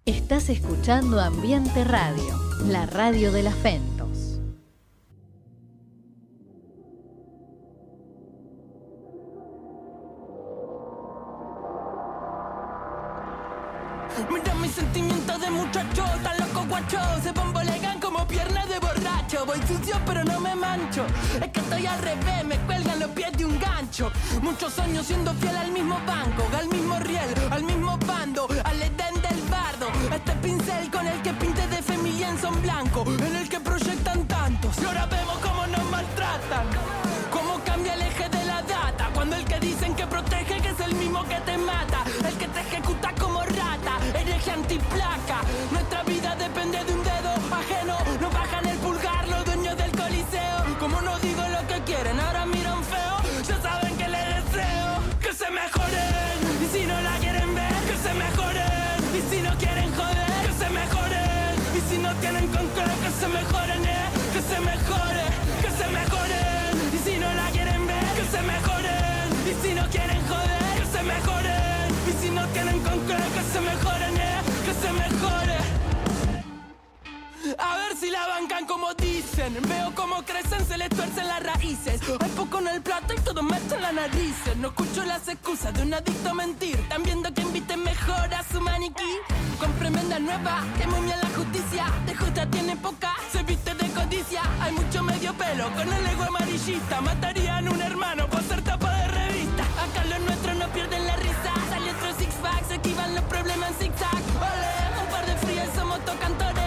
Estás escuchando Ambiente Radio, la radio de las Fentos. Mira mis sentimientos de muchacho, tan loco guacho, se bambolean como piernas de borracho. Voy sucio pero no me mancho, es que estoy al revés, me cuelgan los pies de un gancho. Muchos años siendo fiel al mismo banco, al mismo riel, al mismo bando, al edén del bardo. Este pincel con el que pinté de familia en son blanco, en el que proyectan tantos. Y ahora vemos cómo nos maltratan, cómo cambia el eje de la data, cuando el que dicen que protege que es el mismo que te mata, el que te ejecuta como rata, hereje antiplaca. Nuestra vida depende de un dedo ajeno, nos bajan el pulgar los dueños del coliseo. Como no digo lo que quieren, ahora miran feo, ya saben que les deseo que se mejoren, y si no la quieren ver, que se mejoren, y si no quieren joder, que se mejoren, y si no tienen con qué, que se mejoren, que se mejore, que se mejoren, y si no la quieren ver, que se mejoren, y si no quieren joder, que se mejoren, y si no tienen con qué, que se mejoren, que se mejore. A ver si la bancan como dicen, veo cómo crecen, se les tuercen las raíces. Hay poco en el plato y todo me echa en la narices. No escucho las excusas de un adicto a mentir. Están viendo que inviten mejor a su maniquí. Con tremenda nueva, que momia la justicia. De justa tiene poca, se viste de codicia. Hay mucho medio pelo, con el ego amarillista. Matarían un hermano por ser tapa de revista. Acá los nuestros no pierden la risa. Sale otro six pack, se esquivan los problemas en zigzag. Ole, un par de frías somos tocantores.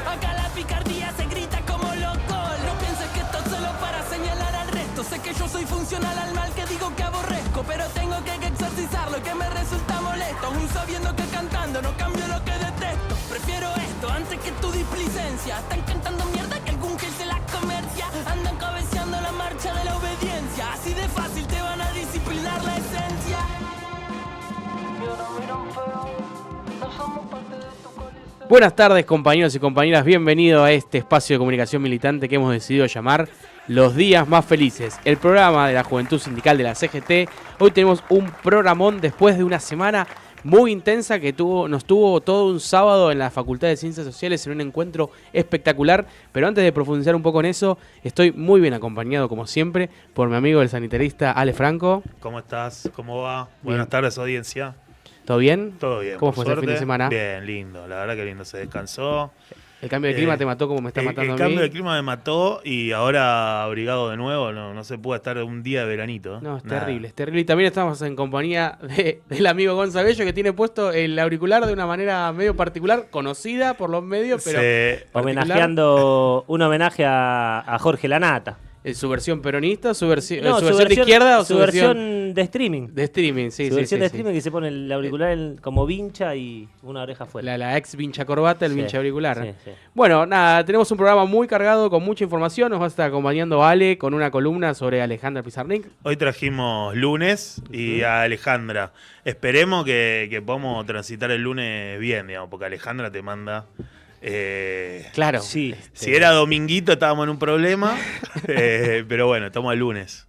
Acá la picardía se grita como loco. No pienses que esto es solo para señalar al resto. Sé que yo soy funcional al mal que digo que aborrezco, pero tengo que exorcizarlo, que me resulta molesto. Aún sabiendo que cantando no cambio lo que detesto. Prefiero esto antes que tu displicencia. Están cantando mierda que algún gel se la comercia. Andan cabeceando la marcha de la obediencia. Así de fácil te van a disciplinar la esencia. Y ahora miran feo, no somos parte de tu coliseo. Buenas tardes, compañeros y compañeras, bienvenidos a este espacio de comunicación militante que hemos decidido llamar Los Días Más Felices, el programa de la Juventud Sindical de la CGT. Hoy tenemos un programón después de una semana muy intensa que nos tuvo todo un sábado en la Facultad de Ciencias Sociales en un encuentro espectacular. Pero antes de profundizar un poco en eso, estoy muy bien acompañado, como siempre, por mi amigo el sanitarista Ale Franco. ¿Cómo estás? ¿Cómo va? Buenas tardes, audiencia. ¿Todo bien? Todo bien. ¿Cómo fue el fin de semana? Bien, lindo. La verdad que lindo. Se descansó. ¿El cambio de clima te mató como me está matando a mí? El cambio de clima me mató y ahora abrigado de nuevo. No se puede estar un día de veranito. No, es terrible, es terrible. Y también estamos en compañía del amigo Gonza Bello, que tiene puesto el auricular de una manera medio particular, conocida por los medios, pero homenajeando un homenaje a Jorge Lanata. ¿Su versión peronista, su versión de izquierda o su versión de streaming? De streaming, sí. Su versión de streaming que se pone el auricular como vincha y una oreja afuera. La ex vincha corbata, el vincha auricular. Sí. Bueno, nada, tenemos un programa muy cargado con mucha información. Nos va a estar acompañando Ale con una columna sobre Alejandra Pizarnik. Hoy trajimos lunes y a Alejandra. Esperemos que podamos transitar el lunes bien, digamos, porque Alejandra te manda... Claro. Sí. Si era dominguito estábamos en un problema, pero bueno, estamos el lunes.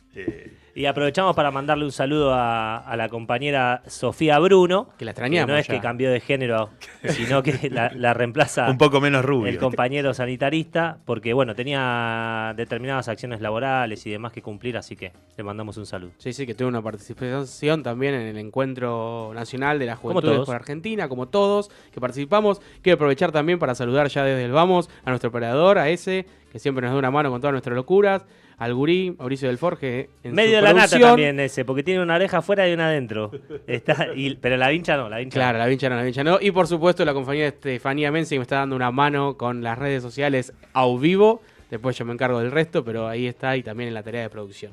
Y aprovechamos para mandarle un saludo a la compañera Sofía Bruno. Que la extrañamos. No es que cambió de género, sino que la reemplaza un poco menos rubio. El compañero sanitarista, porque bueno, tenía determinadas acciones laborales y demás que cumplir, así que le mandamos un saludo. Sí, que tuvo una participación también en el Encuentro Nacional de la Juventud por Argentina, como todos que participamos. Quiero aprovechar también para saludar ya desde el Vamos a nuestro operador, a ese, que siempre nos da una mano con todas nuestras locuras. Al gurí, Mauricio del Forge, en medio su de la producción. nata también ese, porque tiene una oreja afuera y una adentro. Pero la vincha no, Claro, la vincha no. Y por supuesto la compañía de Estefanía Menzi, que me está dando una mano con las redes sociales a vivo. Después yo me encargo del resto, pero ahí está, y también en la tarea de producción.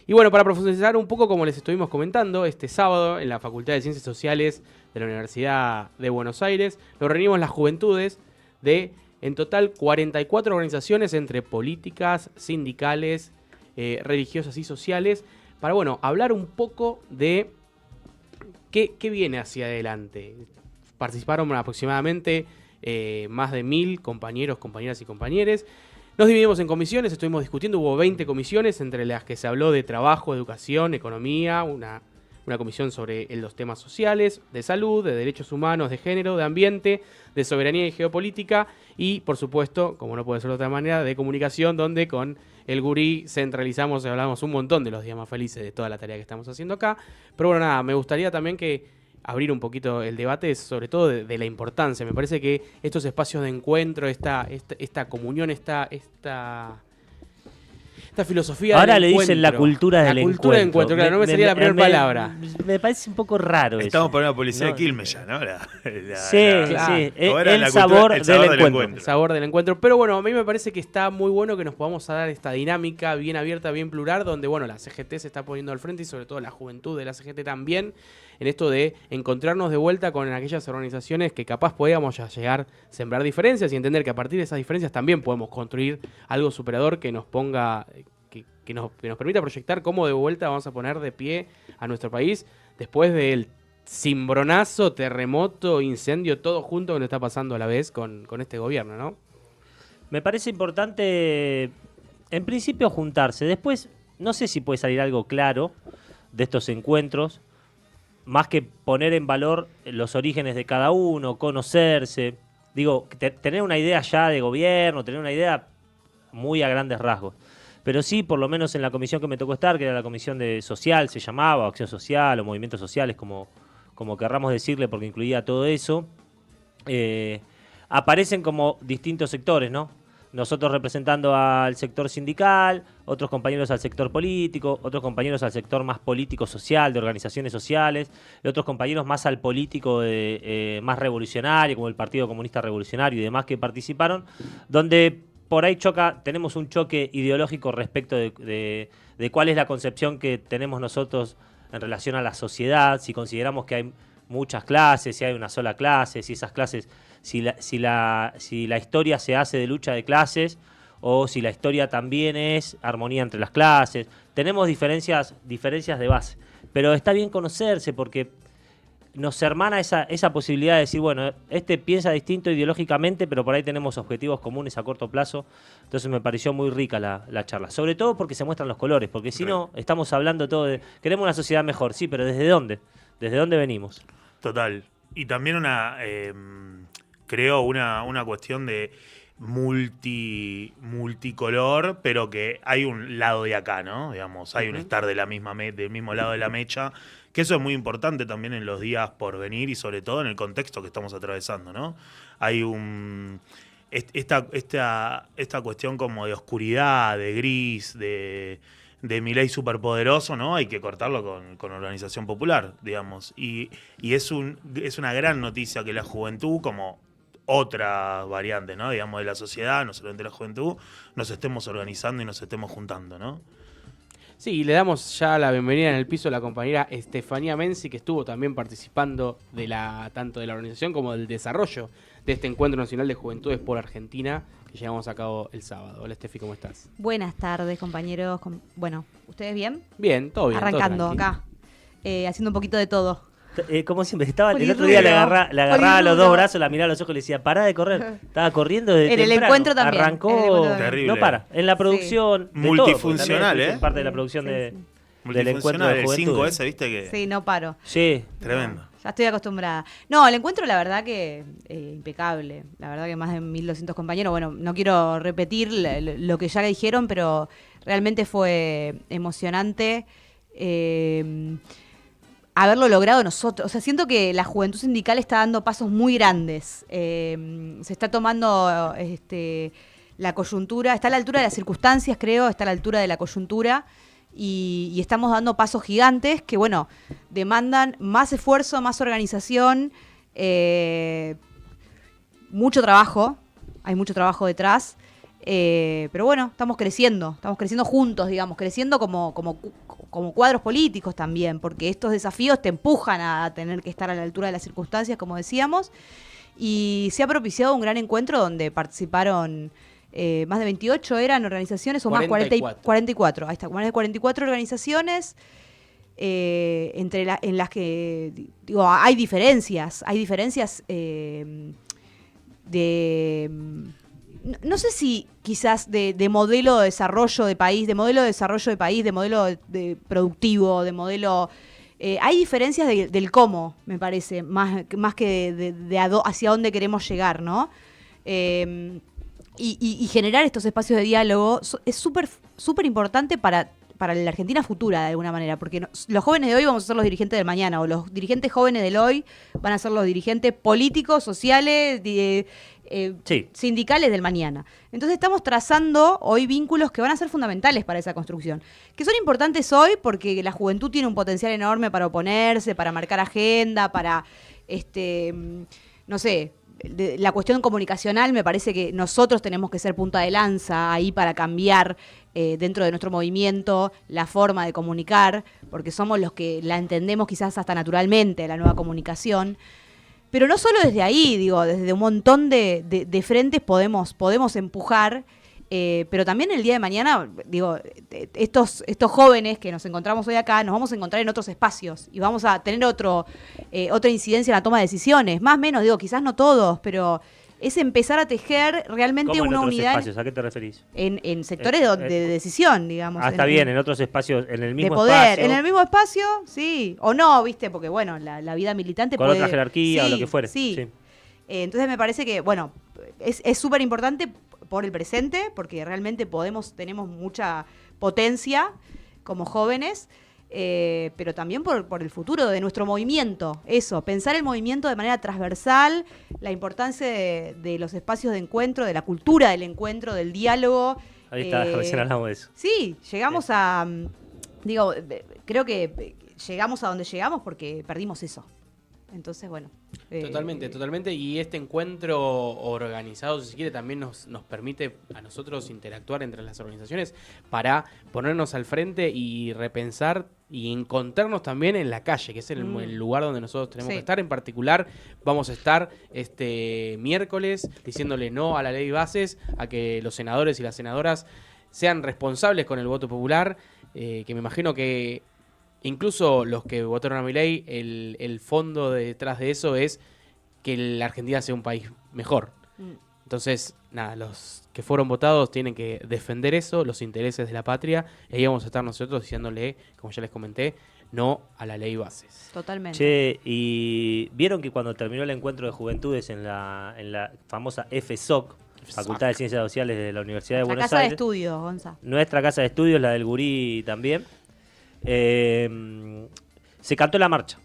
Y bueno, para profundizar un poco, como les estuvimos comentando, este sábado en la Facultad de Ciencias Sociales de la Universidad de Buenos Aires, nos reunimos las juventudes de... En total, 44 organizaciones entre políticas, sindicales, religiosas y sociales, para, bueno, hablar un poco de qué viene hacia adelante. Participaron aproximadamente más de 1000 compañeros, compañeras y compañeres. Nos dividimos en comisiones, estuvimos discutiendo, hubo 20 comisiones entre las que se habló de trabajo, educación, economía, una una comisión sobre los temas sociales, de salud, de derechos humanos, de género, de ambiente, de soberanía y geopolítica y, por supuesto, como no puede ser de otra manera, de comunicación, donde con el gurí centralizamos y hablamos un montón de los días más felices de toda la tarea que estamos haciendo acá. Pero bueno, nada, me gustaría también abrir un poquito el debate, sobre todo de la importancia. Me parece que estos espacios de encuentro, esta comunión, esta filosofía ahora del le encuentro. dicen la cultura del encuentro. Claro, no me sería la primera palabra. Me parece un poco raro Estamos eso. por una policía No, de Quilmes ya, ¿no? Sí. Ahora El la sabor cultura- del encuentro. El sabor del encuentro. Pero bueno, a mí me parece que está muy bueno que nos podamos dar esta dinámica bien abierta, bien plural, donde bueno, la CGT se está poniendo al frente y sobre todo la juventud de la CGT también, en esto de encontrarnos de vuelta con aquellas organizaciones que capaz podíamos ya llegar a sembrar diferencias y entender que a partir de esas diferencias también podemos construir algo superador que nos ponga... Que nos permita proyectar cómo de vuelta vamos a poner de pie a nuestro país después del cimbronazo, terremoto, incendio, todo junto que nos está pasando a la vez con este gobierno, ¿no? Me parece importante, en principio, juntarse. Después, no sé si puede salir algo claro de estos encuentros, más que poner en valor los orígenes de cada uno, conocerse. Digo, tener una idea ya de gobierno, tener una idea muy a grandes rasgos. Pero sí, por lo menos en la comisión que me tocó estar, que era la comisión de social, se llamaba, acción social o movimientos sociales, como querramos decirle, porque incluía todo eso, aparecen como distintos sectores, ¿no? Nosotros representando al sector sindical, otros compañeros al sector político, otros compañeros al sector más político-social, de organizaciones sociales, y otros compañeros más al político más revolucionario, como el Partido Comunista Revolucionario y demás que participaron, donde... Por ahí tenemos un choque ideológico respecto de cuál es la concepción que tenemos nosotros en relación a la sociedad, si consideramos que hay muchas clases, si hay una sola clase, si esas clases, si la historia se hace de lucha de clases o si la historia también es armonía entre las clases. Tenemos diferencias de base, pero está bien conocerse porque nos hermana esa posibilidad de decir, bueno, este piensa distinto ideológicamente, pero por ahí tenemos objetivos comunes a corto plazo. Entonces me pareció muy rica la charla. Sobre todo porque se muestran los colores, porque si no, estamos hablando todo de... Queremos una sociedad mejor, sí, pero ¿desde dónde? ¿Desde dónde venimos? Total. Y también creo una cuestión de multicolor, pero que hay un lado de acá, ¿no? Digamos, hay un estar del mismo lado de la mecha, que eso es muy importante también en los días por venir y sobre todo en el contexto que estamos atravesando, ¿no? Hay esta cuestión como de oscuridad, de gris, de Milei superpoderoso, ¿no? Hay que cortarlo con organización popular, digamos. Y es una gran noticia que la juventud, como otras variantes, ¿no? Digamos, de la sociedad, no solamente de la juventud, nos estemos organizando y nos estemos juntando, ¿no? Sí, y le damos ya la bienvenida en el piso a la compañera Estefanía Menzi, que estuvo también participando tanto de la organización como del desarrollo de este Encuentro Nacional de Juventudes por Argentina, que llevamos a cabo el sábado. Hola, Estefi, ¿cómo estás? Buenas tardes, compañeros. Bueno, ¿ustedes bien? Bien, todo bien. Arrancando todo acá, haciendo un poquito de todo. Como siempre, el otro Polirrubro. día le agarraba los dos Polirrubro. brazos, la miraba a los ojos y le decía, pará de correr. Estaba corriendo desde En el temprano. encuentro también, en el Arrancó, encuentro también. Terrible. no para. En la producción, de Multifuncional, todo, ¿eh? parte de la producción del encuentro Multifuncional, de el juventud. 5S, ¿viste? Que Sí, no paro. Sí. tremendo. Ya estoy acostumbrada. No, el encuentro, la verdad que impecable. La verdad que más de 1.200 compañeros. Bueno, no quiero repetir lo que ya dijeron, pero realmente fue emocionante haberlo logrado nosotros. O sea, siento que la juventud sindical está dando pasos muy grandes. Se está tomando la coyuntura, está a la altura de las circunstancias, creo, está a la altura de la coyuntura. Y estamos dando pasos gigantes que, bueno, demandan más esfuerzo, más organización, mucho trabajo, hay mucho trabajo detrás, pero bueno, estamos creciendo juntos, digamos, creciendo como cuadros políticos también, porque estos desafíos te empujan a tener que estar a la altura de las circunstancias, como decíamos, y se ha propiciado un gran encuentro donde participaron... más de 28 eran organizaciones o 44. más 44. Ahí está, más de 44 organizaciones en las que digo, hay diferencias de no sé si quizás de modelo de desarrollo de país, de modelo productivo, de modelo hay diferencias del cómo, me parece, más que hacia dónde queremos llegar, ¿no? Y generar estos espacios de diálogo es súper importante para la Argentina futura, de alguna manera, porque los jóvenes de hoy vamos a ser los dirigentes del mañana, o los dirigentes jóvenes del hoy van a ser los dirigentes políticos, sociales, sindicales del mañana. Entonces estamos trazando hoy vínculos que van a ser fundamentales para esa construcción, que son importantes hoy porque la juventud tiene un potencial enorme para oponerse, para marcar agenda, para, no sé, la cuestión comunicacional. Me parece que nosotros tenemos que ser punta de lanza ahí para cambiar dentro de nuestro movimiento la forma de comunicar, porque somos los que la entendemos quizás hasta naturalmente, la nueva comunicación. Pero no solo desde ahí, digo, desde un montón de frentes podemos empujar, pero también el día de mañana, digo, estos jóvenes que nos encontramos hoy acá, nos vamos a encontrar en otros espacios y vamos a tener otra incidencia en la toma de decisiones, más o menos, digo, quizás no todos, pero es empezar a tejer realmente ¿Cómo en una otros unidad espacios? ¿A qué te referís? en sectores de decisión, digamos. Está bien, en otros espacios, en el mismo de poder. espacio. En el mismo espacio, sí. O no, ¿viste? Porque, bueno, la vida militante con puede... otra jerarquía o lo que fuere. Sí. Entonces me parece que, bueno, es súper importante por el presente, porque realmente tenemos mucha potencia como jóvenes, pero también por el futuro de nuestro movimiento. Eso, pensar el movimiento de manera transversal, la importancia de los espacios de encuentro, de la cultura del encuentro, del diálogo. Ahí está, recién hablamos de eso. Sí, llegamos a... Digo, creo que llegamos a donde llegamos porque perdimos eso. Entonces, bueno. Totalmente. Y este encuentro organizado, si se quiere, también nos permite a nosotros interactuar entre las organizaciones para ponernos al frente y repensar y encontrarnos también en la calle, que es el lugar donde nosotros tenemos que estar. En particular, vamos a estar este miércoles diciéndole no a la ley bases, a que los senadores y las senadoras sean responsables con el voto popular, que me imagino que incluso los que votaron a Milei, el fondo detrás de eso es que la Argentina sea un país mejor. Entonces, nada, los que fueron votados tienen que defender eso, los intereses de la patria, y ahí vamos a estar nosotros diciéndole, como ya les comenté, no a la ley bases. Totalmente. Che, y vieron que cuando terminó el encuentro de juventudes en la famosa FSOC, Facultad de Ciencias Sociales de la Universidad de Buenos Casa de Aires. estudios, Gonza. Nuestra casa de estudios, la del Gurí también. Se cantó la marcha.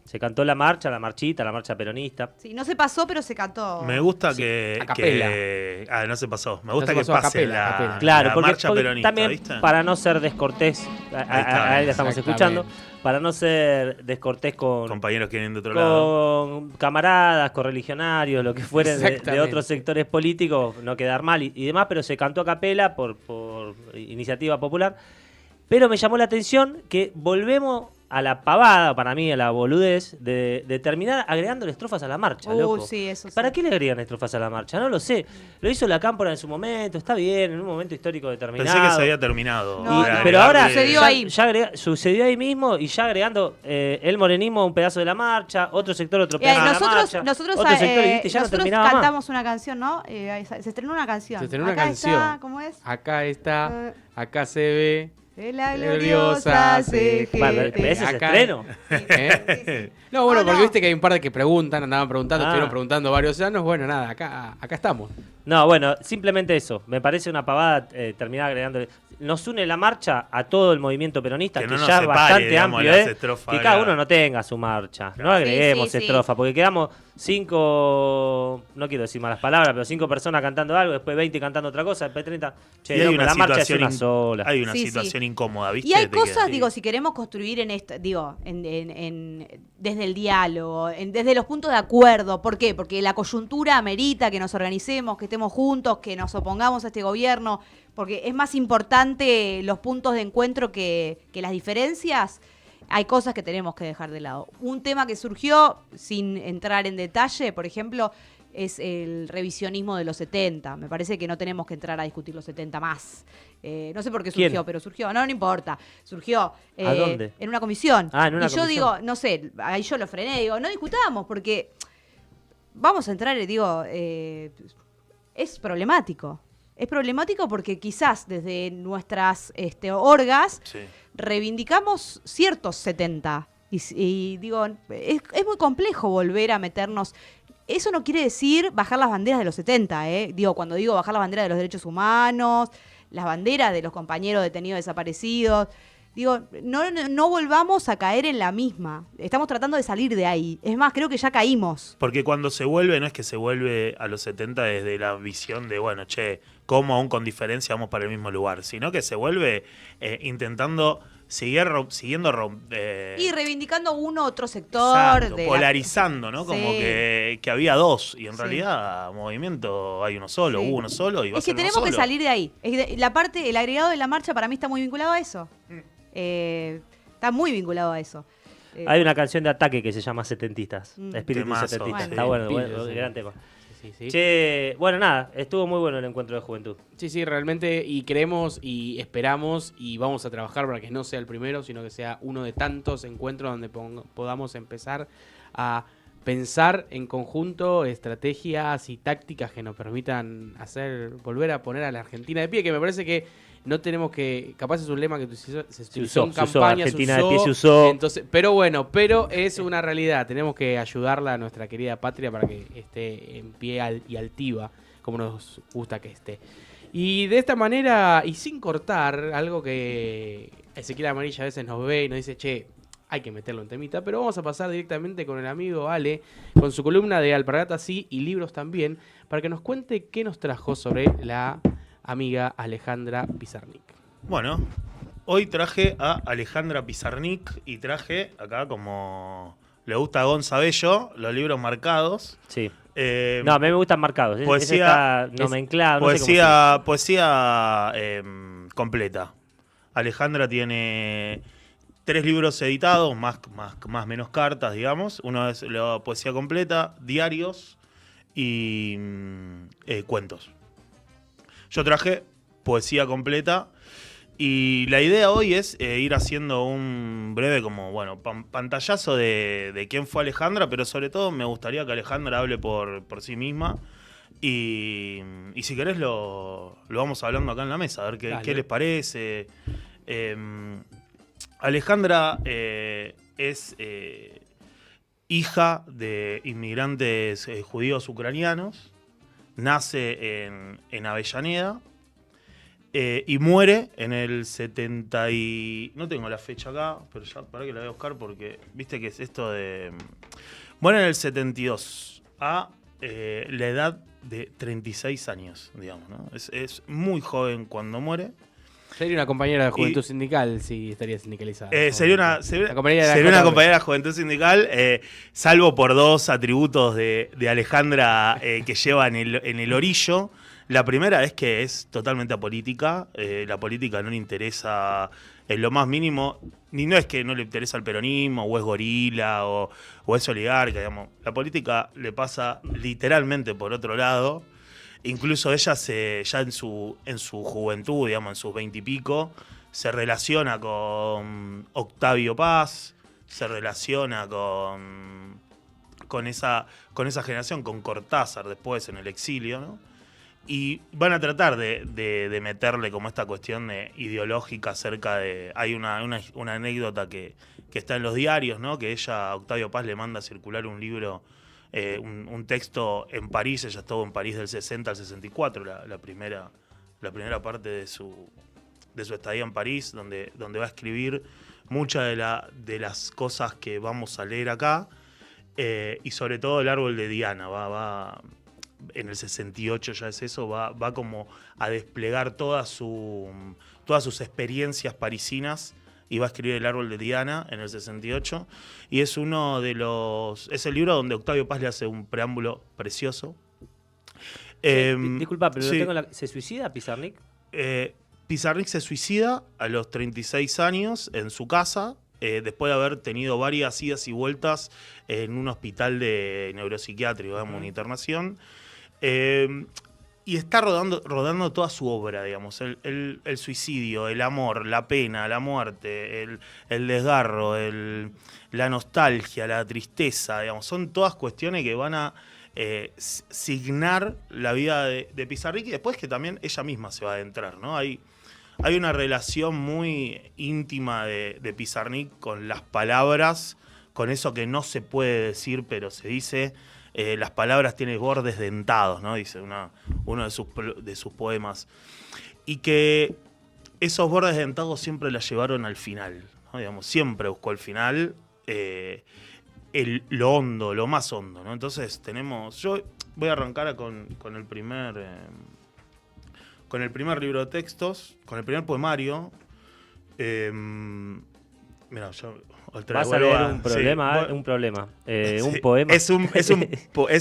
Se cantó la marcha peronista. Sí, no se pasó, pero se cantó. Me gusta Sí, que... a capela. no se pasó. Me gusta No que se pasó, a pase capela, a capela. Claro, la porque marcha peronista, también ¿viste? para no ser descortés, ahí la estamos escuchando, para no ser descortés con Compañeros que vienen de otro lado. con camaradas, correligionarios, lo que fueren de otros sectores políticos, no quedar mal y demás, pero se cantó a capela por iniciativa popular. Pero me llamó la atención que volvemos a la pavada, para mí, a la boludez, de terminar agregándole estrofas a la marcha, loco. Sí, eso sí. ¿Para qué le agregan estrofas a la marcha? No lo sé. Lo hizo la Cámpora en su momento, está bien, en un momento histórico determinado. Pensé que se había terminado. No, Pero ahora sucedió ahí. sucedió ahí mismo y ya agregando el morenismo un pedazo de la marcha, otro sector otro pedazo de la marcha, nosotros otro sector y viste, ya no nosotros terminaba más. cantamos una canción, ¿no? Se estrenó una canción. Se estrenó una Acá canción. Está, ¿cómo es? Acá está, acá se ve. De la gloriosa gloriosa CGT. Bueno, pero ese es Acá. estreno. ¿Eh? No, bueno, porque viste que hay un par de que preguntan, andaban preguntando, Ah. estuvieron preguntando varios años. Bueno, nada, acá estamos. No, bueno, simplemente eso. Me parece una pavada terminar agregándole. Nos une la marcha a todo el movimiento peronista, Que que no nos ya es separe, bastante digamos, amplio, las estrofas que cada agregadas. uno no tenga su marcha. No agreguemos Sí, sí, sí. estrofa, porque quedamos 5, no quiero decir malas palabras, pero 5 personas cantando algo, después 20 cantando otra cosa, después 30. Che, Y hay loco, una la marcha es situación una sola. Hay una Sí, sí. situación incómoda, ¿viste? Y hay Te queda. cosas, digo, si queremos construir en esto, digo, desde el diálogo, desde los puntos de acuerdo. ¿Por qué? Porque la coyuntura amerita que nos organicemos, que estemos juntos, que nos opongamos a este gobierno, porque es más importante los puntos de encuentro que las diferencias. Hay cosas que tenemos que dejar de lado. Un tema que surgió, sin entrar en detalle, por ejemplo, es el revisionismo de los 70. Me parece que no tenemos que entrar a discutir los 70 más. No sé por qué surgió, ¿Quién? pero surgió. No importa. Surgió ¿A dónde? en una comisión. Ah, en una y yo comisión. digo, no sé, ahí yo lo frené, digo, no discutamos porque vamos a entrar, digo, es problemático. Es problemático porque quizás desde nuestras orgas Sí. reivindicamos ciertos 70, Y digo, es muy complejo volver a meternos. Eso no quiere decir bajar las banderas de los 70, ¿eh? Cuando digo bajar las banderas de los derechos humanos, las banderas de los compañeros detenidos desaparecidos. No volvamos a caer en la misma. Estamos tratando de salir de ahí. Es más, creo que ya caímos. Porque cuando se vuelve, no es que se vuelve a los 70 desde la visión de, bueno, cómo aún con diferencia vamos para el mismo lugar, sino que se vuelve intentando siguiendo y reivindicando otro sector. Exacto, polarizando, ¿no? Como Sí. que había dos, y en Sí. realidad movimiento hay uno solo, Sí. hubo uno solo y va a Es que ser uno tenemos que solo. salir de ahí. El agregado de la marcha para mí está muy vinculado a eso. Está muy vinculado a eso. Hay una canción de Ataque que se llama Setentistas. Espíritu Temazo. Setentista. Bueno. Está bueno, Espíritu, sí. gran tema. Sí. Che, bueno, nada, estuvo muy bueno el encuentro de juventud. Sí, realmente, y creemos y esperamos y vamos a trabajar para que no sea el primero, sino que sea uno de tantos encuentros donde podamos empezar a pensar en conjunto estrategias y tácticas que nos permitan volver a poner a la Argentina de pie, que me parece que no tenemos que, capaz es un lema que se usó en campaña, Argentina de pie se usó. entonces, pero es una realidad, tenemos que ayudarla a nuestra querida patria para que esté en pie y altiva, como nos gusta que esté. Y de esta manera, y sin cortar, algo que Ezequiel Amarilla a veces nos ve y nos dice, che, hay que meterlo en temita, pero vamos a pasar directamente con el amigo Ale, con su columna de Alpargatas sí y libros también, para que nos cuente qué nos trajo sobre la amiga Alejandra Pizarnik. Bueno, hoy traje a Alejandra Pizarnik y traje acá, como le gusta a Gonza Bello, los libros marcados. Sí. No, a mí me gustan marcados. Poesía- Ese está nomenclado. no sé cómo Poesía completa. Alejandra tiene 3 libros editados, más menos cartas, digamos. Uno es la poesía completa, diarios y cuentos. Yo traje poesía completa y la idea hoy es ir haciendo un breve pantallazo de quién fue Alejandra, pero sobre todo me gustaría que Alejandra hable por sí misma y si querés lo vamos hablando acá en la mesa, a ver qué les parece. Alejandra es hija de inmigrantes judíos ucranianos. Nace en Avellaneda y muere en el 70 no tengo la fecha acá, pero ya para que la voy a buscar porque viste que es esto de... Muere en el 72 a la edad de 36 años, digamos, ¿no? Es muy joven cuando muere. Sería una compañera de Juventud Sindical si estaría sindicalizada. Sería una compañera de la Juventud Sindical, salvo por 2 atributos de Alejandra que lleva en el orillo. La primera es que es totalmente apolítica. La política no le interesa en lo más mínimo. Ni no es que no le interesa el peronismo, o es gorila, o es oligarca, digamos. La política le pasa literalmente por otro lado. Incluso ella ya en su juventud, digamos, en sus 20 y pico, se relaciona con Octavio Paz, se relaciona con esa generación, con Cortázar después en el exilio, ¿no? Y van a tratar de meterle como esta cuestión ideológica acerca de... Hay una anécdota que está en los diarios, ¿no? Que Octavio Paz le manda a circular un libro... un texto en París. Ella estuvo en París del 60 al 64, la primera parte de su estadía en París, donde va a escribir muchas de las cosas que vamos a leer acá, y sobre todo el árbol de Diana. Va en el 68 ya es eso, va como a desplegar todas sus experiencias parisinas. Y va a escribir El árbol de Diana en el 68. Y es es el libro donde Octavio Paz le hace un preámbulo precioso. Disculpa, pero sí. ¿Se suicida Pizarnik? Pizarnik se suicida a los 36 años en su casa, después de haber tenido varias idas y vueltas en un hospital de neuropsiquiátrico, digamos, una internación. Y está rodando toda su obra, digamos, el suicidio, el amor, la pena, la muerte, el desgarro, la nostalgia, la tristeza, digamos, son todas cuestiones que van a signar la vida de Pizarnik, y después que también ella misma se va a adentrar, ¿no? Hay hay una relación muy íntima de Pizarnik con las palabras, con eso que no se puede decir, pero se dice. Las palabras tienen bordes dentados, ¿no? Dice uno de sus poemas. Y que esos bordes dentados siempre la llevaron al final, ¿no? Digamos, siempre buscó el final, lo hondo, lo más hondo, ¿no? Entonces yo voy a arrancar con el primer libro de textos, con el primer poemario. Mira, yo vas a leer un problema, sí, un problema. Sí, un poema. es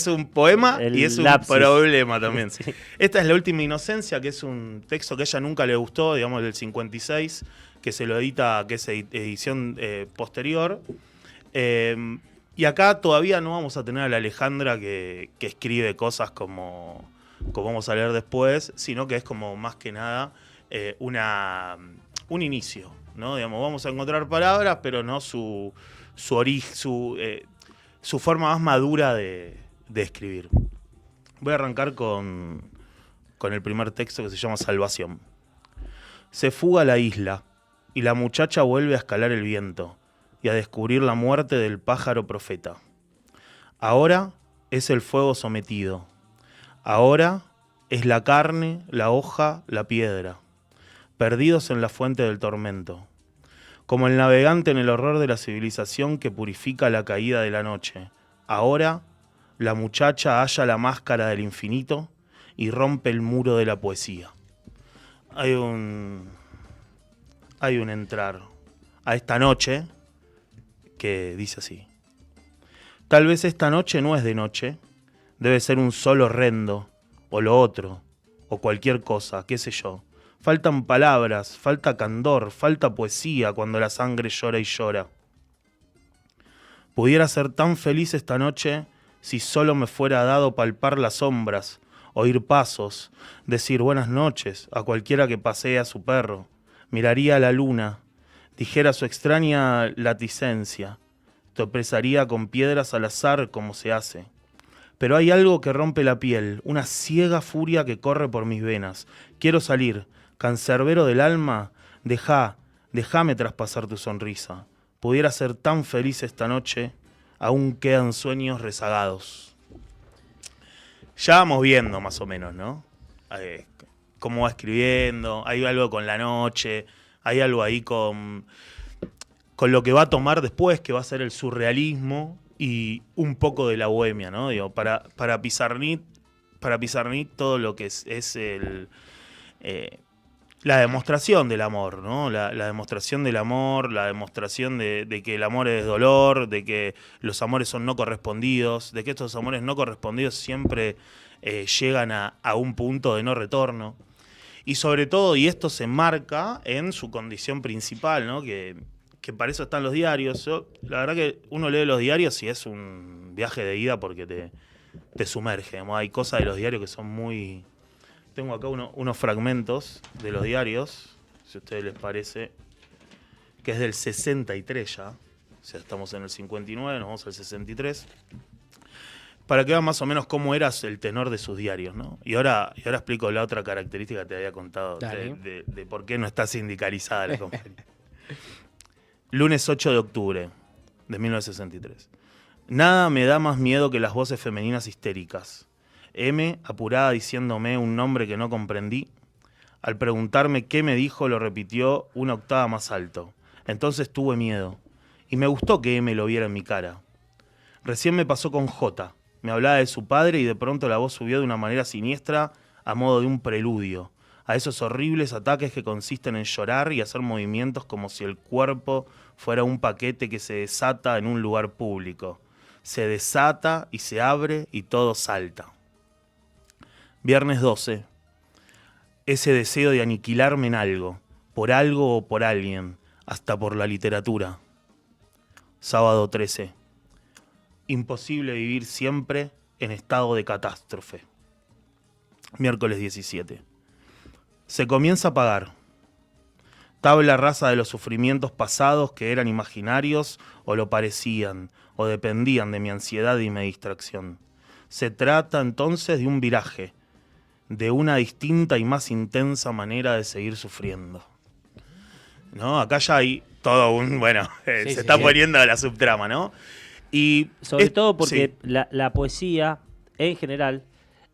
un poema y es un lapsus. problema también. Sí. Esta es La Última Inocencia, que es un texto que a ella nunca le gustó, digamos, del 56, que se lo edita, que es edición posterior. Y acá todavía no vamos a tener a la Alejandra que escribe cosas como vamos a leer después, sino que es como más que nada un inicio, ¿no? Digamos, vamos a encontrar palabras, pero no su origen, su forma más madura de escribir. Voy a arrancar con el primer texto, que se llama Salvación. Se fuga la isla y la muchacha vuelve a escalar el viento y a descubrir la muerte del pájaro profeta. Ahora es el fuego sometido. Ahora es la carne, la hoja, la piedra, perdidos en la fuente del tormento. Como el navegante en el horror de la civilización que purifica la caída de la noche. Ahora la muchacha halla la máscara del infinito y rompe el muro de la poesía. Hay un entrar a esta noche que dice así. Tal vez esta noche no es de noche, debe ser un sol horrendo, o lo otro, o cualquier cosa, qué sé yo. Faltan palabras, falta candor, falta poesía cuando la sangre llora y llora. Pudiera ser tan feliz esta noche si solo me fuera dado palpar las sombras, oír pasos, decir buenas noches a cualquiera que pasee a su perro, miraría a la luna, dijera su extraña laticencia, tropezaría con piedras al azar como se hace. Pero hay algo que rompe la piel, una ciega furia que corre por mis venas. Quiero salir, cancerbero del alma, déjame traspasar tu sonrisa. Pudiera ser tan feliz esta noche, aún quedan sueños rezagados. Ya vamos viendo más o menos, ¿no? Cómo va escribiendo, hay algo con la noche, hay algo ahí con lo que va a tomar después, que va a ser el surrealismo y un poco de la bohemia, ¿no? Digo, para Pizarnik todo lo que es la demostración del amor, ¿no? La demostración del amor, la demostración de que el amor es dolor, de que los amores son no correspondidos, de que estos amores no correspondidos siempre llegan a un punto de no retorno. Y sobre todo, y esto se enmarca en su condición principal, ¿no? Que para eso están los diarios. La verdad que uno lee los diarios y es un viaje de ida porque te sumerge. Digamos. Hay cosas de los diarios que son muy... Tengo acá unos fragmentos de los diarios, si a ustedes les parece, que es del 63 ya. O sea, estamos en el 59, nos vamos al 63. Para que vean más o menos cómo era el tenor de sus diarios, ¿no? Y ahora explico la otra característica que te había contado de por qué no está sindicalizada la compañía. Lunes 8 de octubre de 1963. Nada me da más miedo que las voces femeninas histéricas. M, apurada diciéndome un nombre que no comprendí. Al preguntarme qué me dijo, lo repitió una octava más alto. Entonces tuve miedo. Y me gustó que M lo viera en mi cara. Recién me pasó con J. Me hablaba de su padre y de pronto la voz subió de una manera siniestra a modo de un preludio a esos horribles ataques que consisten en llorar y hacer movimientos como si el cuerpo fuera un paquete que se desata en un lugar público. Se desata y se abre y todo salta. Viernes 12. Ese deseo de aniquilarme en algo, por algo o por alguien, hasta por la literatura. Sábado 13. Imposible vivir siempre en estado de catástrofe. Miércoles 17. Se comienza a pagar. Tabla rasa de los sufrimientos pasados que eran imaginarios o lo parecían, o dependían de mi ansiedad y mi distracción. Se trata entonces de un viraje, de una distinta y más intensa manera de seguir sufriendo. ¿No? Acá ya hay todo un... Bueno, Sí, se está sí. poniendo la subtrama, ¿no? Y Sobre todo porque sí, la poesía, en general,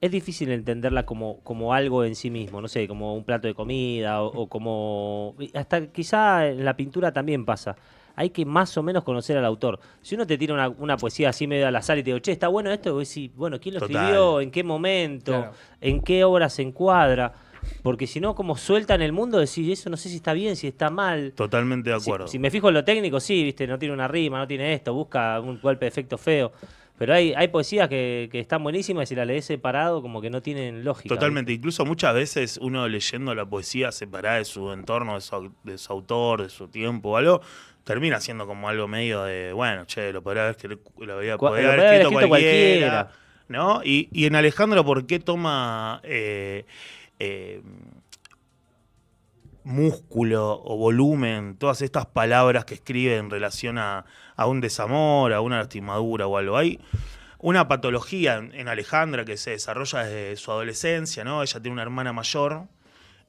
es difícil entenderla como algo en sí mismo, no sé, como un plato de comida o como... Hasta quizá en la pintura también pasa. Hay que más o menos conocer al autor. Si uno te tira una poesía así medio al azar y te digo, che, ¿está bueno esto? Vos decís, bueno, ¿quién lo Total. escribió? ¿En qué momento? Claro. ¿En qué obra se encuadra? Porque si no, como suelta en el mundo, decís, eso no sé si está bien, si está mal. totalmente de acuerdo. Si me fijo en lo técnico, sí, viste, no tiene una rima, no tiene esto, busca un golpe de efecto feo. Pero hay poesías que están buenísimas y si la lees separado, como que no tienen lógica. Totalmente, incluso muchas veces uno leyendo la poesía separada de su entorno, de su autor, de su tiempo o algo, termina siendo como algo medio de, bueno, che, lo podría haber Podría haber escrito cualquiera, ¿no? Y en Alejandro, ¿por qué toma músculo o volumen todas estas palabras que escribe en relación a un desamor, a una lastimadura o algo? Hay una patología en Alejandra que se desarrolla desde su adolescencia, ¿no? Ella tiene una hermana mayor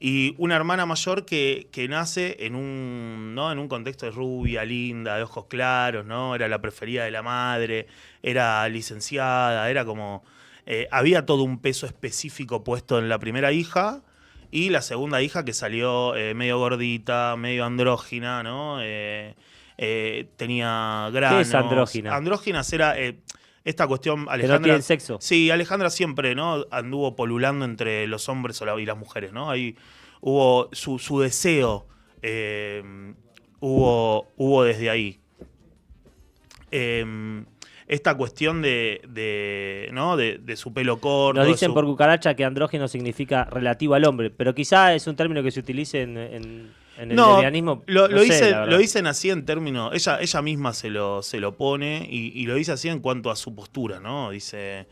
y una hermana mayor que nace en un contexto de rubia, linda, de ojos claros, ¿no? Era la preferida de la madre, era licenciada, era como... había todo un peso específico puesto en la primera hija y la segunda hija que salió medio gordita, medio andrógina, ¿no? Tenía granos. ¿Qué es andrógina? Andróginas era esta cuestión, Que no Alejandra... tienen sexo. Sí, Alejandra siempre, ¿no? Anduvo polulando entre los hombres y las mujeres, ¿no? Ahí hubo su deseo, hubo desde ahí. Esta cuestión ¿no? de su pelo corto. Nos de dicen su- por cucaracha que andrógeno significa relativo al hombre, pero quizá es un término que se utilice en el lesbianismo. lo no sé, dicen, la verdad. lo dicen así en términos, ella misma se lo pone y lo dice así en cuanto a su postura, ¿no? Dice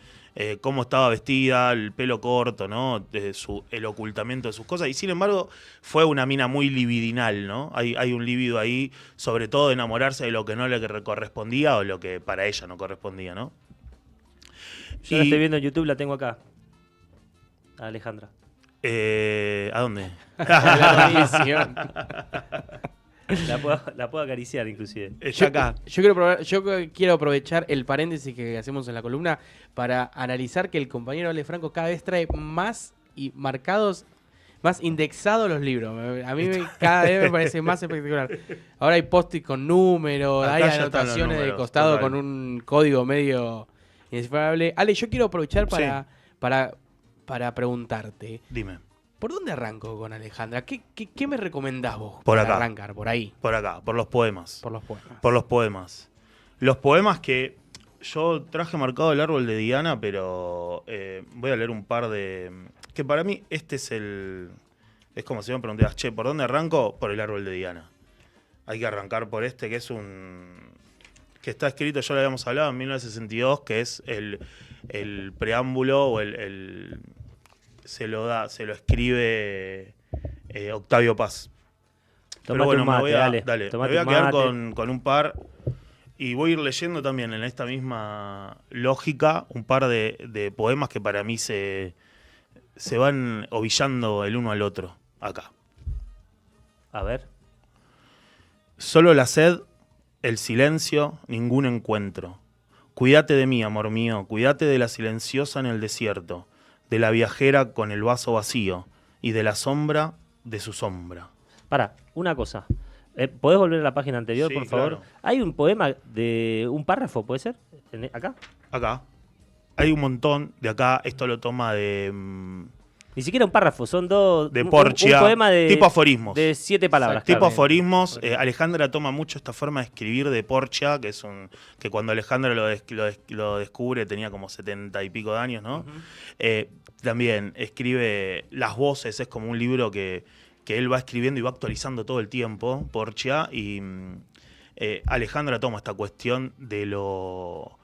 cómo estaba vestida, el pelo corto, ¿no? El ocultamiento de sus cosas, y sin embargo fue una mina muy libidinal, ¿no? Hay un líbido ahí, sobre todo de enamorarse de lo que no le correspondía o lo que para ella no correspondía, ¿no? Yo la estoy viendo en YouTube, la tengo acá. A Alejandra. ¿A dónde? La revisión. La puedo acariciar inclusive. Está acá. Yo quiero aprovechar el paréntesis que hacemos en la columna para analizar que el compañero Ale Franco cada vez trae más y marcados, más indexados los libros. Cada vez me parece más espectacular. Ahora hay post-it con números, Acá hay ya están los anotaciones de números, costado total. con un código medio indescifrable. Ale, yo quiero aprovechar para preguntarte. Dime. ¿Por dónde arranco con Alejandra? ¿Qué me recomendás vos Por para acá. arrancar? Por ahí, Por acá, por los poemas. por los poemas. Por los poemas. Los poemas que yo traje marcado el árbol de Diana, pero voy a leer un par de... Que para mí este es el... Es como si me preguntaras, che, ¿por dónde arranco? Por el árbol de Diana. Hay que arrancar por este, que es que está escrito, ya lo habíamos hablado, en 1962, que es el preámbulo o se lo escribe Octavio Paz. Pero Tomate bueno, un mate, me dale. me Tomate voy a un quedar mate. con un par y voy a ir leyendo también en esta misma lógica un par de poemas que para mí se van ovillando el uno al otro acá. A ver. Solo la sed, el silencio, ningún encuentro. Cuídate de mí, amor mío, cuídate de la silenciosa en el desierto, de la viajera con el vaso vacío y de la sombra de su sombra. Para, una cosa. ¿Podés volver a la página anterior, Sí, por favor? claro. Hay un poema de un párrafo, ¿puede ser? ¿Acá? Acá. Hay un montón de acá, esto lo toma de Ni siquiera un párrafo, son dos. Porcia, un poema de. tipo aforismos. De 7 palabras. Tipo claro. aforismos. Alejandra toma mucho esta forma de escribir de Porcia, que es que cuando Alejandra lo descubre tenía como 70 y pico de años, ¿no? También escribe las voces, es como un libro que él va escribiendo y va actualizando todo el tiempo, Porcia, y Alejandra toma esta cuestión de lo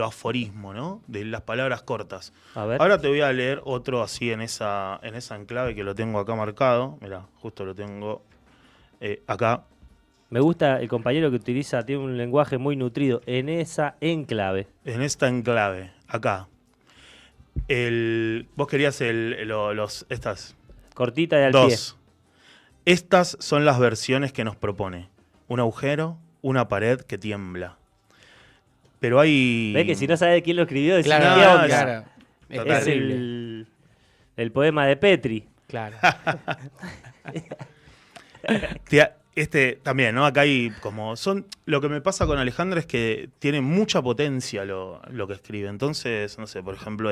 aforismo, ¿no? De las palabras cortas. A ver. Ahora te voy a leer otro así en esa enclave que lo tengo acá marcado. Mirá, justo lo tengo acá. Me gusta el compañero que utiliza, tiene un lenguaje muy nutrido. En esa enclave. En esta enclave, acá. Vos querías estas Cortita y al dos. Estas son las versiones que nos propone. Un agujero, una pared que tiembla. Pero hay... ¿Ves que si no sabes quién lo escribió, decís, Claro, ¿qué onda? claro. Es Total. Es terrible. el poema de Petri. Claro. También, ¿no? Acá hay como... Lo que me pasa con Alejandra es que tiene mucha potencia lo que escribe. Entonces, no sé, por ejemplo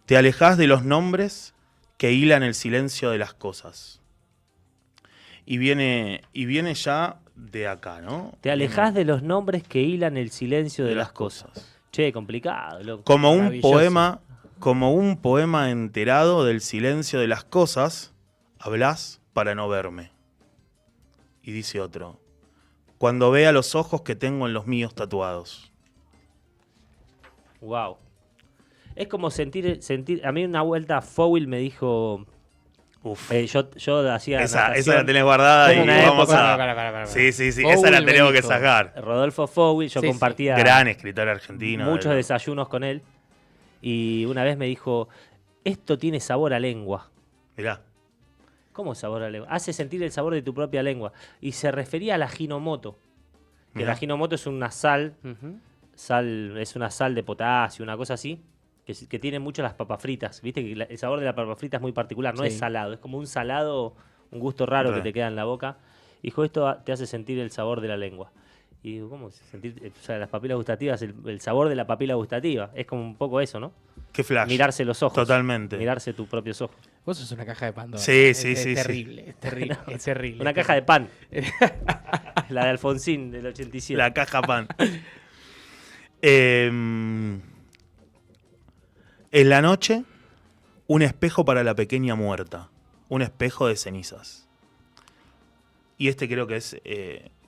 Te alejás de los nombres que hilan el silencio de las cosas. Y viene ya de acá, ¿no? Te alejás de los nombres que hilan el silencio de las cosas. Che, complicado, loco. Como un Maravilloso. poema enterado del silencio de las cosas, hablás para no verme. Y dice otro, cuando vea los ojos que tengo en los míos tatuados. Wow. Es como sentir. A mí una vuelta Fowell me dijo. Uf. Yo hacía. Esa natación. la tenés guardada y Como una vamos época- a... Para. Sí, esa Fowell la me tenemos que dijo. sacar. Rodolfo Fowell, yo Sí, sí. compartía Gran escritor argentino. muchos desayunos con él. Y una vez me dijo: esto tiene sabor a lengua. Mirá. ¿Cómo sabor a lengua? Hace sentir el sabor de tu propia lengua. Y se refería a la Hinomoto. Que Mirá. la Hinomoto es una sal, Ujú. es una sal de potasio, una cosa así, que tiene mucho las papas fritas. Viste que el sabor de la papa frita es muy particular, no Sí. es salado, es como un salado, un gusto raro que Re. te queda en la boca. Dijo, esto te hace sentir el sabor de la lengua. Y digo, ¿cómo sentir? O sea, las papilas gustativas, el sabor de la papila gustativa. Es como un poco eso, ¿no? Qué flash. Mirarse los ojos. Totalmente. Mirarse tus propios ojos. Vos sos una caja de Pandora. Sí, Es sí. terrible, es terrible, es terrible. Una caja de pan. La de Alfonsín del 87. La caja pan. En la noche, un espejo para la pequeña muerta. Un espejo de cenizas. Y creo que es...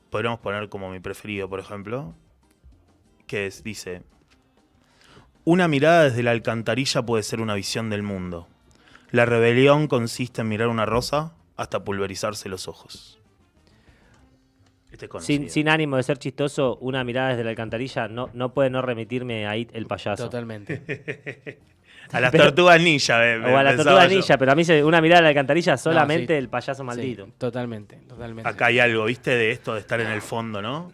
podríamos poner como mi preferido, por ejemplo. Dice... Una mirada desde la alcantarilla puede ser una visión del mundo. La rebelión consiste en mirar una rosa hasta pulverizarse los ojos. Es conocido. Sin ánimo de ser chistoso, una mirada desde la alcantarilla no puede no remitirme a It el payaso. Totalmente. A las tortugas ninja. O a la tortuga ninja, pero a mí una mirada a la alcantarilla solamente sí. el payaso maldito. Sí, totalmente. Acá hay algo, ¿viste? De esto de estar en el fondo, ¿no?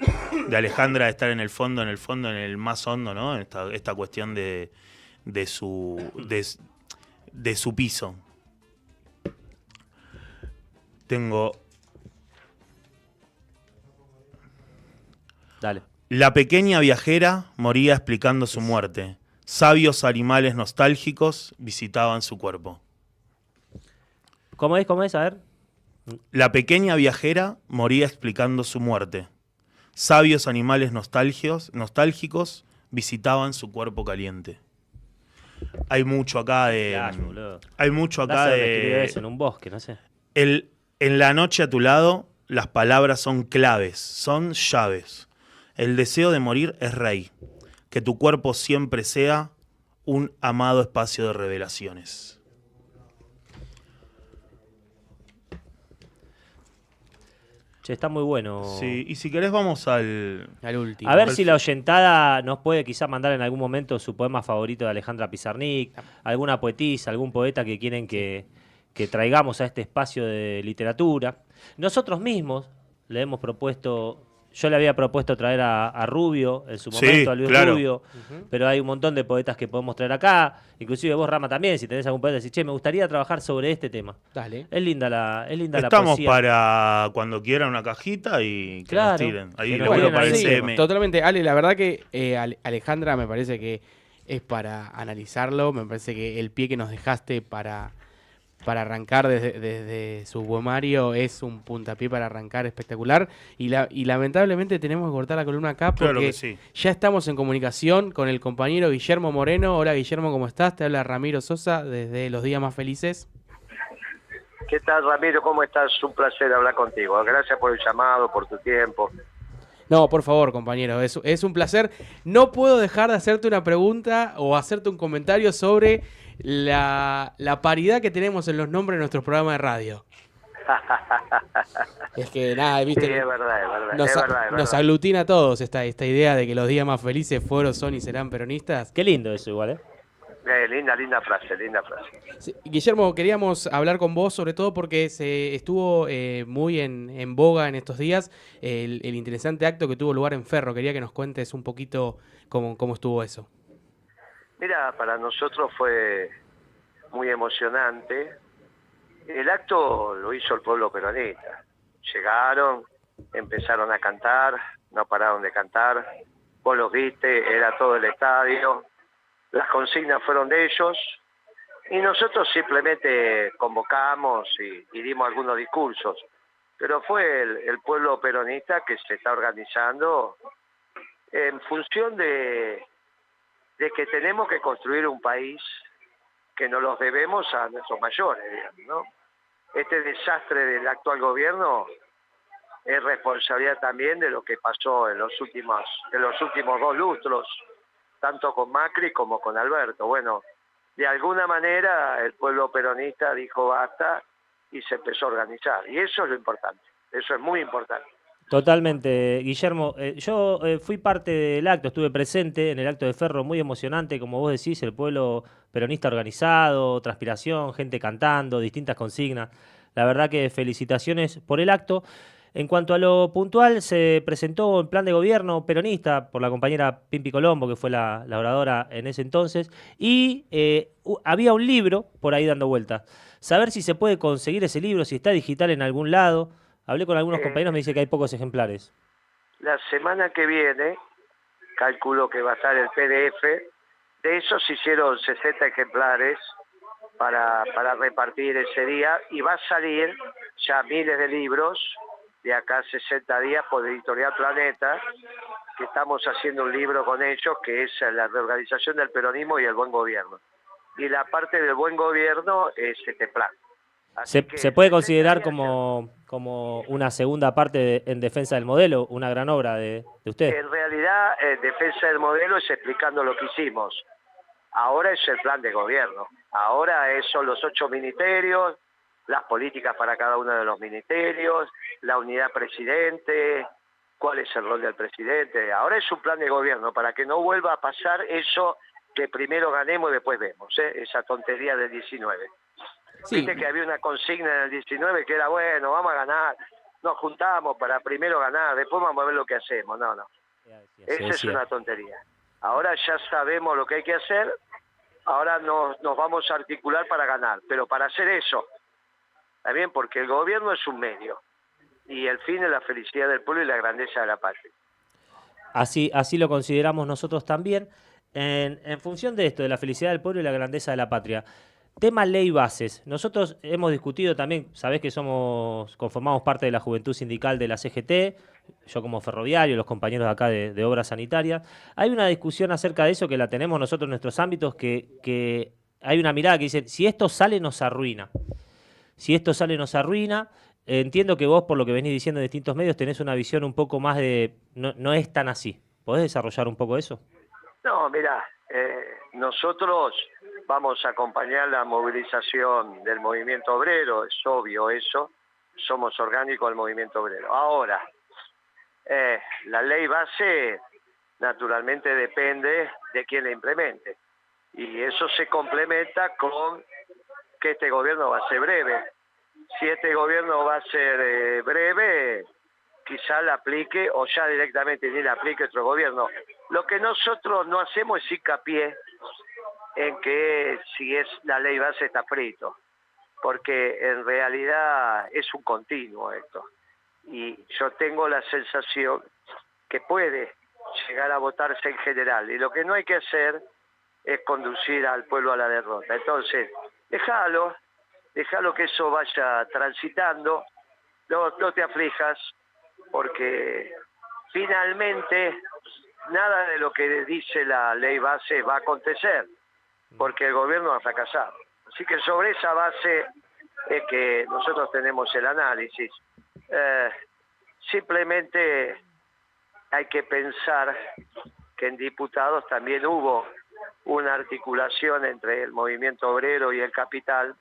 De Alejandra de estar en el fondo, en el más hondo, ¿no? Esta cuestión de su piso. Tengo... Dale. La pequeña viajera moría explicando su muerte. Sabios animales nostálgicos visitaban su cuerpo. ¿Cómo es? A ver. La pequeña viajera moría explicando su muerte. Sabios animales nostálgicos visitaban su cuerpo caliente. Hay mucho acá de... Flash, boludo. Hay mucho acá Lázaro escribió de... eso en un bosque, no sé. En la noche a tu lado, las palabras son claves, son llaves. El deseo de morir es rey. Que tu cuerpo siempre sea un amado espacio de revelaciones. Che, está muy bueno. Sí, y si querés vamos al último. A ver si la oyentada nos puede quizás mandar en algún momento su poema favorito de Alejandra Pizarnik, alguna poetisa, algún poeta que quieren que traigamos a este espacio de literatura. Nosotros mismos le hemos propuesto, yo le había propuesto traer a Rubio en su Sí, momento, a Luis claro. Rubio, pero hay un montón de poetas que podemos traer acá, inclusive vos, Rama, también, si tenés algún poeta, decís, che, me gustaría trabajar sobre este tema. Dale. Es linda la Estamos poesía. para cuando quieran una cajita y que Claro. nos tiren. Ahí Que nos laburo tiren para ahí. el Sí, CM. totalmente. Ale, la verdad que Alejandra me parece que es para analizarlo. Me parece que el pie que nos dejaste para arrancar desde su poemario es un puntapié para arrancar espectacular. Y lamentablemente tenemos que cortar la columna acá porque Claro que sí. ya estamos en comunicación con el compañero Guillermo Moreno. Hola Guillermo, ¿cómo estás? Te habla Ramiro Sosa desde Los Días Más Felices. ¿Qué tal, Ramiro? ¿Cómo estás? Un placer hablar contigo. Gracias por el llamado, por tu tiempo. No, por favor, compañero, es un placer. No puedo dejar de hacerte una pregunta o hacerte un comentario sobre la paridad que tenemos en los nombres de nuestros programas de radio. Es que nada, Sí, viste, es verdad, es verdad. nos, es verdad, es nos verdad. aglutina a todos esta idea de que los días más felices fueron, son y serán peronistas. Qué lindo eso igual, ¿eh? Linda frase, linda frase. Sí, Guillermo, queríamos hablar con vos sobre todo porque se estuvo muy en boga en estos días el interesante acto que tuvo lugar en Ferro. Quería que nos cuentes un poquito cómo estuvo eso. Mira, para nosotros fue muy emocionante. El acto lo hizo el pueblo peronista. Llegaron, empezaron a cantar, no pararon de cantar. Vos los viste, era todo el estadio. Las consignas fueron de ellos y nosotros simplemente convocamos y dimos algunos discursos. Pero fue el pueblo peronista que se está organizando en función de que tenemos que construir un país que nos los debemos a nuestros mayores, digamos, ¿no? Este desastre del actual gobierno es responsabilidad también de lo que pasó en los últimos 2 lustros, tanto con Macri como con Alberto. Bueno, de alguna manera el pueblo peronista dijo basta y se empezó a organizar. Y eso es lo importante, eso es muy importante. Totalmente, Guillermo. Yo fui parte del acto, estuve presente en el acto de Ferro, muy emocionante, como vos decís, el pueblo peronista organizado, transpiración, gente cantando, distintas consignas. La verdad que felicitaciones por el acto. En cuanto a lo puntual, se presentó el plan de gobierno peronista por la compañera Pimpi Colombo, que fue la oradora en ese entonces, y había un libro por ahí dando vueltas. Saber si se puede conseguir ese libro, si está digital en algún lado. Hablé con algunos compañeros, me dice que hay pocos ejemplares. La semana que viene, calculo que va a estar el PDF, de esos se hicieron 60 ejemplares para repartir ese día y va a salir ya miles de libros de acá a 60 días por Editorial Planeta, que estamos haciendo un libro con ellos que es la reorganización del peronismo y el buen gobierno. Y la parte del buen gobierno es este plan. ¿Se puede considerar como una segunda parte en defensa del modelo, una gran obra de usted? En realidad, defensa del modelo es explicando lo que hicimos. Ahora es el plan de gobierno. Ahora son los 8 ministerios, las políticas para cada uno de los ministerios, la unidad presidente, cuál es el rol del presidente. Ahora es un plan de gobierno para que no vuelva a pasar eso que primero ganemos y después vemos, esa tontería del 19. Sí. Viste que había una consigna en el 19 que era, bueno, vamos a ganar, nos juntamos para primero ganar, después vamos a ver lo que hacemos. No. Esa es una tontería. Ahora ya sabemos lo que hay que hacer, ahora nos vamos a articular para ganar, pero para hacer eso, también porque el gobierno es un medio y el fin es la felicidad del pueblo y la grandeza de la patria. Así lo consideramos nosotros también. En función de esto, de la felicidad del pueblo y la grandeza de la patria, tema ley bases. Nosotros hemos discutido también, sabés que conformamos parte de la juventud sindical de la CGT, yo como ferroviario, los compañeros de acá de obras sanitarias. Hay una discusión acerca de eso que la tenemos nosotros en nuestros ámbitos, que hay una mirada que dice, si esto sale nos arruina. Si esto sale nos arruina. Entiendo que vos, por lo que venís diciendo en distintos medios, tenés una visión un poco más de, no es tan así. ¿Podés desarrollar un poco eso? No, mirá, nosotros vamos a acompañar la movilización del movimiento obrero, es obvio eso, somos orgánicos del movimiento obrero. Ahora, la ley base naturalmente depende de quién la implemente y eso se complementa con que este gobierno va a ser breve. Si este gobierno va a ser breve, quizá la aplique o ya directamente ni la aplique otro gobierno. Lo que nosotros no hacemos es hincapié en que si es la ley base está frito, porque en realidad es un continuo esto. Y yo tengo la sensación que puede llegar a votarse en general, y lo que no hay que hacer es conducir al pueblo a la derrota. Entonces, déjalo que eso vaya transitando, no te aflijas, porque finalmente nada de lo que dice la ley base va a acontecer, porque el gobierno ha fracasado. Así que sobre esa base es que nosotros tenemos el análisis. Simplemente hay que pensar que en diputados también hubo una articulación entre el movimiento obrero y el capital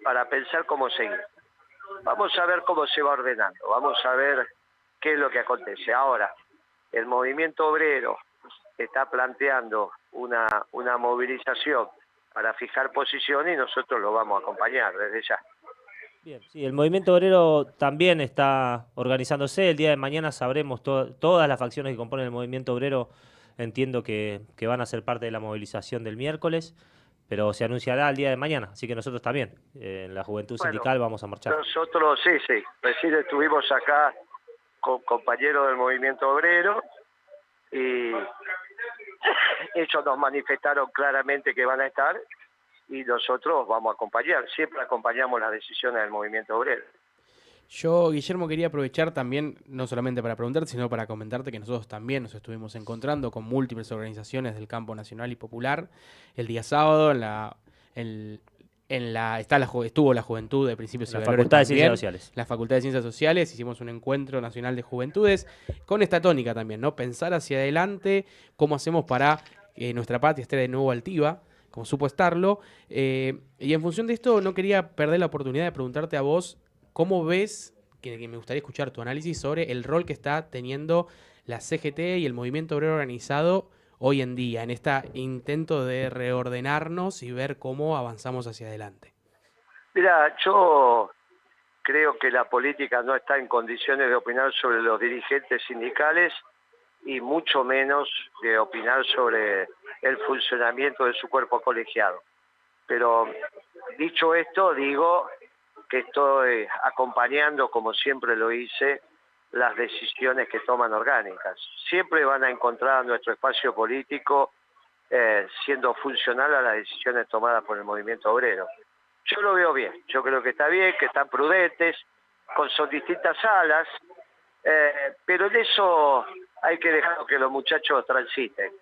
para pensar cómo seguir. Vamos a ver cómo se va ordenando, vamos a ver qué es lo que acontece. Ahora, el movimiento obrero está planteando una movilización para fijar posiciones y nosotros lo vamos a acompañar desde ya. Bien, sí, el movimiento obrero también está organizándose. El día de mañana sabremos todas las facciones que componen el movimiento obrero. Entiendo que van a ser parte de la movilización del miércoles, pero se anunciará el día de mañana. Así que nosotros también, en la Juventud Sindical, vamos a marchar. Nosotros, sí. Recién estuvimos acá con compañeros del movimiento obrero y ellos nos manifestaron claramente que van a estar y nosotros vamos a acompañar. Siempre acompañamos las decisiones del movimiento obrero. Yo, Guillermo, quería aprovechar también, no solamente para preguntarte, sino para comentarte que nosotros también nos estuvimos encontrando con múltiples organizaciones del campo nacional y popular. El día sábado estuvo la Juventud de Principios y La Valores Facultad de también, Ciencias Sociales. la Facultad de Ciencias Sociales, hicimos un encuentro nacional de juventudes con esta tónica también, ¿no? Pensar hacia adelante, cómo hacemos para que nuestra patria esté de nuevo altiva, como supo estarlo. Y en función de esto, no quería perder la oportunidad de preguntarte a vos, ¿cómo ves, que me gustaría escuchar tu análisis sobre el rol que está teniendo la CGT y el movimiento obrero organizado hoy en día, en este intento de reordenarnos y ver cómo avanzamos hacia adelante? Mira, yo creo que la política no está en condiciones de opinar sobre los dirigentes sindicales y mucho menos de opinar sobre el funcionamiento de su cuerpo colegiado. Pero dicho esto, digo que estoy acompañando, como siempre lo hice, las decisiones que toman orgánicas. Siempre van a encontrar nuestro espacio político siendo funcional a las decisiones tomadas por el movimiento obrero. Yo lo veo bien, yo creo que está bien, que están prudentes, son distintas alas, pero en eso hay que dejar que los muchachos transiten,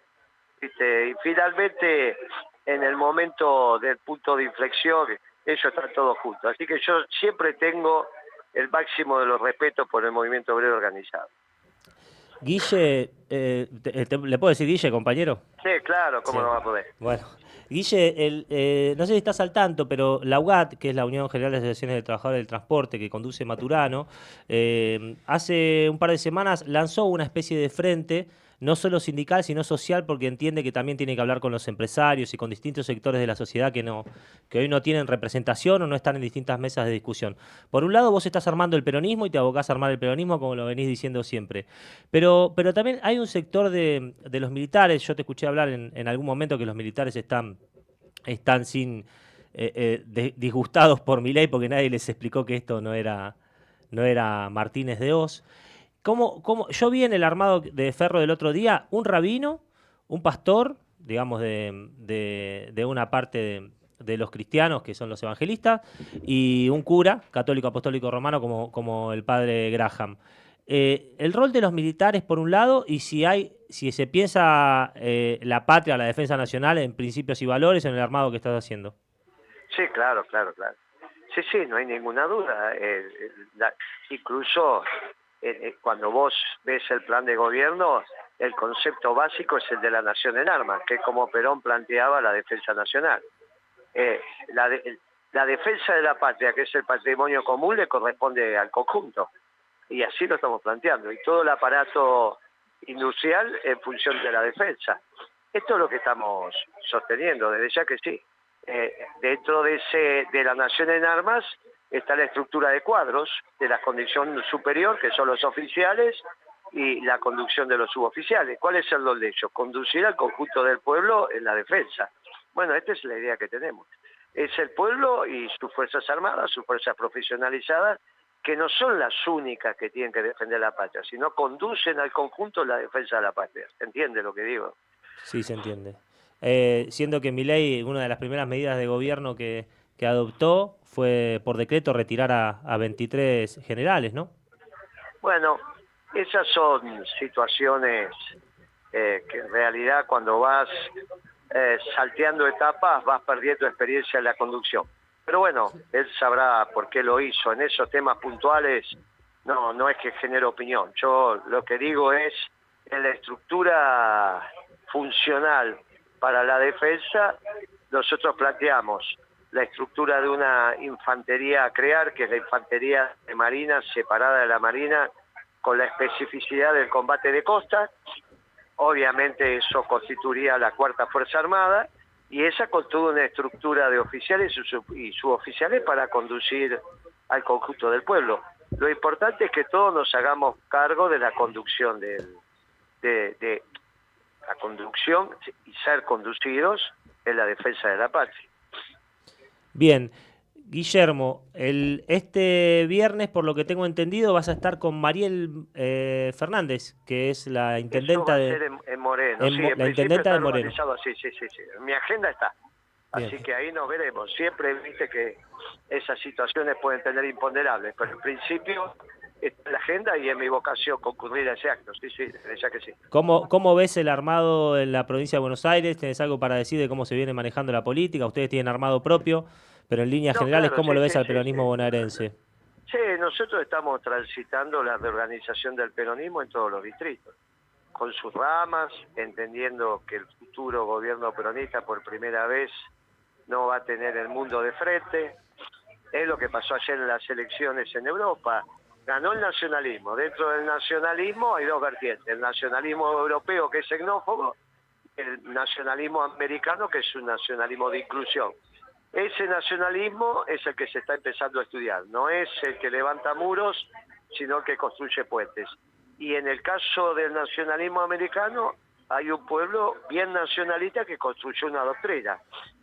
¿viste? Y finalmente, en el momento del punto de inflexión, ellos están todos juntos. Así que yo siempre tengo el máximo de los respetos por el movimiento obrero organizado. Guille, ¿le puedo decir Guille, compañero? Sí, claro, ¿cómo Sí. no va a poder? Bueno, Guille, no sé si estás al tanto, pero la UGAT, que es la Unión General de Asociaciones de Trabajadores del Transporte, que conduce Maturano, hace un par de semanas lanzó una especie de frente, no solo sindical, sino social, porque entiende que también tiene que hablar con los empresarios y con distintos sectores de la sociedad que hoy no tienen representación o no están en distintas mesas de discusión. Por un lado, vos estás armando el peronismo y te abocás a armar el peronismo, como lo venís diciendo siempre. Pero también hay un sector de los militares. Yo te escuché hablar en algún momento que los militares están disgustados por Milei porque nadie les explicó que esto no era Martínez de Hoz. Yo vi en el armado de Ferro del otro día un rabino, un pastor, digamos, de una parte de los cristianos, que son los evangelistas, y un cura, católico apostólico romano, como el padre Graham. El rol de los militares, por un lado, y si se piensa la patria, la defensa nacional, en principios y valores en el armado que estás haciendo. Sí, claro. Sí, no hay ninguna duda. Incluso cuando vos ves el plan de gobierno, el concepto básico es el de la nación en armas, que es como Perón planteaba la defensa nacional. La defensa de la patria, que es el patrimonio común, le corresponde al conjunto. Y así lo estamos planteando. Y todo el aparato industrial en función de la defensa. Esto es lo que estamos sosteniendo, desde ya que sí. Dentro de la nación en armas está la estructura de cuadros de la condición superior, que son los oficiales, y la conducción de los suboficiales. ¿Cuál es el rol de ellos? Conducir al conjunto del pueblo en la defensa. Bueno, esta es la idea que tenemos. Es el pueblo y sus fuerzas armadas, sus fuerzas profesionalizadas, que no son las únicas que tienen que defender la patria, sino conducen al conjunto en la defensa de la patria. ¿Se entiende lo que digo? Sí, se entiende. Siendo que Milei, una de las primeras medidas de gobierno que adoptó fue por decreto retirar a 23 generales, ¿no? Bueno, esas son situaciones que en realidad cuando vas salteando etapas vas perdiendo experiencia en la conducción. Pero bueno, él sabrá por qué lo hizo. En esos temas puntuales no es que genere opinión. Yo lo que digo es, en la estructura funcional para la defensa, nosotros planteamos la estructura de una infantería a crear, que es la infantería de marina separada de la marina, con la especificidad del combate de costa, obviamente eso constituiría la Cuarta Fuerza Armada, y esa con toda una estructura de oficiales y suboficiales para conducir al conjunto del pueblo. Lo importante es que todos nos hagamos cargo de la conducción de la conducción y ser conducidos en la defensa de la patria. Bien, Guillermo, este viernes, por lo que tengo entendido, vas a estar con Mariel Fernández, que es la intendenta Eso va a ser en Moreno, sí, la intendenta de Moreno. Sí. Mi agenda está. Bien. Así que ahí nos veremos. Siempre viste que esas situaciones pueden tener imponderables, pero en principio está en la agenda y es mi vocación concurrir a ese acto. Sí, ya que sí. ¿Cómo ves el armado en la provincia de Buenos Aires? ¿Tenés algo para decir de cómo se viene manejando la política? Ustedes tienen armado propio, pero en líneas generales, claro, ¿cómo sí, lo ves sí, al sí, peronismo sí. bonaerense? Sí, nosotros estamos transitando la reorganización del peronismo en todos los distritos, con sus ramas, entendiendo que el futuro gobierno peronista por primera vez no va a tener el mundo de frente. Es lo que pasó ayer en las elecciones en Europa. Ganó el nacionalismo. Dentro del nacionalismo hay dos vertientes. El nacionalismo europeo, que es xenófobo, el nacionalismo americano, que es un nacionalismo de inclusión. Ese nacionalismo es el que se está empezando a estudiar. No es el que levanta muros, sino el que construye puentes. Y en el caso del nacionalismo americano, hay un pueblo bien nacionalista que construyó una doctrina.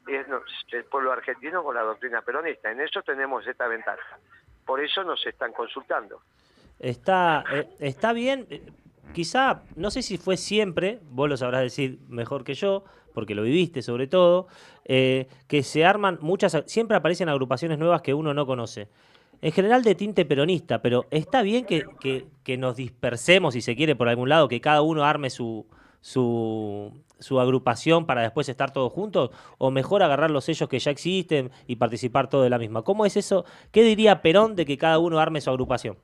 Es el pueblo argentino con la doctrina peronista. En eso tenemos esta ventaja. Por eso nos están consultando. Está bien, quizá, no sé si fue siempre, vos lo sabrás decir mejor que yo, porque lo viviste sobre todo, que se arman siempre aparecen agrupaciones nuevas que uno no conoce. En general de tinte peronista, pero está bien que nos dispersemos, si se quiere, por algún lado, que cada uno arme su agrupación para después estar todos juntos, o mejor agarrar los sellos que ya existen y participar todos de la misma. ¿Cómo es eso? ¿Qué diría Perón de que cada uno arme su agrupación?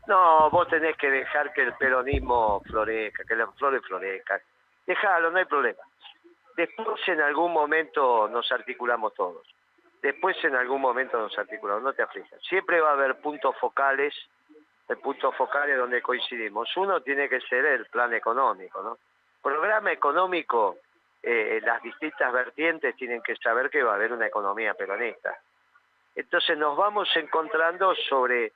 No, vos tenés que dejar que el peronismo florezca, que las flores florezcan. Dejalo, no hay problema. Después en algún momento nos articulamos todos. No te aflijas. Siempre va a haber puntos focales donde coincidimos. Uno tiene que ser el plan económico, ¿no? Programa económico, las distintas vertientes tienen que saber que va a haber una economía peronista. Entonces nos vamos encontrando sobre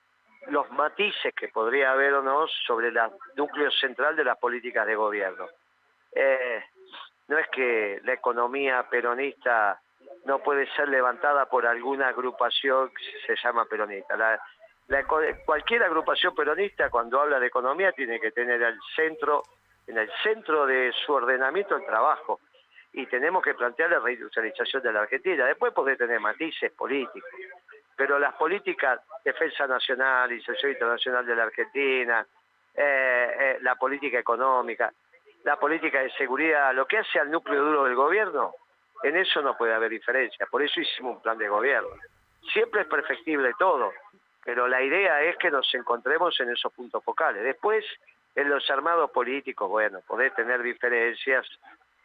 los matices que podría haber o no sobre el núcleo central de las políticas de gobierno. No es que la economía peronista no puede ser levantada por alguna agrupación que se llama peronista. Cualquier agrupación peronista, cuando habla de economía, tiene que tener en el centro de su ordenamiento el trabajo. Y tenemos que plantear la reindustrialización de la Argentina. Después podés tener matices políticos. Pero las políticas, defensa nacional, inserción internacional de la Argentina, la política económica, la política de seguridad, lo que hace al núcleo duro del gobierno, en eso no puede haber diferencia. Por eso hicimos un plan de gobierno. Siempre es perfectible todo, pero la idea es que nos encontremos en esos puntos focales. Después, en los armados políticos, bueno, podés tener diferencias,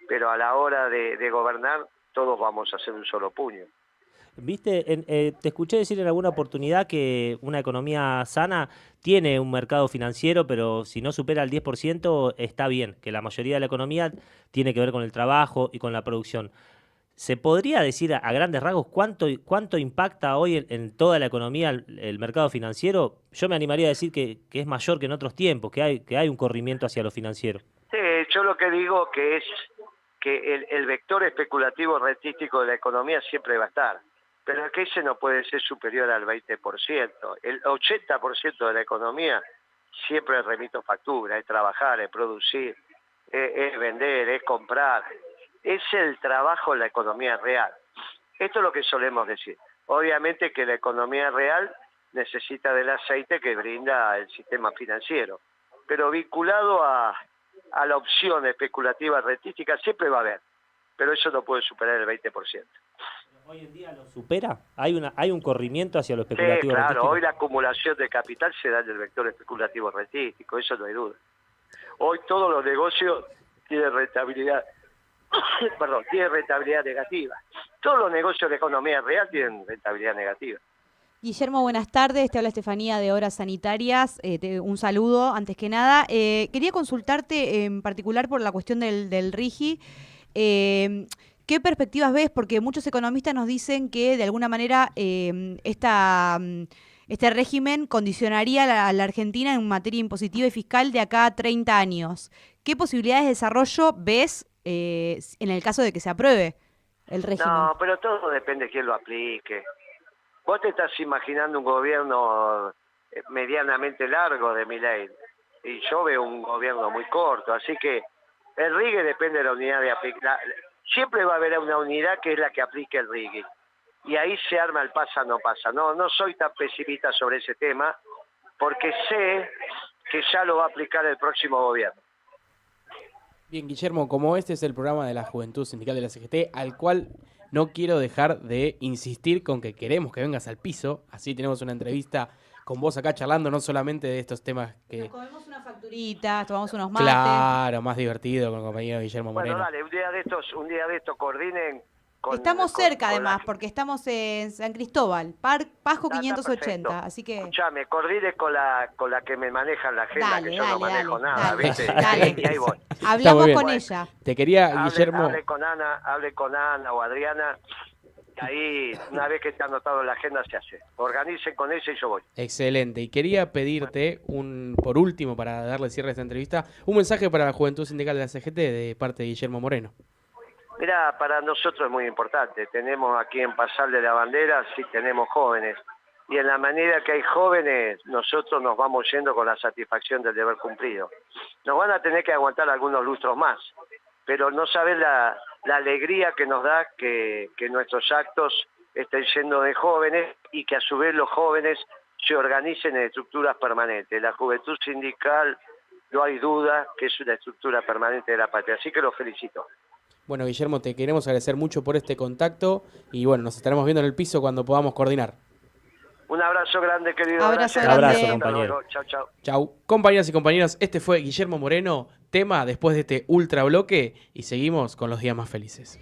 pero a la hora de gobernar, todos vamos a hacer un solo puño. Viste, te escuché decir en alguna oportunidad que una economía sana tiene un mercado financiero, pero si no supera el 10% está bien, que la mayoría de la economía tiene que ver con el trabajo y con la producción. ¿Se podría decir a grandes rasgos cuánto impacta hoy en toda la economía el mercado financiero? Yo me animaría a decir que es mayor que en otros tiempos, que hay un corrimiento hacia lo financiero. Sí, yo lo que digo que es que el vector especulativo rentístico de la economía siempre va a estar, pero que ese no puede ser superior al 20%. El 80% de la economía siempre es remito factura, es trabajar, es producir, es vender, es comprar. Es el trabajo en la economía real. Esto es lo que solemos decir. Obviamente que la economía real necesita del aceite que brinda el sistema financiero, pero vinculado a la opción especulativa rentística siempre va a haber, pero eso no puede superar el 20%. ¿Hoy en día lo supera? ¿Hay un corrimiento hacia lo especulativo Sí, claro, rentístico? hoy la acumulación de capital se da en el vector especulativo rentístico, eso no hay duda. Hoy todos los negocios tienen rentabilidad, tienen rentabilidad negativa. Todos los negocios de economía real tienen rentabilidad negativa. Guillermo, buenas tardes. Te habla Estefanía de Obras Sanitarias. Un saludo antes que nada. Quería consultarte en particular por la cuestión del RIGI. Eh, ¿Qué perspectivas ves? Porque muchos economistas nos dicen que de alguna manera este régimen condicionaría a la Argentina en materia impositiva y fiscal de acá a 30 años. ¿Qué posibilidades de desarrollo ves en el caso de que se apruebe el régimen? No, pero todo depende de quién lo aplique. Vos te estás imaginando un gobierno medianamente largo de Milei y yo veo un gobierno muy corto, así que el RIGI depende de la unidad de aplicación. Siempre va a haber una unidad que es la que aplique el RIGI y ahí se arma el pasa no pasa. No soy tan pesimista sobre ese tema porque sé que ya lo va a aplicar el próximo gobierno. Bien, Guillermo, como este es el programa de la Juventud Sindical de la CGT, al cual no quiero dejar de insistir con que queremos que vengas al piso, así tenemos una entrevista con vos acá charlando, no solamente de estos temas que... Nos comemos unas facturitas, tomamos unos mates. Claro, más divertido con el compañero Guillermo Moreno. Bueno, dale, un día de estos coordinen. Estamos cerca además, la... porque estamos en San Cristóbal, Pajo 580, perfecto. así que... Escuchame, coordine con la que me maneja la agenda, Dale, que yo no manejo nada, dale, ¿viste? dale. Y ahí voy. Hablamos bien. con ella. Te quería, Guillermo... Hable con Ana o Adriana, y ahí, una vez que esté anotado en la agenda, se hace. Organicen con ella y yo voy. Excelente. Y quería pedirte, por último, para darle cierre a esta entrevista, un mensaje para la Juventud Sindical de la CGT de parte de Guillermo Moreno. Mira, para nosotros es muy importante. Tenemos aquí en Pasar de la Bandera, sí tenemos jóvenes. Y en la manera que hay jóvenes, nosotros nos vamos yendo con la satisfacción del deber cumplido. Nos van a tener que aguantar algunos lustros más, pero no sabes la alegría que nos da que nuestros actos estén yendo de jóvenes y que a su vez los jóvenes se organicen en estructuras permanentes. La juventud sindical, no hay duda que es una estructura permanente de la patria, así que los felicito. Bueno, Guillermo, te queremos agradecer mucho por este contacto y bueno, nos estaremos viendo en el piso cuando podamos coordinar. Un abrazo grande, querido. Abrazo Gracias. grande. Abrazo, compañero. Chau, chau. Chau. Compañeras y compañeros, este fue Guillermo Moreno, tema después de este ultra bloque y seguimos con los días más felices.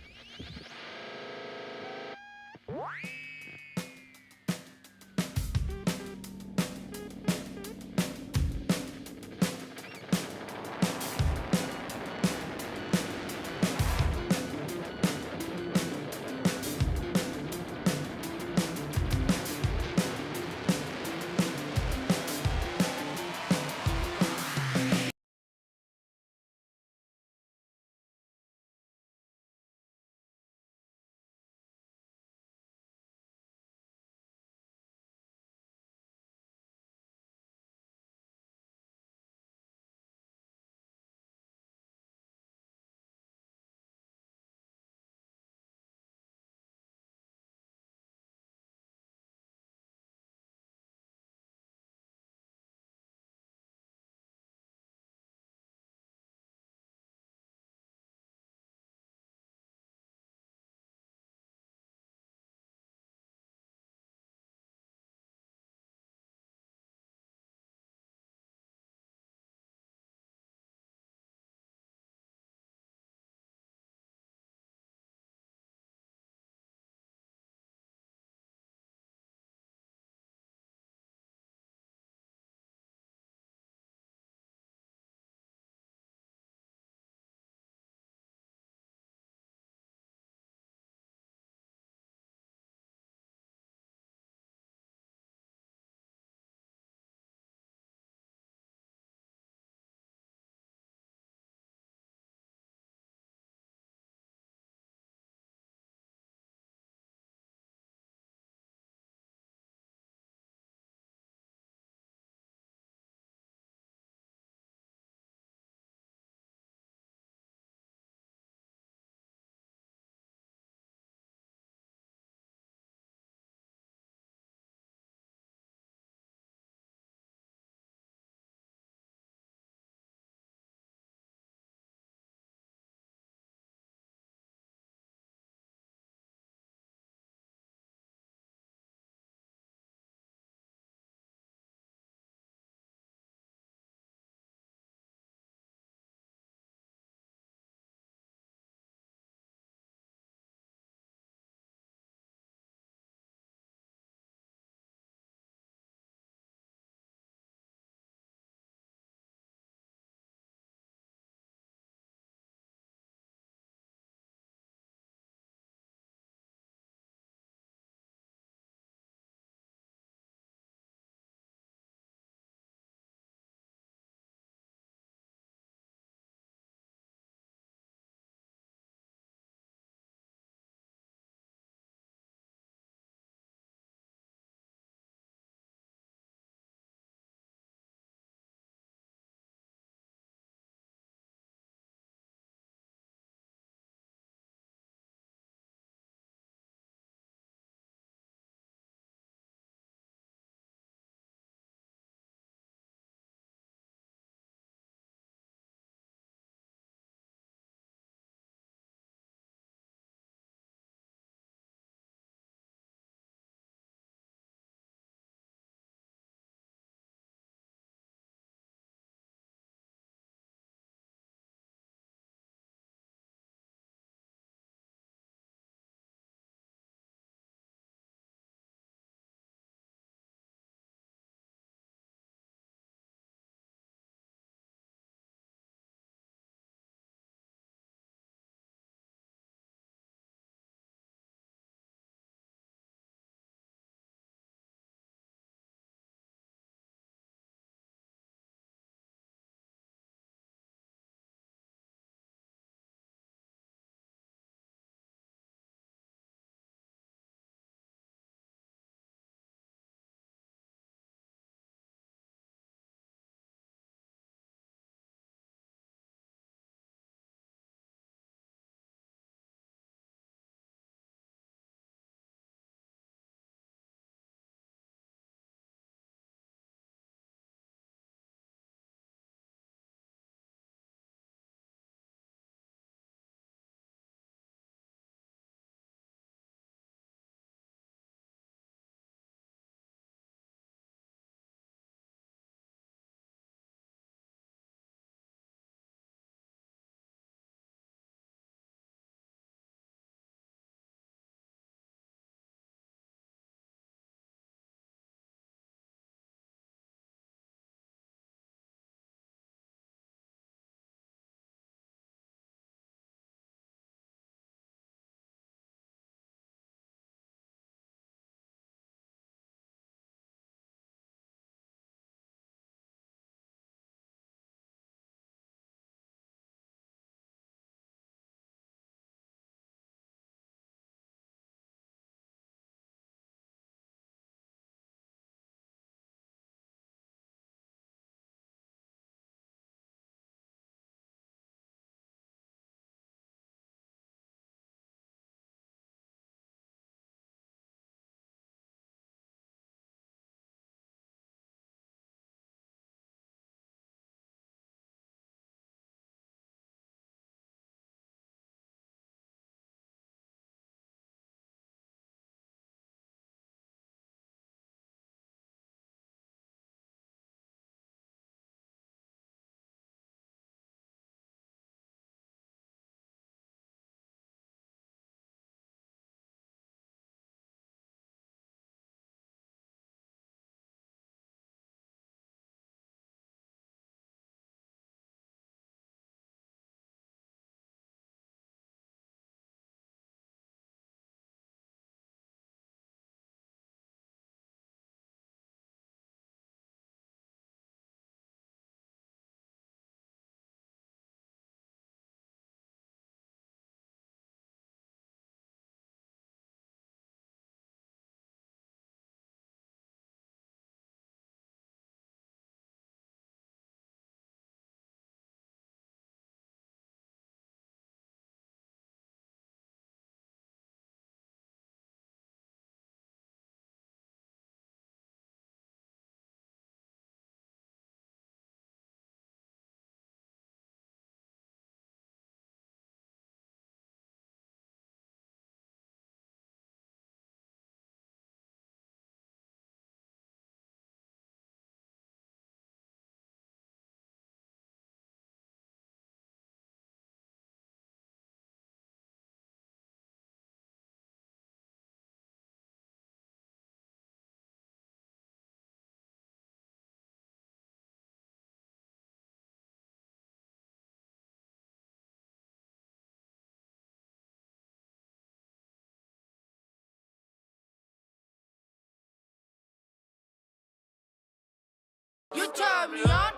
You turn me on.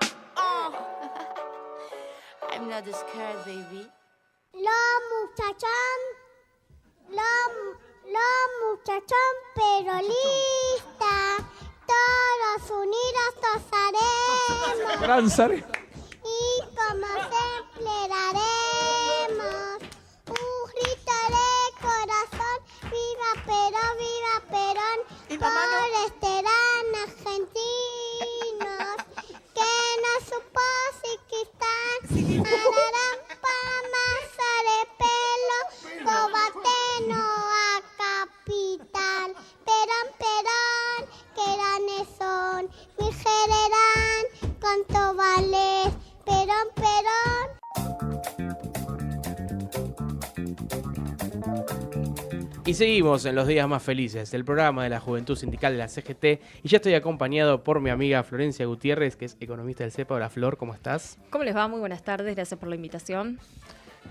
I'm not scared, baby. Lo muchachón, pero lista. Todos unidos tosaremos. Gran Sare. Y como siempre daremos un grito de corazón. Viva Perón, por estarán argentinos. Que no supo Siquistán, harán para masa de pelo, cobateno a capital. Perón, que grandes son, mi general, cuánto vales, Perón. Y seguimos en los días más felices, el programa de la Juventud Sindical de la CGT. Y ya estoy acompañado por mi amiga Florencia Gutiérrez, que es economista del CEPA. Hola, Flor, ¿cómo estás? ¿Cómo les va? Muy buenas tardes, gracias por la invitación.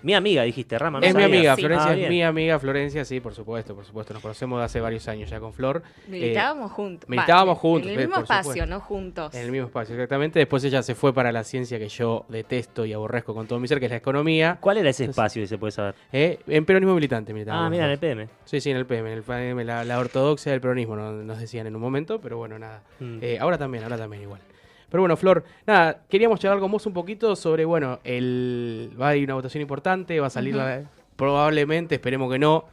Mi amiga, dijiste, Rama. ¿No Es mi sabía? amiga, Sí. Florencia es bien. mi amiga, Florencia, sí, por supuesto. Nos conocemos de hace varios años ya con Flor. Militábamos juntos. militábamos juntos, En el mismo por espacio, supuesto. no juntos. En el mismo espacio, exactamente. Después ella se fue para la ciencia que yo detesto y aborrezco con todo mi ser, que es la economía. ¿Cuál era ese espacio, si se puede saber? En peronismo militante militábamos. Ah, mira, en el los dos. PM. Sí, en el PM, la ortodoxia del peronismo nos decían en un momento, pero bueno, nada. Ahora también igual. Pero bueno, Flor, nada, queríamos charlar con vos un poquito sobre, bueno, va a ir una votación importante, va a salir probablemente, esperemos que no,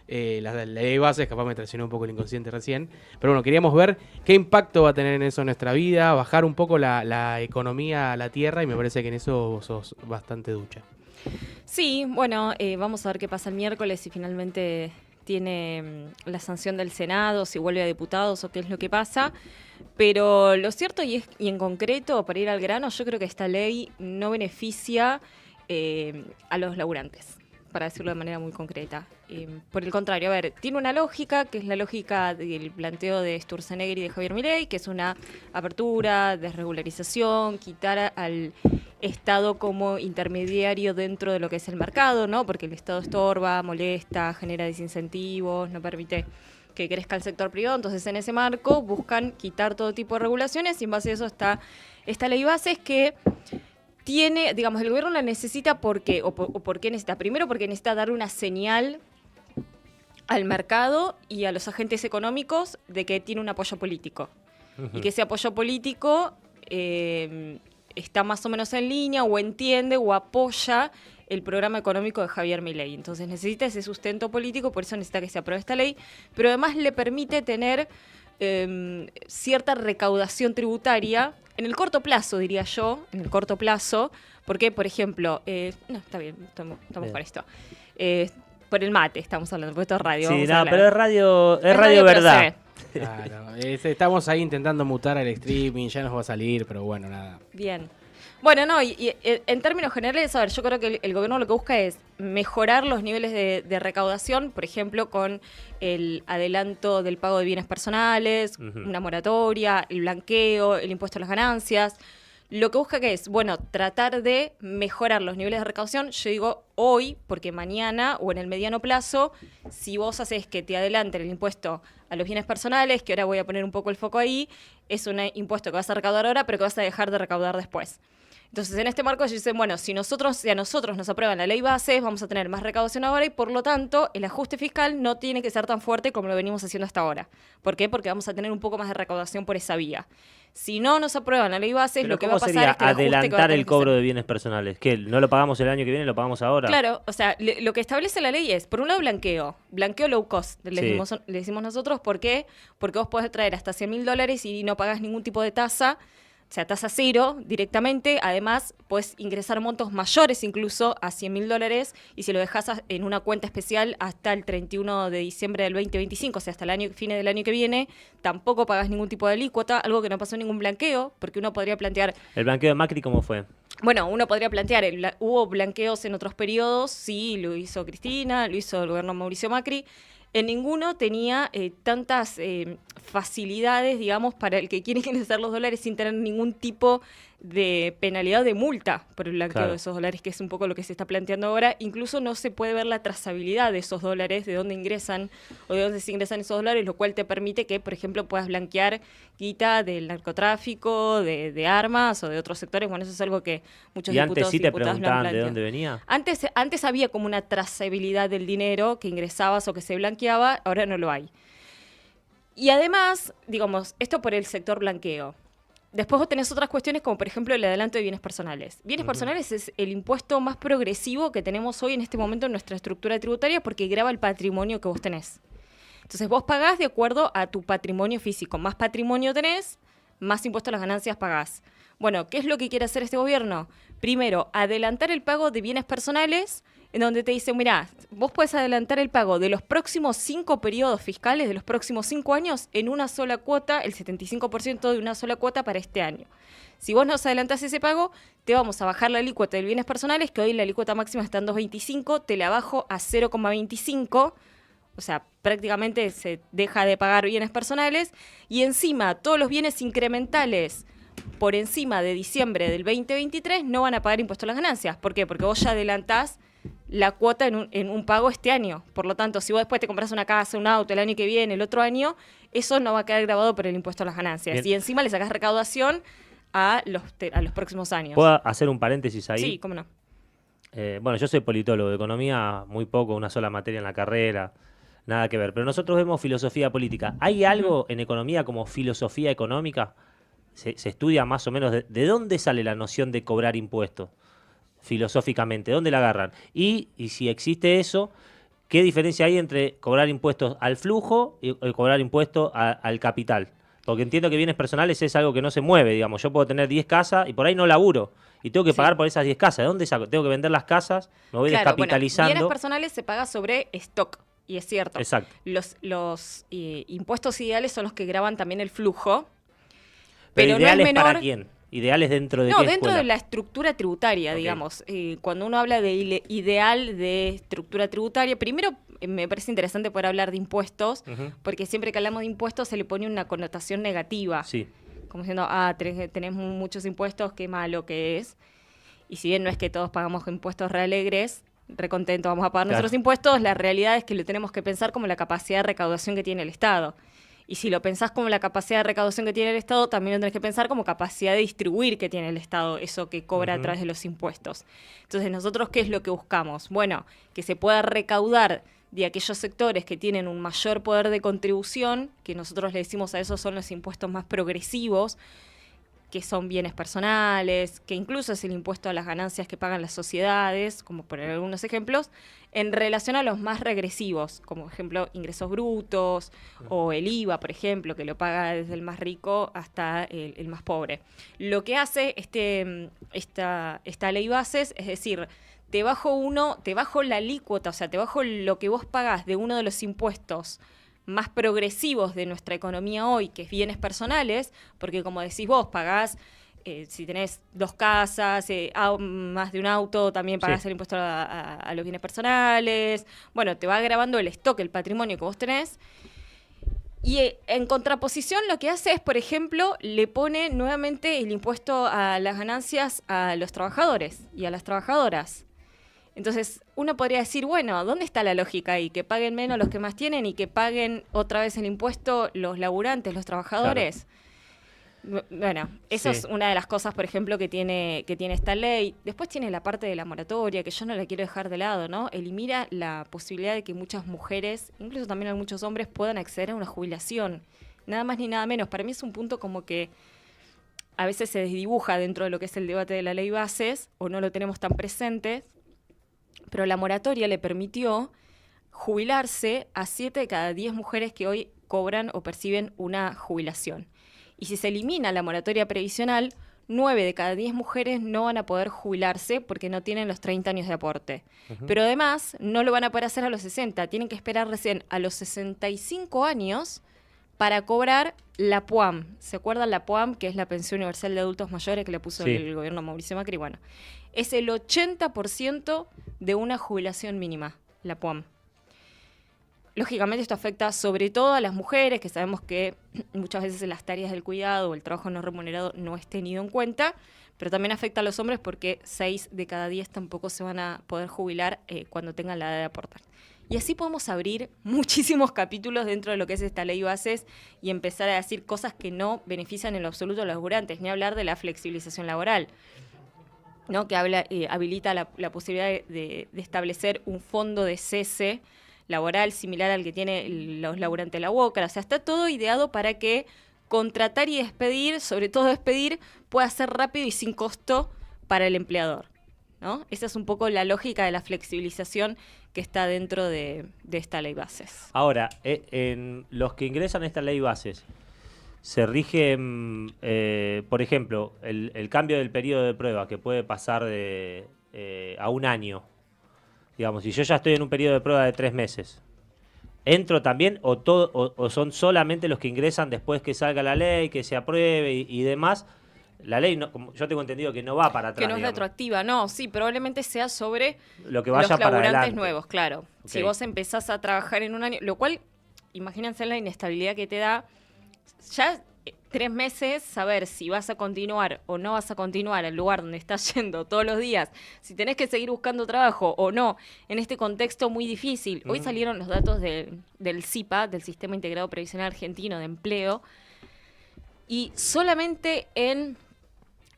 la ley de bases, capaz me traicionó un poco el inconsciente recién, pero bueno, queríamos ver qué impacto va a tener en eso en nuestra vida, bajar un poco la economía a la tierra, y me parece que en eso vos sos bastante ducha. Sí, bueno, vamos a ver qué pasa el miércoles, si finalmente tiene la sanción del Senado, si vuelve a diputados o qué es lo que pasa. Pero lo cierto, y en concreto, para ir al grano, yo creo que esta ley no beneficia a los laburantes, para decirlo de manera muy concreta. Por el contrario, a ver, tiene una lógica, que es la lógica del planteo de Sturzenegger y de Javier Milei, que es una apertura, desregularización, quitar al Estado como intermediario dentro de lo que es el mercado, ¿no? Porque el Estado estorba, molesta, genera desincentivos, no permite que crezca el sector privado. Entonces, en ese marco buscan quitar todo tipo de regulaciones, y en base a eso está esta ley bases que tiene, digamos, el gobierno la necesita porque, o por qué necesita. Primero, porque necesita dar una señal al mercado y a los agentes económicos de que tiene un apoyo político. Y que ese apoyo político está más o menos en línea, o entiende o apoya el programa económico de Javier Milei. Entonces necesita ese sustento político, por eso necesita que se apruebe esta ley, pero además le permite tener cierta recaudación tributaria en el corto plazo, diría yo, en el corto plazo, porque, por ejemplo, no, está bien, estamos con esto. Por el mate estamos hablando, por esto es radio. Sí, vamos a no, hablar. pero es radio pero verdad. se ve. Claro, estamos ahí intentando mutar al streaming, ya nos va a salir, pero bueno, nada. Bien. Bueno, no, y en términos generales, a ver, yo creo que el gobierno lo que busca es mejorar los niveles de recaudación, por ejemplo, con el adelanto del pago de bienes personales, una moratoria, el blanqueo, el impuesto a las ganancias. Lo que busca que es, bueno, tratar de mejorar los niveles de recaudación, yo digo hoy, porque mañana o en el mediano plazo, si vos haces que te adelanten el impuesto a los bienes personales, que ahora voy a poner un poco el foco ahí, es un impuesto que vas a recaudar ahora, pero que vas a dejar de recaudar después. Entonces, en este marco ellos dicen, bueno, si a nosotros nos aprueban la ley bases, vamos a tener más recaudación ahora, y por lo tanto, el ajuste fiscal no tiene que ser tan fuerte como lo venimos haciendo hasta ahora. ¿Por qué? Porque vamos a tener un poco más de recaudación por esa vía. Si no nos aprueban la ley bases, Pero lo que va a pasar sería es que el ajuste que va a adelantar tener el que cobro hacer- de bienes personales? ¿Qué? ¿No lo pagamos el año que viene, lo pagamos ahora? Claro, o sea, lo que establece la ley es, por un lado, blanqueo low cost, le decimos nosotros. ¿Por qué? Porque vos podés traer hasta $100.000 y no pagás ningún tipo de tasa, o sea, tasa cero directamente. Además, puedes ingresar montos mayores incluso a $100.000, y si lo dejas en una cuenta especial hasta el 31 de diciembre del 2025, o sea, hasta el fin del año que viene, tampoco pagás ningún tipo de alícuota, algo que no pasó en ningún blanqueo, porque uno podría plantear... ¿El blanqueo de Macri cómo fue? Bueno, uno podría plantear, hubo blanqueos en otros periodos, sí, lo hizo Cristina, lo hizo el gobierno de Mauricio Macri. En ninguno tenía tantas facilidades, digamos, para el que quiere ingresar los dólares sin tener ningún tipo de penalidad de multa por el blanqueo Claro. de esos dólares, que es un poco lo que se está planteando ahora. Incluso no se puede ver la trazabilidad de esos dólares, de dónde ingresan o de dónde se ingresan esos dólares, lo cual te permite que, por ejemplo, puedas blanquear guita del narcotráfico, de armas o de otros sectores. Bueno, eso es algo que muchos Y antes diputados sí y te diputadas lo han preguntaban de planteado. dónde venía. Antes había como una trazabilidad del dinero que ingresabas o que se blanqueaba, ahora no lo hay. Y además, digamos, esto por el sector blanqueo. Después vos tenés otras cuestiones como, por ejemplo, el adelanto de bienes personales. Bienes personales es el impuesto más progresivo que tenemos hoy en este momento en nuestra estructura tributaria porque grava el patrimonio que vos tenés. Entonces vos pagás de acuerdo a tu patrimonio físico. Más patrimonio tenés, más impuesto a las ganancias pagás. Bueno, ¿qué es lo que quiere hacer este gobierno? Primero, adelantar el pago de bienes personales, en donde te dicen, mirá, vos podés adelantar el pago de los próximos 5 periodos fiscales, de los próximos 5 años, en una sola cuota, el 75% de una sola cuota para este año. Si vos nos adelantás ese pago, te vamos a bajar la alícuota de bienes personales, que hoy la alícuota máxima está en 2,25, te la bajo a 0,25, o sea, prácticamente se deja de pagar bienes personales, y encima todos los bienes incrementales por encima de diciembre del 2023 no van a pagar impuesto a las ganancias. ¿Por qué? Porque vos ya adelantás la cuota en un pago este año. Por lo tanto, si vos después te compras una casa, un auto el año que viene, el otro año, eso no va a quedar grabado por el impuesto a las ganancias. Bien. Y encima le sacás recaudación a los próximos años. ¿Puedo hacer un paréntesis ahí? Sí, cómo no. Bueno, yo soy politólogo de economía, muy poco, una sola materia en la carrera, nada que ver. Pero nosotros vemos filosofía política. ¿Hay algo en economía como filosofía económica? Se estudia más o menos de dónde sale la noción de cobrar impuestos filosóficamente, ¿dónde la agarran? Y si existe eso, ¿qué diferencia hay entre cobrar impuestos al flujo y cobrar impuestos al capital? Porque entiendo que bienes personales es algo que no se mueve, digamos. Yo puedo tener 10 casas y por ahí no laburo. Y tengo que pagar por esas 10 casas. ¿De dónde saco? Tengo que vender las casas, me voy descapitalizando. Bueno, bienes personales se paga sobre stock, y es cierto. Exacto. Los impuestos ideales son los que graban también el flujo. Pero no es ideales menor. ¿para quién? ¿Ideales dentro de No, qué dentro escuela? de la estructura tributaria, Ok. digamos. Cuando uno habla de ideal de estructura tributaria, primero me parece interesante poder hablar de impuestos, Ujú. porque siempre que hablamos de impuestos se le pone una connotación negativa. Sí. Como diciendo, tenés muchos impuestos, qué malo que es. Y si bien no es que todos pagamos impuestos re alegres, re contentos, vamos a pagar Claro. nuestros impuestos, la realidad es que lo tenemos que pensar como la capacidad de recaudación que tiene el Estado. Y si lo pensás como la capacidad de recaudación que tiene el Estado, también lo tenés que pensar como capacidad de distribuir que tiene el Estado, eso que cobra a través de los impuestos. Entonces, ¿nosotros qué es lo que buscamos? Bueno, que se pueda recaudar de aquellos sectores que tienen un mayor poder de contribución, que nosotros le decimos a esos son los impuestos más progresivos, que son bienes personales, que incluso es el impuesto a las ganancias que pagan las sociedades, como poner algunos ejemplos, en relación a los más regresivos, como ejemplo ingresos brutos o el IVA, por ejemplo, que lo paga desde el más rico hasta el más pobre. Lo que hace esta ley bases, es decir, te bajo la alícuota, o sea, te bajo lo que vos pagás de uno de los impuestos más progresivos de nuestra economía hoy, que es bienes personales, porque como decís vos, pagás, si tenés 2 casas, más de un auto, también pagás Sí. el impuesto a los bienes personales. Bueno, te va agravando el stock, el patrimonio que vos tenés. Y en contraposición lo que hace es, por ejemplo, le pone nuevamente el impuesto a las ganancias a los trabajadores y a las trabajadoras. Entonces, uno podría decir, bueno, ¿dónde está la lógica ahí? Que paguen menos los que más tienen y que paguen otra vez el impuesto los laburantes, los trabajadores. Bueno, eso Sí. es una de las cosas, por ejemplo, que tiene esta ley. Después tiene la parte de la moratoria, que yo no la quiero dejar de lado, ¿no? Elimina la posibilidad de que muchas mujeres, incluso también muchos hombres, puedan acceder a una jubilación. Nada más ni nada menos. Para mí es un punto como que a veces se desdibuja dentro de lo que es el debate de la ley bases, o no lo tenemos tan presente, pero la moratoria le permitió jubilarse a 7 de cada 10 mujeres que hoy cobran o perciben una jubilación. Y si se elimina la moratoria previsional, 9 de cada 10 mujeres no van a poder jubilarse porque no tienen los 30 años de aporte. Pero además no lo van a poder hacer a los 60, tienen que esperar recién a los 65 años para cobrar la PUAM. ¿Se acuerdan la PUAM, que es la Pensión Universal de Adultos Mayores que le puso Sí. el gobierno Mauricio Macri? Bueno, es el 80% de una jubilación mínima, la PUAM. Lógicamente esto afecta sobre todo a las mujeres, que sabemos que muchas veces en las tareas del cuidado o el trabajo no remunerado no es tenido en cuenta, pero también afecta a los hombres porque 6 de cada 10 tampoco se van a poder jubilar cuando tengan la edad de aportar. Y así podemos abrir muchísimos capítulos dentro de lo que es esta ley bases y empezar a decir cosas que no benefician en lo absoluto a los laburantes, ni hablar de la flexibilización laboral, ¿no? Que habilita la posibilidad de establecer un fondo de cese laboral similar al que tienen los laburantes de la UOCRA. O sea, está todo ideado para que contratar y despedir, sobre todo despedir, pueda ser rápido y sin costo para el empleador, ¿no? Esa es un poco la lógica de la flexibilización que está dentro de esta ley bases. Ahora, en los que ingresan a esta ley bases, se rigen, por ejemplo, el cambio del periodo de prueba que puede pasar a un año. Digamos, si yo ya estoy en un periodo de prueba de 3 meses, ¿entro también o son solamente los que ingresan después que salga la ley, que se apruebe y demás? La ley, no, como yo tengo entendido que no va para atrás. Que no es digamos. retroactiva, no, sí, probablemente sea sobre Lo que vaya los para laburantes adelante. nuevos, claro. Ok. Si vos empezás a trabajar en un año, lo cual, imagínense la inestabilidad que te da, ya 3 meses, saber si vas a continuar o no vas a continuar al lugar donde estás yendo todos los días, si tenés que seguir buscando trabajo o no, en este contexto muy difícil. Hoy salieron los datos del SIPA, del Sistema Integrado Previsional Argentino de Empleo, y solamente en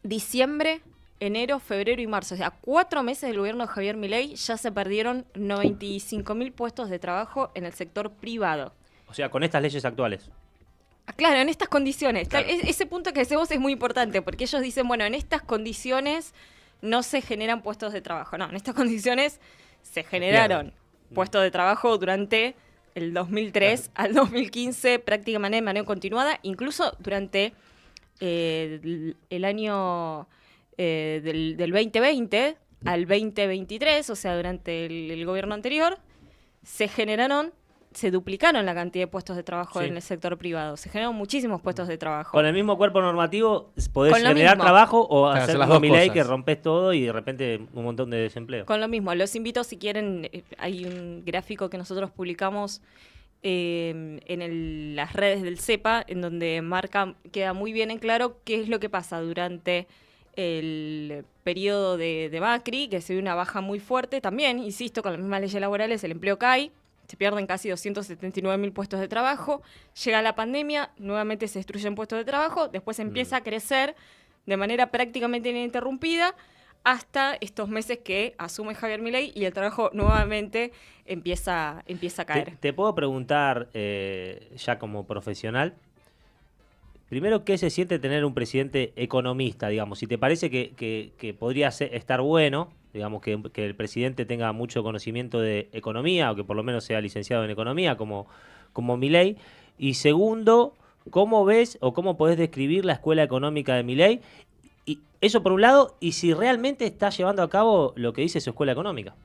diciembre, enero, febrero y marzo, o sea, 4 meses del gobierno de Javier Milei, ya se perdieron 95.000 puestos de trabajo en el sector privado. O sea, con estas leyes actuales. Claro, en estas condiciones. Claro. Ese punto que hacemos es muy importante, porque ellos dicen, bueno, en estas condiciones no se generan puestos de trabajo. No, en estas condiciones se generaron puestos de trabajo durante el 2003 al 2015, prácticamente de manera continuada, incluso durante el año del 2020 al 2023, o sea, durante el gobierno anterior, se duplicaron la cantidad de puestos de trabajo Sí. en el sector privado. Se generaron muchísimos puestos de trabajo. Con el mismo cuerpo normativo, ¿podés Con lo generar mismo. trabajo o Claro, hacer hacer las como dos mi ley cosas. que rompes todo y de repente un montón de desempleo? Con lo mismo, los invito si quieren, hay un gráfico que nosotros publicamos en las redes del CEPA, en donde queda muy bien en claro qué es lo que pasa durante el periodo de Macri, que se ve una baja muy fuerte. También, insisto, con las mismas leyes laborales el empleo cae, se pierden casi 279.000 puestos de trabajo, llega la pandemia, nuevamente se destruyen puestos de trabajo, después empieza a crecer de manera prácticamente ininterrumpida hasta estos meses que asume Javier Milei y el trabajo nuevamente empieza a caer. Te puedo preguntar, ya como profesional, primero, ¿qué se siente tener un presidente economista, digamos? Si te parece que podría estar bueno, digamos, que el presidente tenga mucho conocimiento de economía o que por lo menos sea licenciado en economía, como Milei. Y segundo, ¿cómo ves o cómo podés describir la escuela económica de Milei? Y eso por un lado, y si realmente está llevando a cabo lo que dice su escuela económica.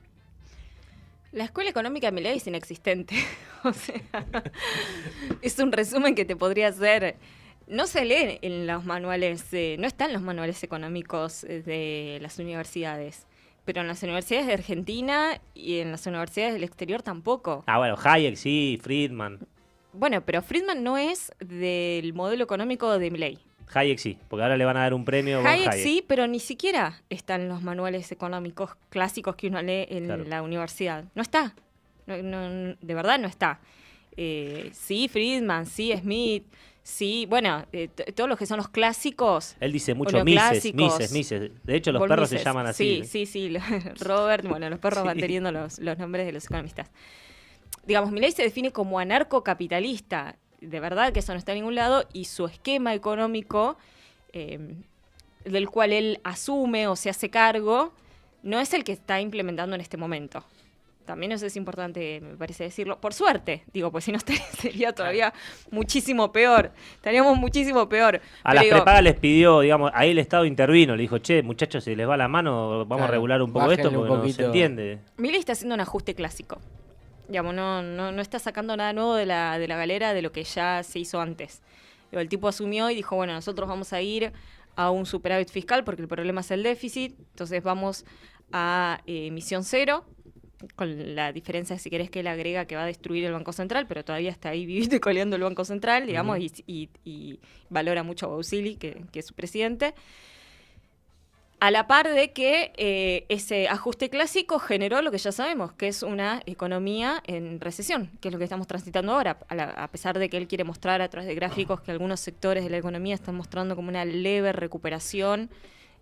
La escuela económica de Milei es inexistente. O sea, es un resumen que te podría hacer. No se lee en los manuales, no están los manuales económicos de las universidades, pero en las universidades de Argentina y en las universidades del exterior tampoco. Ah, bueno, Hayek sí, Friedman. Bueno, pero Friedman no es del modelo económico de Milei. Hayek sí, porque ahora le van a dar un premio con Hayek sí, pero ni siquiera están los manuales económicos clásicos que uno lee en Claro. la universidad. No está. De verdad no está. Sí, Friedman, sí, Smith, sí, bueno, todos los que son los clásicos. Él dice mucho O los Mises. clásicos. De hecho, los Paul perros se Mises. llaman así. Sí, Robert, bueno, los perros van Sí. teniendo los nombres de los economistas. Digamos, Milei se define como anarcocapitalista. De verdad que eso no está en ningún lado. Y su esquema económico, del cual él asume o se hace cargo, no es el que está implementando en este momento. También eso es importante, me parece decirlo. Por suerte, digo, pues si no sería todavía muchísimo peor. Estaríamos muchísimo peor. A Pero las digo, prepagas les pidió, digamos, ahí el Estado intervino, le dijo, che, muchachos, si les va la mano, vamos a Claro, regular un poco esto bájenle un porque no se poquito. entiende. Milei está haciendo un ajuste clásico. Digamos, no está sacando nada nuevo de la galera de lo que ya se hizo antes. Digo, el tipo asumió y dijo, bueno, nosotros vamos a ir a un superávit fiscal porque el problema es el déficit, entonces vamos a emisión cero, con la diferencia, si querés, que él agrega que va a destruir el Banco Central, pero todavía está ahí vivito y coleando el Banco Central, digamos, y valora mucho a Bausili, que es su presidente. A la par de que ese ajuste clásico generó lo que ya sabemos, que es una economía en recesión, que es lo que estamos transitando ahora, a pesar de que él quiere mostrar a través de gráficos que algunos sectores de la economía están mostrando como una leve recuperación,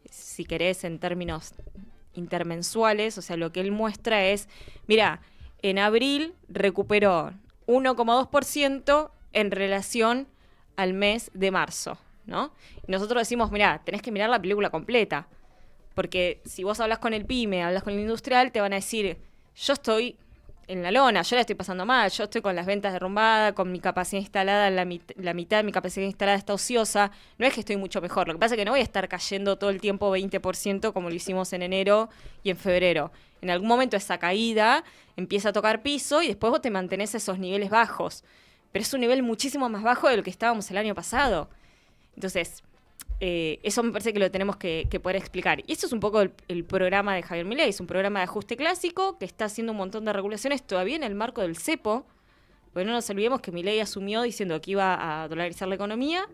si querés, en términos intermensuales. O sea, lo que él muestra es, mira, en abril recuperó 1,2% en relación al mes de marzo, ¿no? Y nosotros decimos, mira, tenés que mirar la película completa. Porque si vos hablas con el pyme, hablas con el industrial, te van a decir, yo estoy en la lona, yo la estoy pasando mal, yo estoy con las ventas derrumbadas, con mi capacidad instalada, la mitad de mi capacidad instalada está ociosa, no es que estoy mucho mejor, lo que pasa es que no voy a estar cayendo todo el tiempo 20% como lo hicimos en enero y en febrero. En algún momento esa caída empieza a tocar piso y después vos te mantenés a esos niveles bajos, pero es un nivel muchísimo más bajo de lo que estábamos el año pasado. Entonces, eso me parece que lo tenemos que poder explicar. Y eso es un poco el programa de Javier Milei. Es un programa de ajuste clásico que está haciendo un montón de regulaciones todavía en el marco del cepo. Porque no nos olvidemos que Milei asumió diciendo que iba a dolarizar la economía,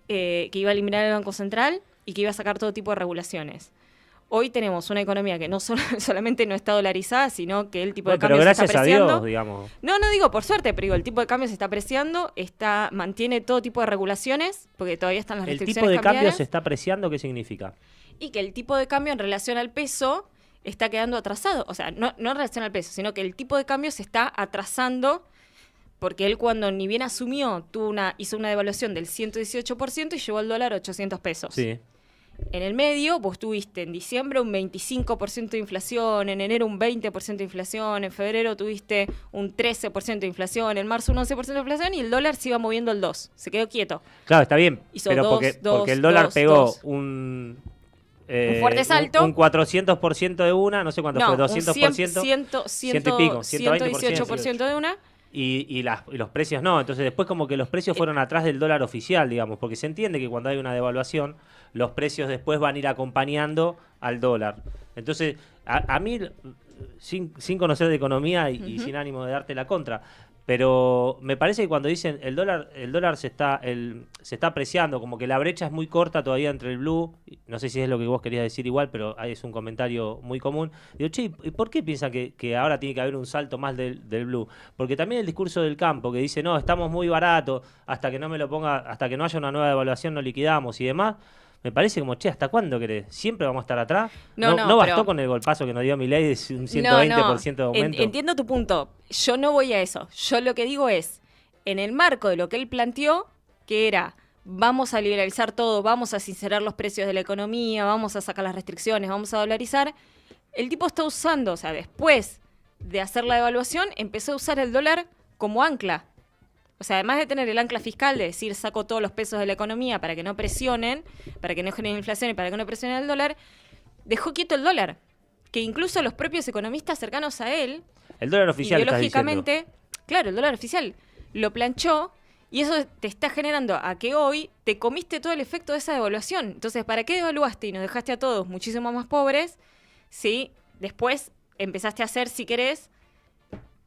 que iba a eliminar el Banco Central y que iba a sacar todo tipo de regulaciones. Hoy tenemos una economía que no solamente no está dolarizada, sino que el tipo de cambio se está apreciando. Pero gracias a Dios, digamos. No digo por suerte, pero digo, el tipo de cambio se está apreciando, mantiene todo tipo de regulaciones, porque todavía están las restricciones ¿El tipo de cambio cambiarias. se está apreciando? ¿Qué significa? Y que el tipo de cambio en relación al peso está quedando atrasado. O sea, no en relación al peso, sino que el tipo de cambio se está atrasando, porque él cuando ni bien asumió, hizo una devaluación del 118% y llevó el dólar a 800 pesos. Sí. En el medio, vos tuviste en diciembre un 25% de inflación, en enero un 20% de inflación, en febrero tuviste un 13% de inflación, en marzo un 11% de inflación y el dólar se iba moviendo el 2%, se quedó quieto. Claro, está bien, Hizo pero porque el dólar pegó un fuerte salto. Un 400% de una, no sé cuánto fue, 200%, 100 y pico, 118% de una. Y los precios no, entonces después como que los precios fueron atrás del dólar oficial, digamos, porque se entiende que cuando hay una devaluación, los precios después van a ir acompañando al dólar. Entonces, a mí, sin conocer de economía y sin ánimo de darte la contra, pero me parece que cuando dicen el dólar se está apreciando, como que la brecha es muy corta todavía entre el blue, no sé si es lo que vos querías decir igual, pero ahí es un comentario muy común. Digo, che, ¿y por qué piensan que ahora tiene que haber un salto más del blue? Porque también el discurso del campo que dice, no, estamos muy baratos, hasta que no me lo ponga, hasta que no haya una nueva devaluación no liquidamos y demás. Me parece como, che, ¿hasta cuándo querés? ¿Siempre vamos a estar atrás? ¿No bastó pero con el golpazo que nos dio Milei de un 120% de aumento? Entiendo tu punto. Yo no voy a eso. Yo lo que digo es, en el marco de lo que él planteó, que era, vamos a liberalizar todo, vamos a sincerar los precios de la economía, vamos a sacar las restricciones, vamos a dolarizar, el tipo está usando, o sea, después de hacer la devaluación, empezó a usar el dólar como ancla. O sea, además de tener el ancla fiscal, de decir, saco todos los pesos de la economía para que no presionen, para que no generen inflación y para que no presionen el dólar, dejó quieto el dólar. Que incluso los propios economistas cercanos a él, el dólar oficial, ideológicamente, claro, el dólar oficial, lo planchó y eso te está generando a que hoy te comiste todo el efecto de esa devaluación. Entonces, ¿para qué devaluaste y nos dejaste a todos muchísimo más pobres si después empezaste a hacer, si querés,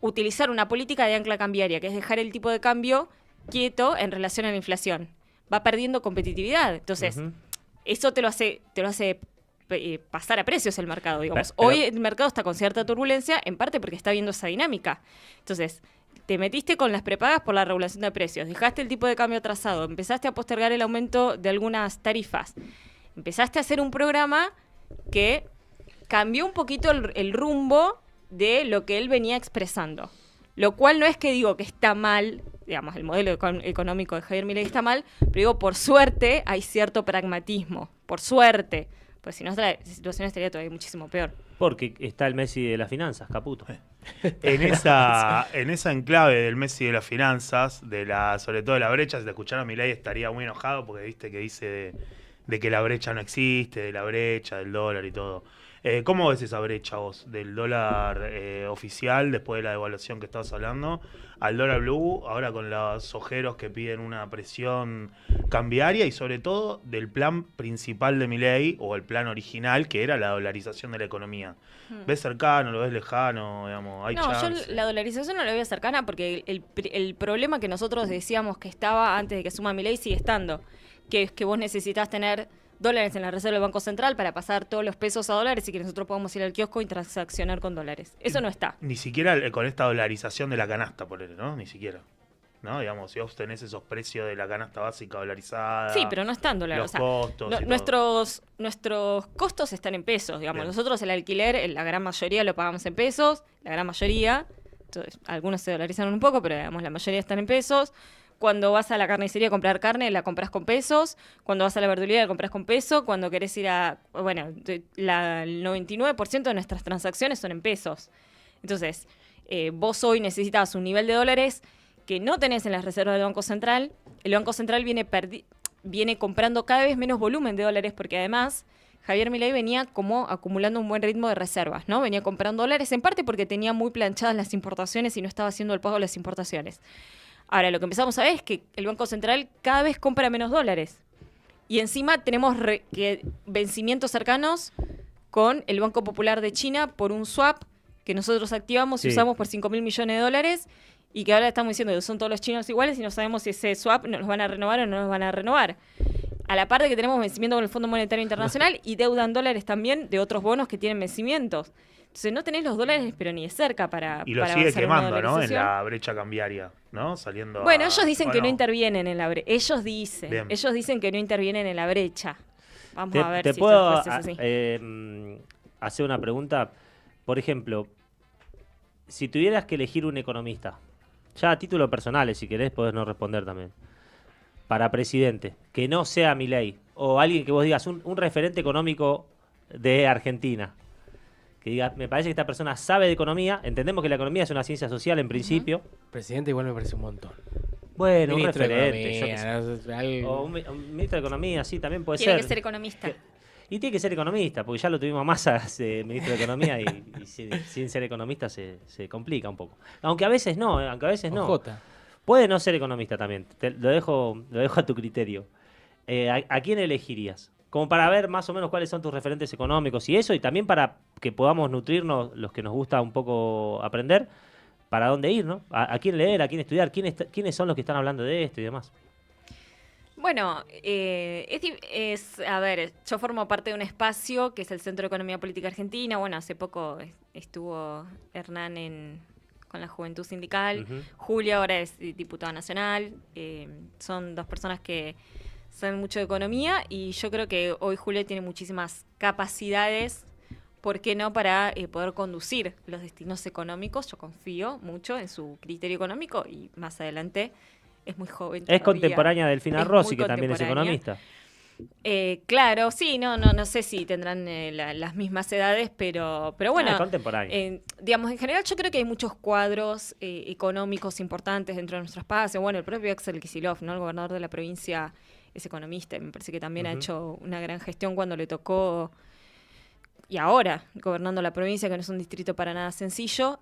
utilizar una política de ancla cambiaria, que es dejar el tipo de cambio quieto en relación a la inflación? Va perdiendo competitividad. Entonces, eso te lo hace pasar a precios el mercado, digamos. Hoy el mercado está con cierta turbulencia, en parte porque está viendo esa dinámica. Entonces, te metiste con las prepagas por la regulación de precios, dejaste el tipo de cambio atrasado, empezaste a postergar el aumento de algunas tarifas, empezaste a hacer un programa que cambió un poquito el rumbo de lo que él venía expresando. Lo cual no es que digo que está mal, digamos, el modelo económico de Javier Milei está mal, pero digo, por suerte hay cierto pragmatismo. Por suerte. Pues si no, la situación estaría todavía muchísimo peor. Porque está el Messi de las finanzas, Caputo. En esa enclave del Messi de las finanzas, sobre todo de la brecha, si te escuchara a Milei estaría muy enojado porque viste que dice de que la brecha no existe, de la brecha, del dólar y todo. ¿Cómo ves esa brecha vos? Del dólar oficial, después de la devaluación que estabas hablando, al dólar blue, ahora con los ojeros que piden una presión cambiaria y sobre todo del plan principal de Milei, o el plan original, que era la dolarización de la economía. ¿Ves cercano, lo ves lejano? Digamos, ¿hay chance? Yo la dolarización no la veo cercana porque el problema que nosotros decíamos que estaba antes de que suma Milei sigue estando, que es que vos necesitas tener dólares en la reserva del Banco Central para pasar todos los pesos a dólares y que nosotros podamos ir al kiosco y transaccionar con dólares. Eso no está. Ni siquiera con esta dolarización de la canasta, por él, ¿no? Ni siquiera. ¿No? Digamos, si vos tenés esos precios de la canasta básica dolarizada. Sí, pero no están dólares. Los costos. Nuestros costos están en pesos, digamos. Bien. Nosotros el alquiler, la gran mayoría lo pagamos en pesos, la gran mayoría. Entonces, algunos se dolarizaron un poco, pero digamos, la mayoría están en pesos. Cuando vas a la carnicería a comprar carne, la compras con pesos. Cuando vas a la verdulería, la compras con peso. Cuando querés ir a... Bueno, el 99% de nuestras transacciones son en pesos. Entonces, vos hoy necesitas un nivel de dólares que no tenés en las reservas del Banco Central. El Banco Central viene comprando cada vez menos volumen de dólares porque además Javier Milei venía como acumulando un buen ritmo de reservas, ¿no? Venía comprando dólares en parte porque tenía muy planchadas las importaciones y no estaba haciendo el pago de las importaciones. Ahora, lo que empezamos a ver es que el Banco Central cada vez compra menos dólares. Y encima tenemos vencimientos cercanos con el Banco Popular de China por un swap que nosotros activamos y usamos por 5.000 millones de dólares y que ahora estamos diciendo que son todos los chinos iguales y no sabemos si ese swap nos van a renovar o no nos van a renovar. A la par de que tenemos vencimiento con el Fondo Monetario Internacional y deuda en dólares también de otros bonos que tienen vencimientos. Entonces no tenés los dólares, pero ni de cerca para Y lo para sigue avanzar en una quemando, ¿no? En dolarización. la brecha cambiaria, ¿no? Saliendo. Bueno, ellos dicen que no bueno, intervienen en la brecha. Ellos Bien. dicen que no intervienen en la brecha. Vamos a ver Te si puedo esto es así. hacer una pregunta. Por ejemplo, si tuvieras que elegir un economista, ya a título personal, si querés podés no responder también, para presidente, que no sea Milei, o alguien que vos digas, un referente económico de Argentina, que diga, me parece que esta persona sabe de economía, entendemos que la economía es una ciencia social en principio. Presidente igual me parece un montón. Bueno, Ministro un de referente. Economía, yo qué sé. no sé, O un ministro de Economía, sí, también puede Tiene ser. que ser economista. Y tiene que ser economista, porque ya lo tuvimos a Massa, ministro de Economía, y sin ser economista se complica un poco. Aunque a veces no, aunque a veces no. Ojota. Puede no ser economista también, lo dejo a tu criterio. ¿A quién elegirías? Como para ver más o menos cuáles son tus referentes económicos y eso, y también para que podamos nutrirnos, los que nos gusta un poco aprender, para dónde ir, ¿no? ¿A quién leer, a quién estudiar, quiénes son los que están hablando de esto y demás? Bueno, a ver, yo formo parte de un espacio que es el Centro de Economía Política Argentina. Bueno, hace poco estuvo Hernán con la Juventud Sindical. Julia ahora es diputada nacional. Son dos personas que saben mucho de economía y yo creo que hoy Julia tiene muchísimas capacidades, ¿por qué no?, para poder conducir los destinos económicos. Yo confío mucho en su criterio económico y más adelante... Es muy joven. Es todavía. contemporánea de Delfina Rossi, que también es economista. Claro, sí, no sé si tendrán las mismas edades, pero bueno. Contemporánea. Digamos, en general yo creo que hay muchos cuadros económicos importantes dentro de nuestro espacio. Bueno, el propio Axel Kicillof, ¿no? El gobernador de la provincia es economista y me parece que también ha hecho una gran gestión cuando le tocó, y ahora, gobernando la provincia, que no es un distrito para nada sencillo.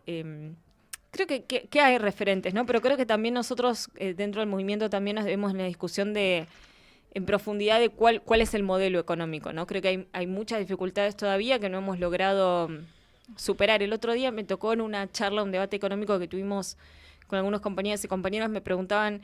Creo que hay referentes, ¿no? Pero creo que también nosotros, dentro del movimiento, también nos vemos en la discusión en profundidad de cuál es el modelo económico, ¿no? Creo que hay muchas dificultades todavía que no hemos logrado superar. El otro día me tocó en una charla, un debate económico que tuvimos con algunos compañeros y compañeras, me preguntaban,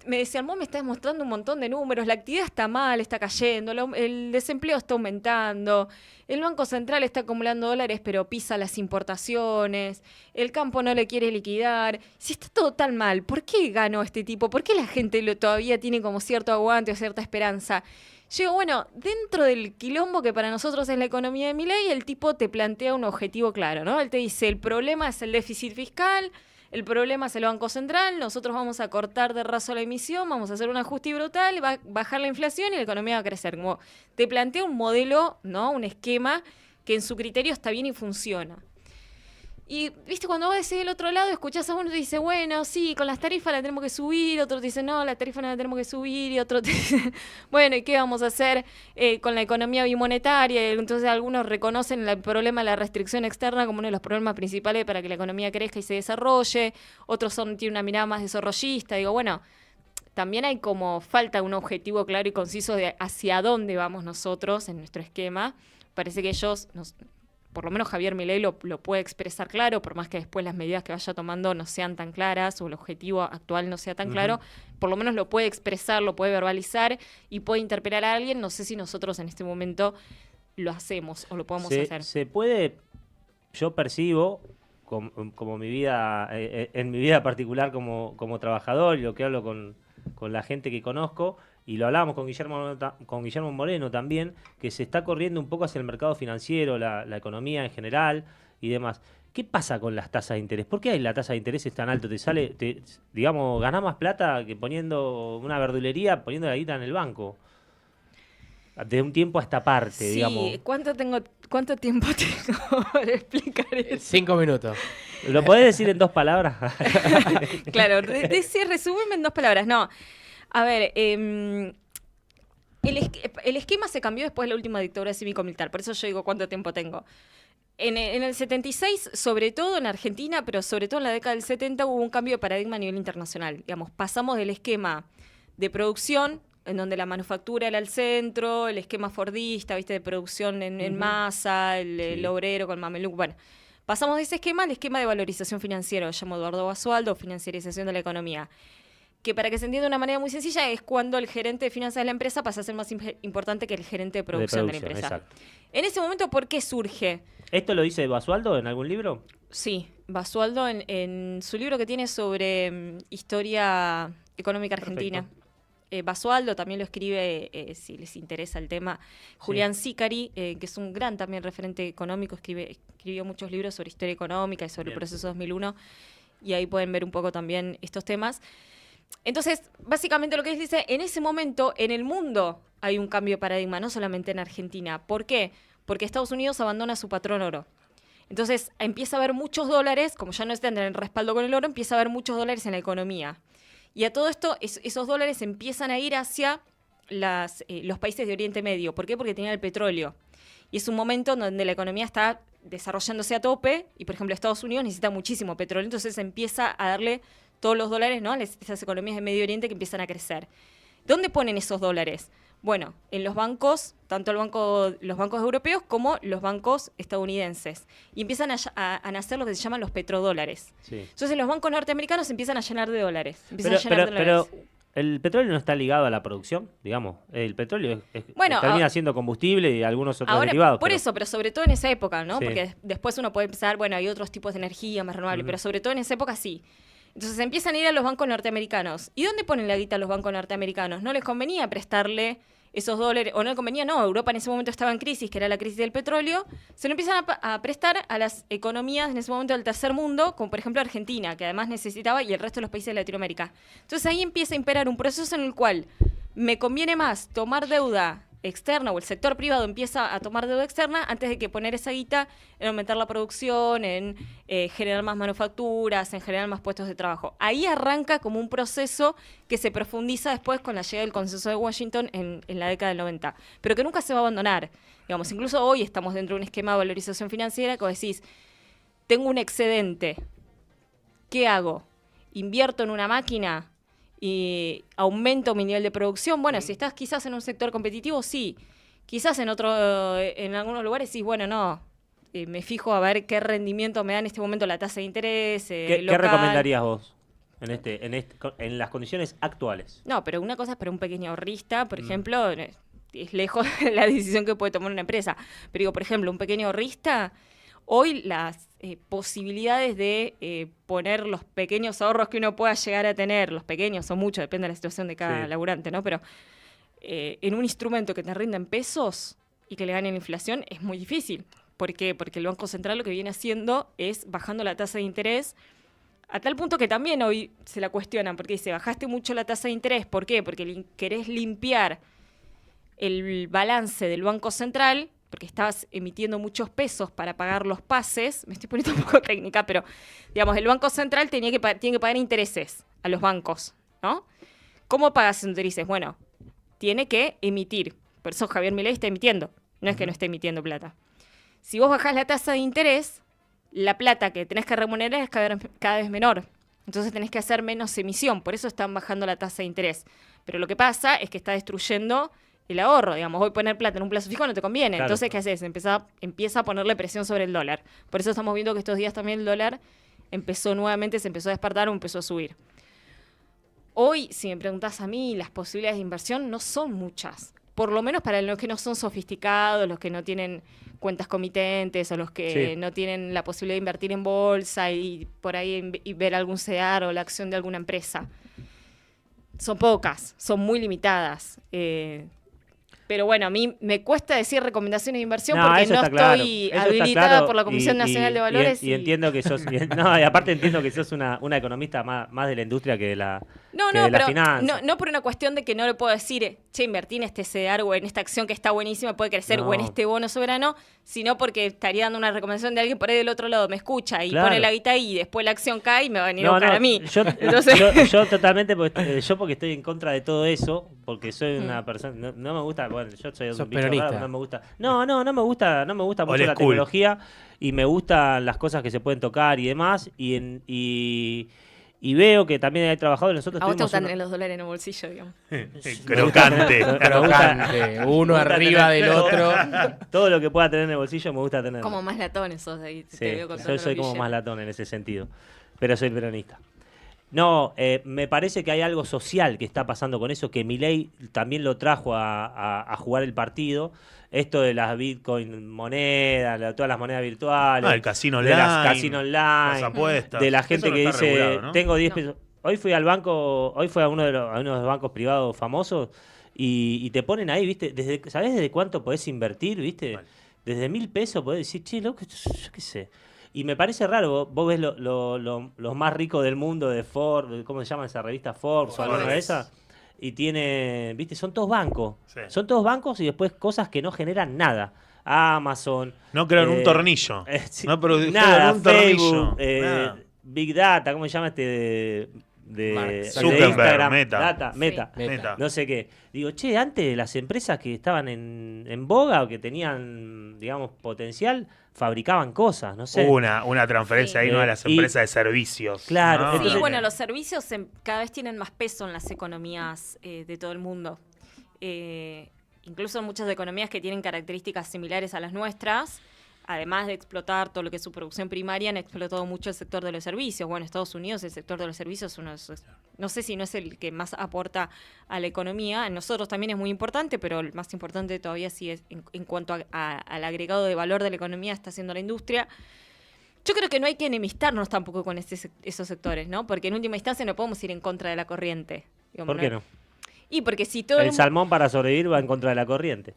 me decían, vos me estás mostrando un montón de números, la actividad está mal, está cayendo, el desempleo está aumentando, el Banco Central está acumulando dólares pero pisa las importaciones, el campo no le quiere liquidar. Si está todo tan mal, ¿por qué ganó este tipo? ¿Por qué la gente todavía tiene como cierto aguante o cierta esperanza? Yo digo, bueno, dentro del quilombo que para nosotros es la economía de Milei, el tipo te plantea un objetivo claro, ¿no? Él te dice, el problema es el déficit fiscal, el problema es el Banco Central, nosotros vamos a cortar de raso la emisión, vamos a hacer un ajuste brutal, va a bajar la inflación y la economía va a crecer. Como te plantea un modelo, ¿no? Un esquema que en su criterio está bien y funciona. Y, viste, cuando vos decís del otro lado, escuchás a uno que dice, bueno, sí, con las tarifas la tenemos que subir, otro te dice, no, la tarifa no la tenemos que subir, y otro te dice, bueno, ¿y qué vamos a hacer con la economía bimonetaria? Y entonces algunos reconocen el problema de la restricción externa como uno de los problemas principales para que la economía crezca y se desarrolle, otros tienen una mirada más desarrollista. Digo, bueno, también hay como falta un objetivo claro y conciso de hacia dónde vamos nosotros en nuestro esquema. Parece que ellos por lo menos Javier Milei lo puede expresar claro, por más que después las medidas que vaya tomando no sean tan claras o el objetivo actual no sea tan claro, por lo menos lo puede expresar, lo puede verbalizar y puede interpelar a alguien. No sé si nosotros en este momento lo hacemos o lo podemos hacer. Se puede, yo percibo, como mi vida, en mi vida particular como trabajador y lo que hablo con la gente que conozco, y lo hablábamos con Guillermo Moreno también, que se está corriendo un poco hacia el mercado financiero, la economía en general y demás. ¿Qué pasa con las tasas de interés? ¿Por qué la tasa de interés es tan alto? Digamos, ganás más plata que poniendo una verdulería, poniendo la guita en el banco. De un tiempo a esta parte, digamos. Sí, ¿cuánto tiempo tengo para explicar eso? 5 minutos. ¿Lo podés decir en 2 palabras? Claro, resúmeme en 2 palabras. No, a ver, el esquema se cambió después de la última dictadura cívico-militar, por eso yo digo cuánto tiempo tengo. En el 76, sobre todo en Argentina, pero sobre todo en la década del 70, hubo un cambio de paradigma a nivel internacional. Digamos, pasamos del esquema de producción, en donde la manufactura era el centro, el esquema fordista, ¿viste? De producción en masa, el obrero con mameluco. Bueno, pasamos de ese esquema al esquema de valorización financiera, lo llamo Eduardo Basualdo, financiarización de la economía. Que para que se entienda de una manera muy sencilla, es cuando el gerente de finanzas de la empresa pasa a ser más importante que el gerente de producción de la empresa. Exacto. En ese momento, ¿por qué surge? ¿Esto lo dice Basualdo en algún libro? Sí, Basualdo en su libro que tiene sobre historia económica argentina. Basualdo también lo escribe, si les interesa el tema, Julián Sicari, que es un gran también referente económico, escribió muchos libros sobre historia económica y sobre el proceso 2001, y ahí pueden ver un poco también estos temas. Entonces, básicamente lo que dice, en ese momento, en el mundo hay un cambio de paradigma, no solamente en Argentina. ¿Por qué? Porque Estados Unidos abandona su patrón oro. Entonces, empieza a haber muchos dólares, como ya no están en el respaldo con el oro, empieza a haber muchos dólares en la economía. Y a todo esto, esos dólares empiezan a ir hacia los países de Oriente Medio. ¿Por qué? Porque tenían el petróleo. Y es un momento donde la economía está desarrollándose a tope, y por ejemplo Estados Unidos necesita muchísimo petróleo, entonces empieza a darle todos los dólares, ¿no?, a esas economías de Medio Oriente que empiezan a crecer. ¿Dónde ponen esos dólares? Bueno, en los bancos, tanto los bancos europeos como los bancos estadounidenses. Y empiezan a nacer lo que se llaman los petrodólares. Sí. Entonces los bancos norteamericanos empiezan a llenar de dólares. Pero el petróleo no está ligado a la producción, digamos. El petróleo termina siendo combustible y algunos otros derivados. Pero sobre todo en esa época, ¿no? Sí. Porque después uno puede pensar, bueno, hay otros tipos de energía más renovable, pero sobre todo en esa época sí. Entonces empiezan a ir a los bancos norteamericanos. ¿Y dónde ponen la guita los bancos norteamericanos? No les convenía prestarle esos dólares, o no les convenía, no, Europa en ese momento estaba en crisis, que era la crisis del petróleo, se lo empiezan a prestar a las economías en ese momento del tercer mundo, como por ejemplo Argentina, que además necesitaba, y el resto de los países de Latinoamérica. Entonces ahí empieza a imperar un proceso en el cual me conviene más tomar deuda externa, o el sector privado empieza a tomar deuda externa antes de que poner esa guita en aumentar la producción, en generar más manufacturas, en generar más puestos de trabajo. Ahí arranca como un proceso que se profundiza después con la llegada del consenso de Washington en la década del 90, pero que nunca se va a abandonar. Digamos, incluso hoy estamos dentro de un esquema de valorización financiera que vos decís, tengo un excedente, ¿qué hago? ¿Invierto en una máquina y aumento mi nivel de producción? Bueno, si estás quizás en un sector competitivo, sí. Quizás en algunos lugares sí, bueno, no. Me fijo a ver qué rendimiento me da en este momento la tasa de interés ¿Qué recomendarías vos en las condiciones actuales? No, pero una cosa es para un pequeño ahorrista, por ejemplo, es lejos de la decisión que puede tomar una empresa. Pero digo, por ejemplo, un pequeño ahorrista, hoy las posibilidades de poner los pequeños ahorros que uno pueda llegar a tener, los pequeños o muchos, depende de la situación de cada laburante, ¿no? Pero en un instrumento que te rinda en pesos y que le gane la inflación es muy difícil. ¿Por qué? Porque el Banco Central lo que viene haciendo es bajando la tasa de interés a tal punto que también hoy se la cuestionan, porque dice, bajaste mucho la tasa de interés. ¿Por qué? Porque querés limpiar el balance del Banco Central, porque estabas emitiendo muchos pesos para pagar los pases. Me estoy poniendo un poco técnica, pero digamos, el Banco Central tiene que pagar intereses a los bancos, ¿no? ¿Cómo pagas esos intereses? Bueno, tiene que emitir. Por eso Javier Milei está emitiendo. No es que no esté emitiendo plata. Si vos bajás la tasa de interés, la plata que tenés que remunerar es cada vez menor. Entonces tenés que hacer menos emisión. Por eso están bajando la tasa de interés. Pero lo que pasa es que está destruyendo el ahorro. Digamos, hoy poner plata en un plazo fijo no te conviene. Claro. Entonces, ¿qué haces? Empieza a ponerle presión sobre el dólar. Por eso estamos viendo que estos días también el dólar se empezó a despertar o empezó a subir. Hoy, si me preguntás a mí, las posibilidades de inversión no son muchas. Por lo menos para los que no son sofisticados, los que no tienen cuentas comitentes o los que no tienen la posibilidad de invertir en bolsa y por ahí y ver algún CEDAR o la acción de alguna empresa. Son pocas, son muy limitadas. Pero bueno, a mí me cuesta decir recomendaciones de inversión porque eso no está claro. estoy Eso está habilitada claro, por la Comisión Nacional de Valores. Y entiendo que sos... No, y aparte entiendo que sos una economista más de la industria que de la pero finanza. no por una cuestión de que no le puedo decir, che, invertí en este CEDAR o en esta acción que está buenísima, puede crecer, o en este bono soberano, sino porque estaría dando una recomendación de alguien por ahí del otro lado, me escucha y pone la guita ahí y después la acción cae y me va a venir a buscar a mí. Yo totalmente, porque estoy en contra de todo eso, porque soy una persona, no me gusta, bueno, yo soy un bicho raro, no me gusta. No me gusta mucho la tecnología y me gustan las cosas que se pueden tocar y demás, y veo que también hay trabajadores. Nosotros a vos te gustan los dólares en el bolsillo, digamos. Crocante. Uno arriba del otro. Todo lo que pueda tener en el bolsillo me gusta tener. Como más latones sos de ahí. Te veo con yo soy como más latón en ese sentido. Pero soy peronista. No, me parece que hay algo social que está pasando con eso, que Milei también lo trajo a jugar el partido. Esto de las Bitcoin monedas, todas las monedas virtuales. El casino de online. Las casino online. Las apuestas. De la gente Eso no que está dice, regulado, ¿no? tengo 10 pesos. Hoy fui al banco, hoy fui a uno de los bancos privados famosos y te ponen ahí, ¿viste? ¿Sabés desde cuánto podés invertir, viste? Vale. Desde 1.000 pesos podés decir, che, loco, yo qué sé. Y me parece raro, vos ves los más ricos del mundo de Forbes, ¿cómo se llama esa revista? Forbes o alguna de esas. Y tiene, viste, son todos bancos. Sí. Son todos bancos y después cosas que no generan nada. Amazon. No crean un tornillo. No produjeron nada, un Facebook, tornillo. Big Data, ¿cómo se llama de Zuckerberg, Meta, no sé qué. Digo, che, antes las empresas que estaban en boga o que tenían, digamos, potencial, fabricaban cosas, no sé. Hubo una transferencia ahí, ¿no? A las empresas de servicios. Claro. ¿no? Sí, Entonces, bueno, los servicios cada vez tienen más peso en las economías de todo el mundo. Incluso en muchas economías que tienen características similares a las nuestras, además de explotar todo lo que es su producción primaria, han explotado mucho el sector de los servicios. Bueno, en Estados Unidos el sector de los servicios no sé si no es el que más aporta a la economía. En nosotros también es muy importante, pero el más importante todavía sí es en cuanto al agregado de valor de la economía está haciendo la industria. Yo creo que no hay que enemistarnos tampoco con esos sectores, ¿no? Porque en última instancia no podemos ir en contra de la corriente. ¿Por qué no? Y porque si todo el salmón para sobrevivir va en contra de la corriente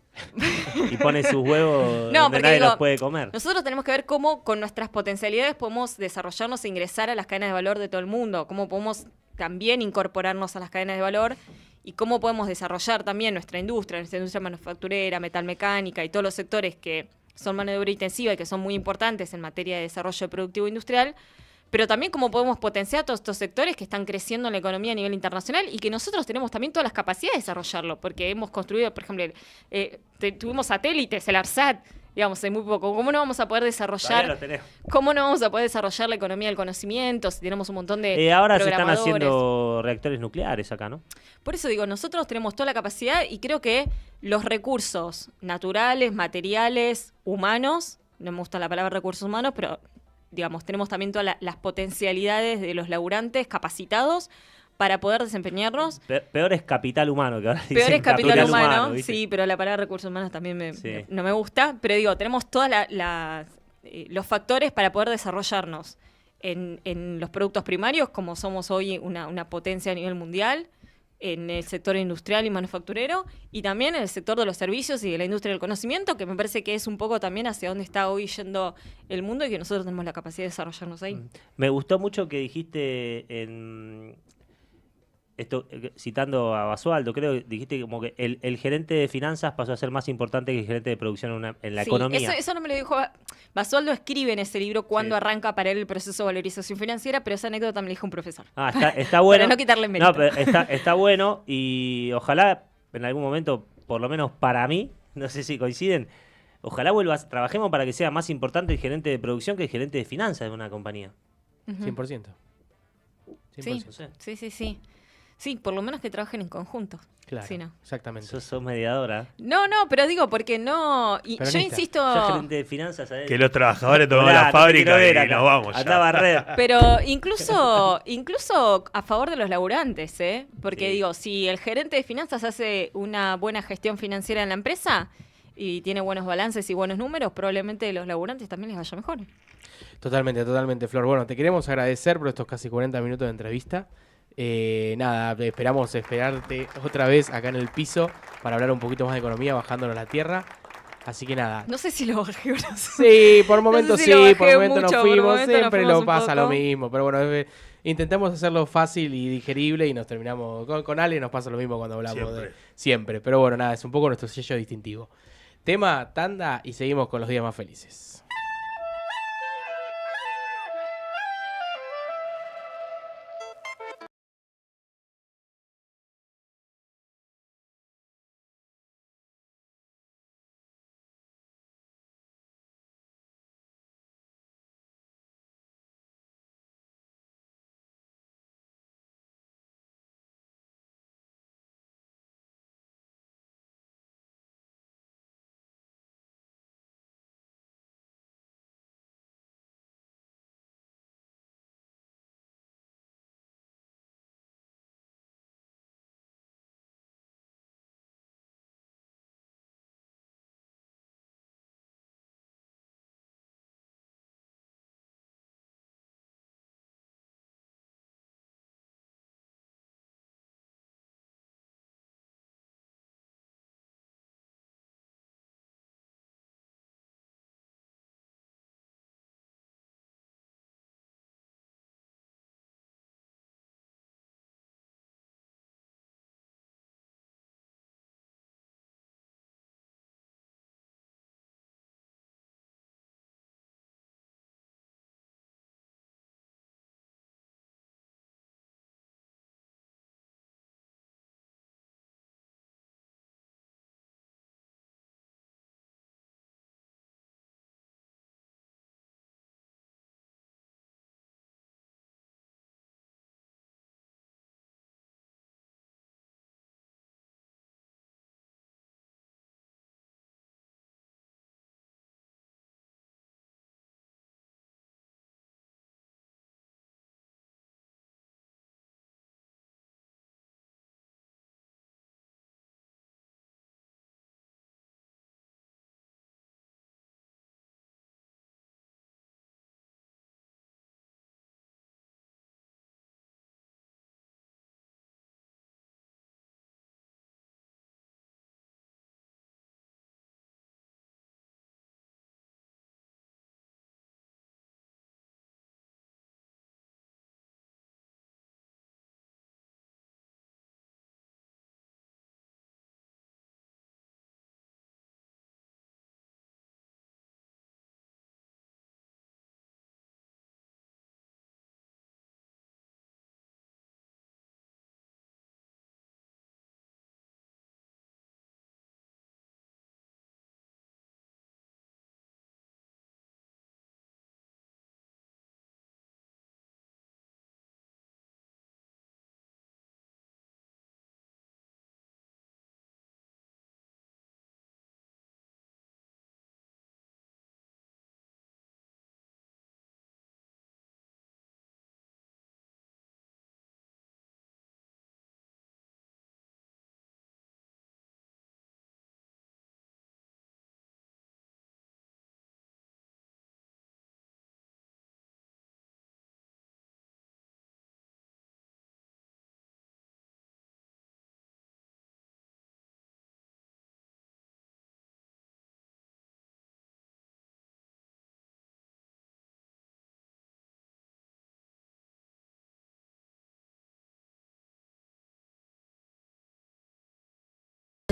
y pone sus huevos donde nadie los puede comer. Nosotros tenemos que ver cómo con nuestras potencialidades podemos desarrollarnos e ingresar a las cadenas de valor de todo el mundo, cómo podemos también incorporarnos a las cadenas de valor y cómo podemos desarrollar también nuestra industria manufacturera, metalmecánica y todos los sectores que son mano de obra intensiva y que son muy importantes en materia de desarrollo productivo industrial, pero también cómo podemos potenciar todos estos sectores que están creciendo en la economía a nivel internacional y que nosotros tenemos también todas las capacidades de desarrollarlo, porque hemos construido, por ejemplo, tuvimos satélites, el ARSAT, digamos, en muy poco. ¿Cómo no vamos a poder desarrollar? ¿Cómo no vamos a poder desarrollar la economía del conocimiento si tenemos un montón de ahora se están haciendo reactores nucleares acá, ¿no? Por eso digo, nosotros tenemos toda la capacidad y creo que los recursos naturales, materiales, humanos, no me gusta la palabra recursos humanos, pero digamos, tenemos también todas las potencialidades de los laburantes capacitados para poder desempeñarnos. Peor es capital humano, que ahora dicen peor es capital humano, ¿viste? Sí, pero la palabra recursos humanos también no me gusta. Pero digo, tenemos todos los factores para poder desarrollarnos en los productos primarios, como somos hoy una potencia a nivel mundial, en el sector industrial y manufacturero, y también en el sector de los servicios y de la industria del conocimiento, que me parece que es un poco también hacia dónde está hoy yendo el mundo y que nosotros tenemos la capacidad de desarrollarnos ahí. Me gustó mucho que dijiste esto, citando a Basualdo, creo que dijiste como que el gerente de finanzas pasó a ser más importante que el gerente de producción en la economía. Eso no me lo dijo Basualdo, escribe en ese libro cuándo arranca para él el proceso de valorización financiera, pero esa anécdota me la dijo un profesor. Está bueno. Para no quitarle mérito. No, pero está bueno y ojalá en algún momento, por lo menos para mí, no sé si coinciden, ojalá trabajemos para que sea más importante el gerente de producción que el gerente de finanzas de una compañía. 100%. 100%. Sí. Sí, por lo menos que trabajen en conjunto. Claro, Sí, no. exactamente. Sos mediadora. No, pero digo, porque no. Y yo Peronista. insisto. Sos gerente de finanzas, ¿sabés? Que los trabajadores tomamos Hola, la no te fábrica quiero ver y acá. nos vamos Andá a barrer. Pero incluso a favor de los laburantes, ¿eh? Porque Sí. digo, si el gerente de finanzas hace una buena gestión financiera en la empresa y tiene buenos balances y buenos números, probablemente a los laburantes también les vaya mejor. Totalmente, Flor. Bueno, te queremos agradecer por estos casi 40 minutos de entrevista. Nada, esperamos esperarte otra vez acá en el piso para hablar un poquito más de economía, bajándonos a la tierra. Así que nada. No sé si lo bajé o no. Sí, por momentos No sé si lo sí, bajé por momentos mucho, nos por fuimos, momentos nos siempre fuimos lo un pasa lo poco. mismo. Pero bueno, intentamos hacerlo fácil y digerible y nos terminamos. Con Ale nos pasa lo mismo cuando hablamos de siempre. Pero bueno, nada, es un poco nuestro sello distintivo. Tema, tanda y seguimos con los días más felices.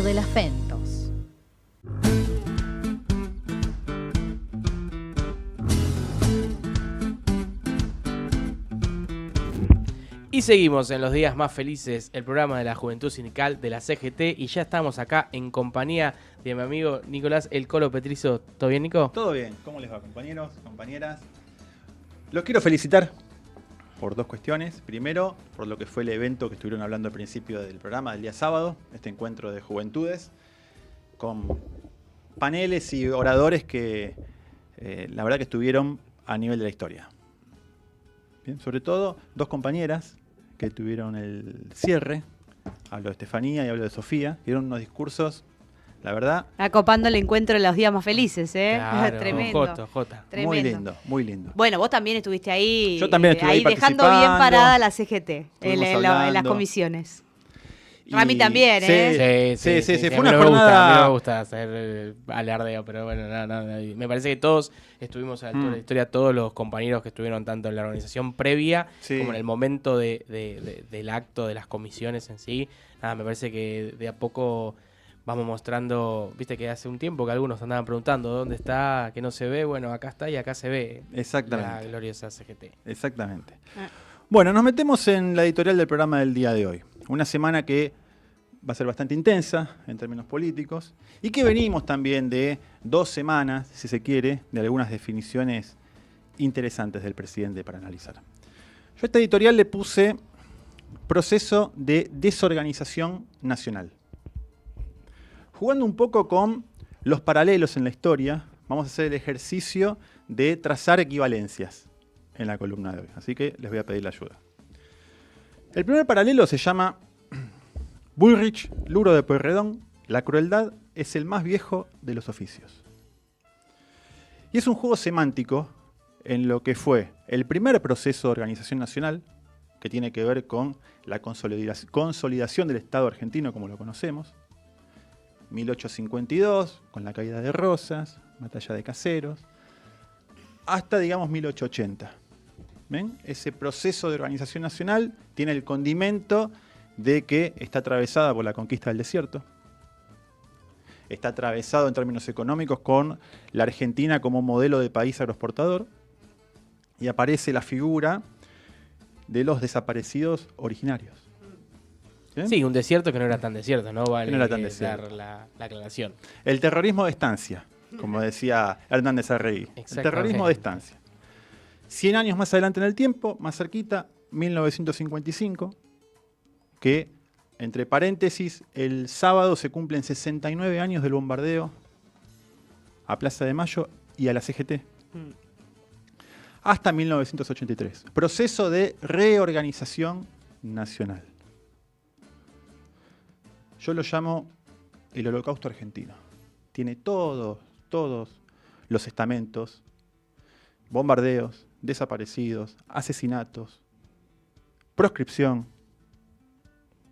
De las Fentos. Y seguimos en los días más felices, el programa de la Juventud Sindical de la CGT. Y ya estamos acá en compañía de mi amigo Nicolás El Colo Petrizo. ¿Todo bien, Nico? Todo bien. ¿Cómo les va, compañeros, compañeras? Los quiero felicitar por dos cuestiones. Primero, por lo que fue el evento que estuvieron hablando al principio del programa, del día sábado, este encuentro de juventudes, con paneles y oradores que la verdad que estuvieron a nivel de la historia. Bien, sobre todo, dos compañeras que tuvieron el cierre. Hablo de Estefanía y hablo de Sofía. Dieron unos discursos, la verdad. Acopando el encuentro de los días más felices, ¿eh? Claro, Tremendo. Jota. Tremendo. Muy lindo, muy lindo. Bueno, vos también estuviste ahí. Yo también estuve ahí dejando bien participando. parada la CGT en Estuvimos las hablando. comisiones. Y- Rami también, ¿eh? Sí. Sí, Fue a mí una no me gusta, jornada. a mí no me gusta hacer alardeo, pero bueno, no, me parece que todos estuvimos a la altura de la historia, todos los compañeros que estuvieron tanto en la organización previa Sí. como en el momento del acto, de las comisiones en sí. Nada, me parece que de a poco vamos mostrando, viste que hace un tiempo que algunos andaban preguntando dónde está, que no se ve, bueno, acá está y acá se ve Exactamente. la gloriosa CGT. Exactamente. Bueno, nos metemos en la editorial del programa del día de hoy. Una semana que va a ser bastante intensa en términos políticos y que venimos también de 2 semanas, si se quiere, de algunas definiciones interesantes del presidente para analizar. Yo a esta editorial le puse proceso de desorganización nacional. Jugando un poco con los paralelos en la historia, vamos a hacer el ejercicio de trazar equivalencias en la columna de hoy. Así que les voy a pedir la ayuda. El primer paralelo se llama Bullrich, Luro de Pueyrredón, la crueldad es el más viejo de los oficios. Y es un juego semántico en lo que fue el primer proceso de organización nacional, que tiene que ver con la consolidación del Estado argentino como lo conocemos, 1852, con la caída de Rosas, batalla de Caseros, hasta, digamos, 1880. ¿Ven? Ese proceso de organización nacional tiene el condimento de que está atravesada por la conquista del desierto. Está atravesado en términos económicos con la Argentina como modelo de país agroexportador. Y aparece la figura de los desaparecidos originarios. ¿Bien? Sí, un desierto que no era tan desierto, ¿no? Vale No era tan desierto. dar la aclaración. El terrorismo de estancia, como decía Hernández Arregui. El Exactamente. terrorismo de estancia. 100 años más adelante en el tiempo, más cerquita, 1955, que, entre paréntesis, el sábado se cumplen 69 años del bombardeo a Plaza de Mayo y a la CGT. Hasta 1983. Proceso de reorganización nacional. Yo lo llamo el Holocausto argentino. Tiene todos los estamentos, bombardeos, desaparecidos, asesinatos, proscripción.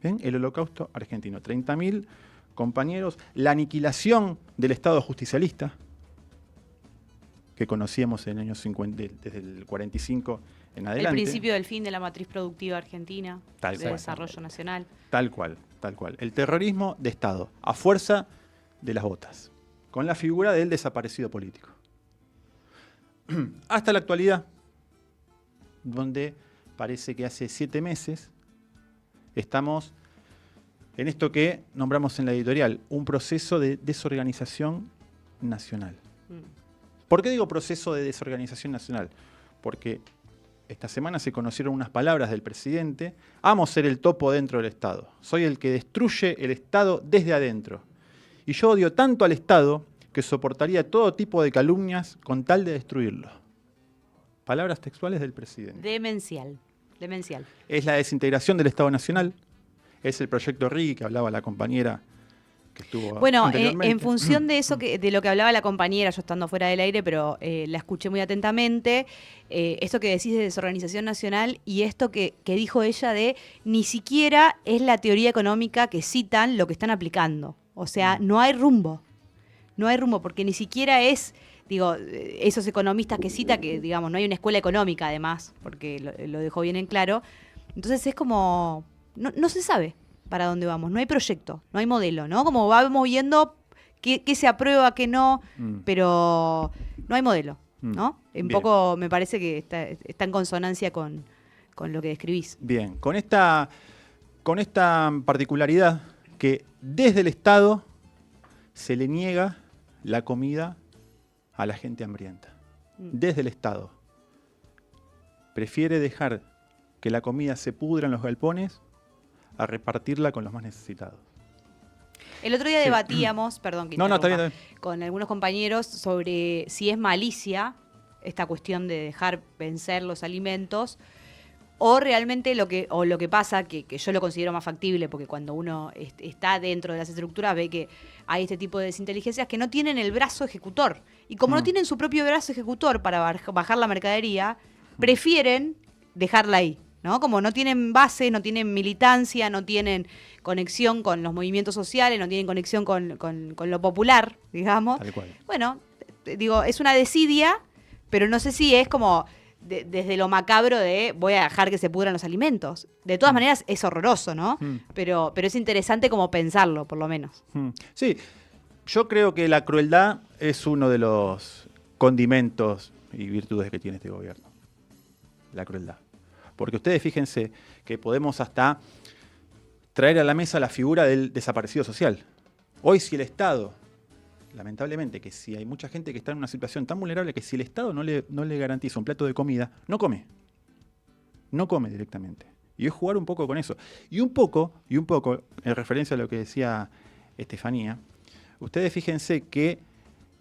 ¿Bien? El Holocausto argentino. 30.000 compañeros. La aniquilación del Estado justicialista, que conocíamos en el año 50, desde el 45 en adelante. El principio del fin de la matriz productiva argentina, Tal de cual. desarrollo nacional. Tal cual, tal cual. El terrorismo de Estado, a fuerza de las botas, con la figura del desaparecido político. Hasta la actualidad, donde parece que hace 7 meses estamos en esto que nombramos en la editorial, un proceso de desorganización nacional. ¿Por qué digo proceso de desorganización nacional? Porque esta semana se conocieron unas palabras del presidente. Amo ser el topo dentro del Estado. Soy el que destruye el Estado desde adentro. Y yo odio tanto al Estado que soportaría todo tipo de calumnias con tal de destruirlo. Palabras textuales del presidente. Demencial. Es la desintegración del Estado Nacional. Es el proyecto RIGI que hablaba la compañera que estuvo Bueno, anteriormente. en función de eso, de lo que hablaba la compañera, yo estando fuera del aire, pero la escuché muy atentamente, esto que decís de desorganización nacional y esto que dijo ella de ni siquiera es la teoría económica que citan lo que están aplicando. O sea, no hay rumbo. No hay rumbo, porque ni siquiera es, digo, esos economistas que cita, que digamos, no hay una escuela económica además, porque lo dejó bien en claro. Entonces es como, no se sabe para dónde vamos, no hay proyecto, no hay modelo, ¿no? Como vamos viendo qué se aprueba, qué no, pero no hay modelo, ¿no? Un Bien. poco me parece que está en consonancia con lo que describís. Bien, con esta particularidad que desde el Estado se le niega la comida a la gente hambrienta. Desde el Estado. Prefiere dejar que la comida se pudra en los galpones a repartirla con los más necesitados. El otro día debatíamos, perdón que No, está interrumpa, bien. con algunos compañeros sobre si es malicia esta cuestión de dejar vencer los alimentos o realmente lo que pasa, que yo lo considero más factible, porque cuando uno está dentro de las estructuras ve que hay este tipo de desinteligencias que no tienen el brazo ejecutor. Y como no tienen su propio brazo ejecutor para bajar la mercadería, prefieren dejarla ahí, ¿no? Como no tienen base, no tienen militancia, no tienen conexión con los movimientos sociales, no tienen conexión con lo popular, digamos. Tal cual. Bueno, digo, es una desidia, pero no sé si es como desde lo macabro de voy a dejar que se pudran los alimentos. De todas maneras es horroroso, ¿no? Pero es interesante como pensarlo, por lo menos. Sí, yo creo que la crueldad es uno de los condimentos y virtudes que tiene este gobierno. La crueldad. Porque ustedes fíjense que podemos hasta traer a la mesa la figura del desaparecido social. Hoy si el Estado, lamentablemente, que si hay mucha gente que está en una situación tan vulnerable que si el Estado no le garantiza un plato de comida, no come. No come directamente. Y es jugar un poco con eso. Y un poco, en referencia a lo que decía Estefanía, ustedes fíjense que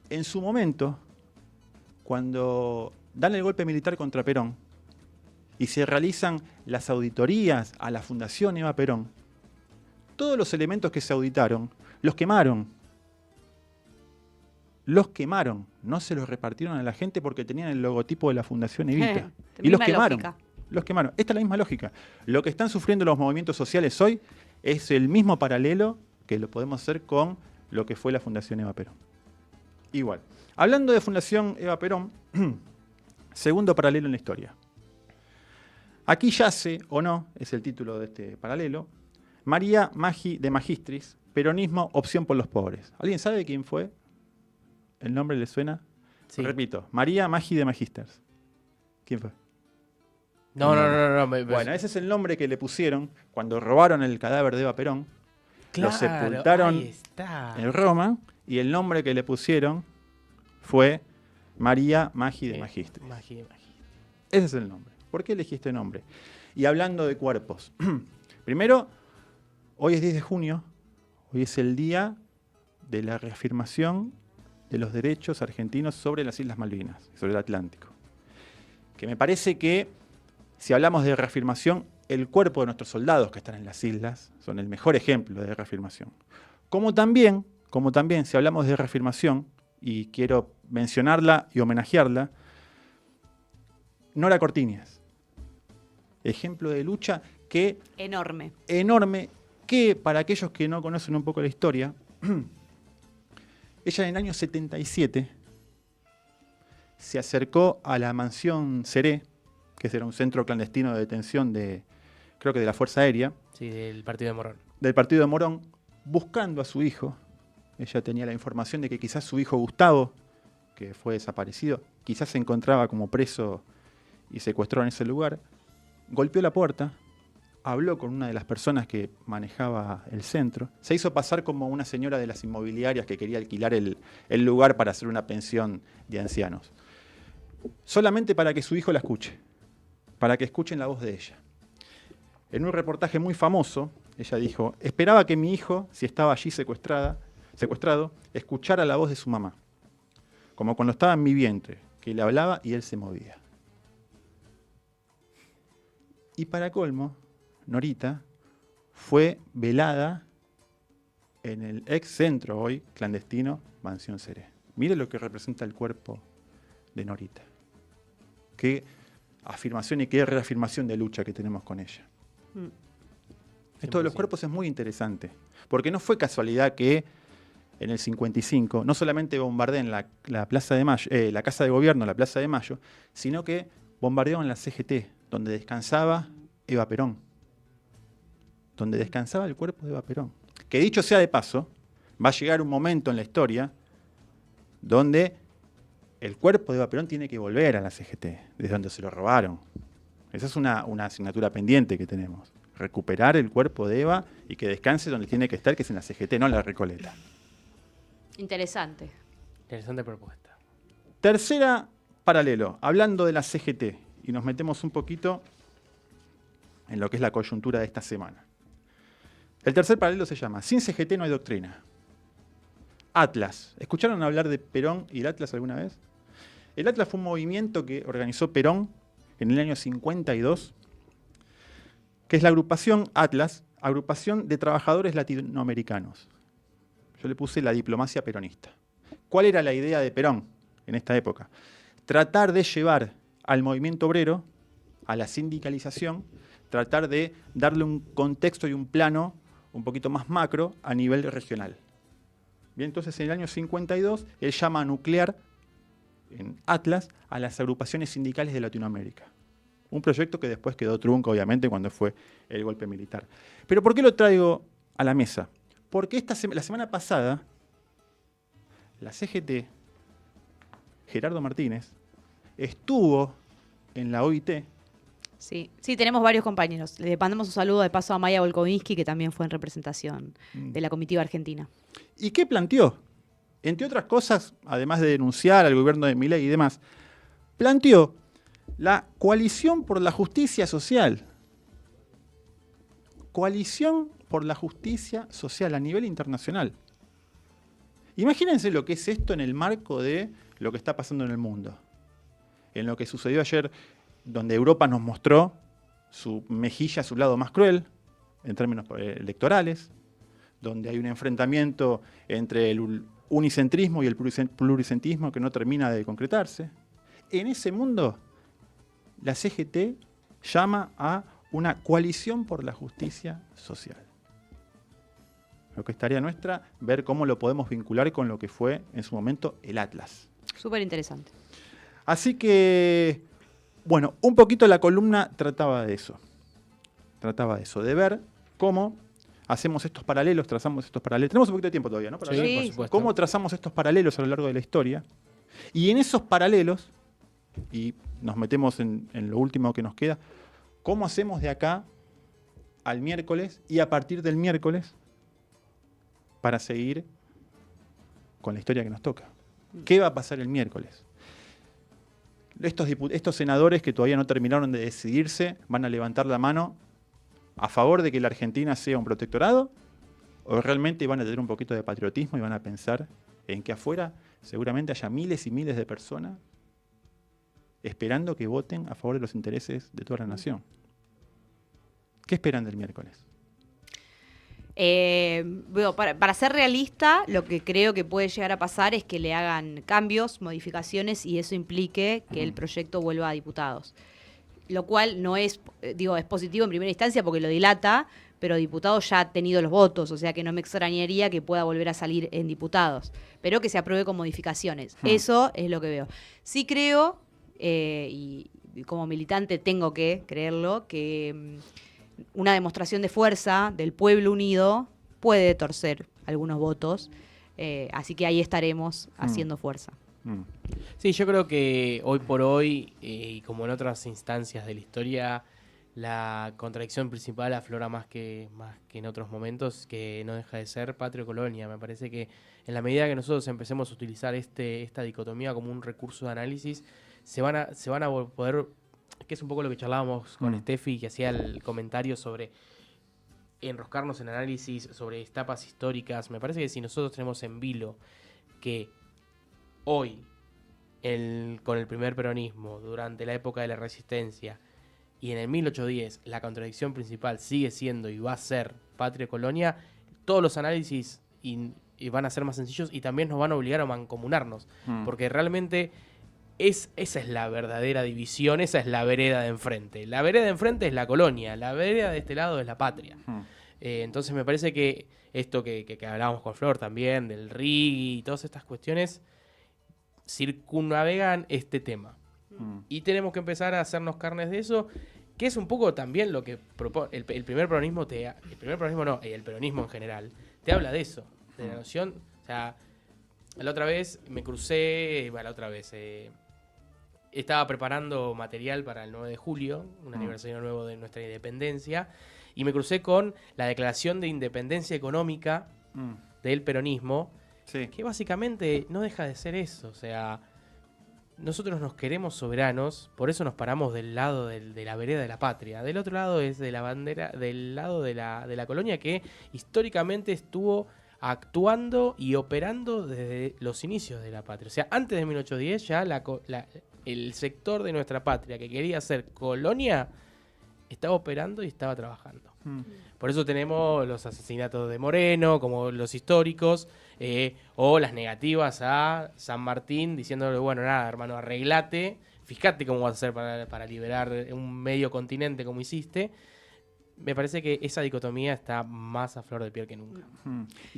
en su momento, cuando dan el golpe militar contra Perón y se realizan las auditorías a la Fundación Eva Perón, todos los elementos que se auditaron los quemaron. Los quemaron, no se los repartieron a la gente porque tenían el logotipo de la Fundación Evita. Y los quemaron. Los quemaron. Esta es la misma lógica. Lo que están sufriendo los movimientos sociales hoy es el mismo paralelo que lo podemos hacer con lo que fue la Fundación Eva Perón. Igual. Hablando de Fundación Eva Perón, segundo paralelo en la historia. Aquí yace, o no, es el título de este paralelo, María Maggi de Magistris, peronismo, opción por los pobres. ¿Alguien sabe quién fue? ¿El nombre le suena? Sí. Repito, María Maggi de Magisters. ¿Quién fue? No. Bueno, ese es el nombre que le pusieron cuando robaron el cadáver de Eva Perón. Claro, lo sepultaron ahí está. en Roma y el nombre que le pusieron fue María Maggi de Magistris. Ese es el nombre. ¿Por qué elegí este nombre? Y hablando de cuerpos. Primero, hoy es 10 de junio. Hoy es el día de la reafirmación de los derechos argentinos sobre las Islas Malvinas, sobre el Atlántico. Que me parece que, si hablamos de reafirmación, el cuerpo de nuestros soldados que están en las islas son el mejor ejemplo de reafirmación. Como también, si hablamos de reafirmación, y quiero mencionarla y homenajearla, Nora Cortiñas. Ejemplo de lucha que... Enorme, que para aquellos que no conocen un poco la historia, ella en el año 77 se acercó a la mansión Seré, que era un centro clandestino de detención creo que de la Fuerza Aérea. Sí, del partido de Morón. Del partido de Morón, buscando a su hijo. Ella tenía la información de que quizás su hijo Gustavo, que fue desaparecido, quizás se encontraba como preso y secuestrado en ese lugar. Golpeó la puerta, habló con una de las personas que manejaba el centro, se hizo pasar como una señora de las inmobiliarias que quería alquilar el lugar para hacer una pensión de ancianos. Solamente para que su hijo la escuche, para que escuchen la voz de ella. En un reportaje muy famoso, ella dijo, esperaba que mi hijo, si estaba allí secuestrado, escuchara la voz de su mamá, como cuando estaba en mi vientre, que le hablaba y él se movía. Y para colmo, Norita fue velada en el ex centro hoy clandestino Mansión Seré. Mire lo que representa el cuerpo de Norita. Qué afirmación y qué reafirmación de lucha que tenemos con ella. Esto de los cuerpos es muy interesante, porque no fue casualidad que en el 55 no solamente bombardean la Plaza de Mayo, la Casa de Gobierno, la Plaza de Mayo, sino que bombardearon la CGT, donde descansaba Eva Perón. Donde descansaba el cuerpo de Eva Perón. Que dicho sea de paso, va a llegar un momento en la historia donde el cuerpo de Eva Perón tiene que volver a la CGT, desde donde se lo robaron. Esa es una asignatura pendiente que tenemos. Recuperar el cuerpo de Eva y que descanse donde tiene que estar, que es en la CGT, no en la Recoleta. interesante. Interesante propuesta. Tercera paralelo, hablando de la CGT, y nos metemos un poquito en lo que es la coyuntura de esta semana. El tercer paralelo se llama Sin CGT no hay doctrina. Atlas. ¿Escucharon hablar de Perón y el Atlas alguna vez? El Atlas fue un movimiento que organizó Perón en el año 52, que es la agrupación Atlas, agrupación de trabajadores latinoamericanos. Yo le puse la diplomacia peronista. ¿Cuál era la idea de Perón en esta época? Tratar de llevar al movimiento obrero, a la sindicalización, tratar de darle un contexto y un plano un poquito más macro a nivel regional. Bien, entonces en el año 52 él llama a nuclear en Atlas a las agrupaciones sindicales de Latinoamérica. Un proyecto que después quedó trunco, obviamente, cuando fue el golpe militar. Pero ¿por qué lo traigo a la mesa? Porque la semana pasada, la CGT, Gerardo Martínez, estuvo en la OIT. Sí, tenemos varios compañeros. Le mandamos un saludo de paso a Maya Volkovinsky, que también fue en representación de la comitiva argentina. ¿Y qué planteó? Entre otras cosas, además de denunciar al gobierno de Milei y demás, planteó la coalición por la justicia social. Coalición por la justicia social a nivel internacional. Imagínense lo que es esto en el marco de lo que está pasando en el mundo. En lo que sucedió ayer, donde Europa nos mostró su mejilla, su lado más cruel, en términos electorales, donde hay un enfrentamiento entre el unicentrismo y el pluricentrismo que no termina de concretarse. En ese mundo, la CGT llama a una coalición por la justicia social. Lo que estaría nuestra, ver cómo lo podemos vincular con lo que fue en su momento el Atlas. Súper interesante. Así que, bueno, un poquito la columna trataba de eso. De ver cómo hacemos estos paralelos, trazamos estos paralelos. Tenemos un poquito de tiempo todavía, ¿no? Para Sí, hablar. por supuesto. Cómo trazamos estos paralelos a lo largo de la historia. Y en esos paralelos, y nos metemos en lo último que nos queda, ¿cómo hacemos de acá al miércoles y a partir del miércoles para seguir con la historia que nos toca? ¿Qué va a pasar el miércoles? Estos senadores que todavía no terminaron de decidirse van a levantar la mano a favor de que la Argentina sea un protectorado, o realmente van a tener un poquito de patriotismo y van a pensar en que afuera seguramente haya miles y miles de personas esperando que voten a favor de los intereses de toda la nación. ¿Qué esperan del miércoles? Bueno, para ser realista, lo que creo que puede llegar a pasar es que le hagan cambios, modificaciones, y eso implique que el proyecto vuelva a diputados. Lo cual no es, es positivo en primera instancia porque lo dilata, pero diputados ya ha tenido los votos, o sea que no me extrañaría que pueda volver a salir en diputados, pero que se apruebe con modificaciones. Eso es lo que veo. Sí creo, y como militante tengo que creerlo, que una demostración de fuerza del pueblo unido puede torcer algunos votos, así que ahí estaremos haciendo fuerza. Sí, yo creo que hoy por hoy, y como en otras instancias de la historia, la contradicción principal aflora más que en otros momentos, que no deja de ser patria o colonia. Me parece que en la medida que nosotros empecemos a utilizar esta dicotomía como un recurso de análisis, se van a poder, que es un poco lo que charlábamos con Steffi, que hacía el comentario sobre enroscarnos en análisis sobre etapas históricas. Me parece que si nosotros tenemos en vilo que hoy, con el primer peronismo, durante la época de la resistencia, y en el 1810 la contradicción principal sigue siendo y va a ser patria o colonia, todos los análisis y van a ser más sencillos y también nos van a obligar a mancomunarnos, porque realmente esa es la verdadera división, esa es la vereda de enfrente. La vereda de enfrente es la colonia, la vereda de este lado es la patria. Entonces me parece que esto que hablábamos con Flor también, del RIGI y todas estas cuestiones, circunnavegan este tema. Y tenemos que empezar a hacernos carnes de eso, que es un poco también lo que propone el primer peronismo. El peronismo en general te habla de eso, de la noción. O sea, la otra vez me crucé, estaba preparando material para el 9 de julio, un aniversario nuevo de nuestra independencia, y me crucé con la declaración de independencia económica del peronismo, que básicamente no deja de ser eso. O sea, nosotros nos queremos soberanos, por eso nos paramos del lado de la vereda de la patria. Del otro lado es de la bandera, del lado de la colonia que históricamente estuvo actuando y operando desde los inicios de la patria. O sea, antes de 1810 ya el sector de nuestra patria que quería ser colonia estaba operando y estaba trabajando. Por eso tenemos los asesinatos de Moreno, como los históricos, o las negativas a San Martín, diciéndole, bueno, nada, hermano, arreglate, fíjate cómo vas a hacer para liberar un medio continente como hiciste. Me parece que esa dicotomía está más a flor de piel que nunca.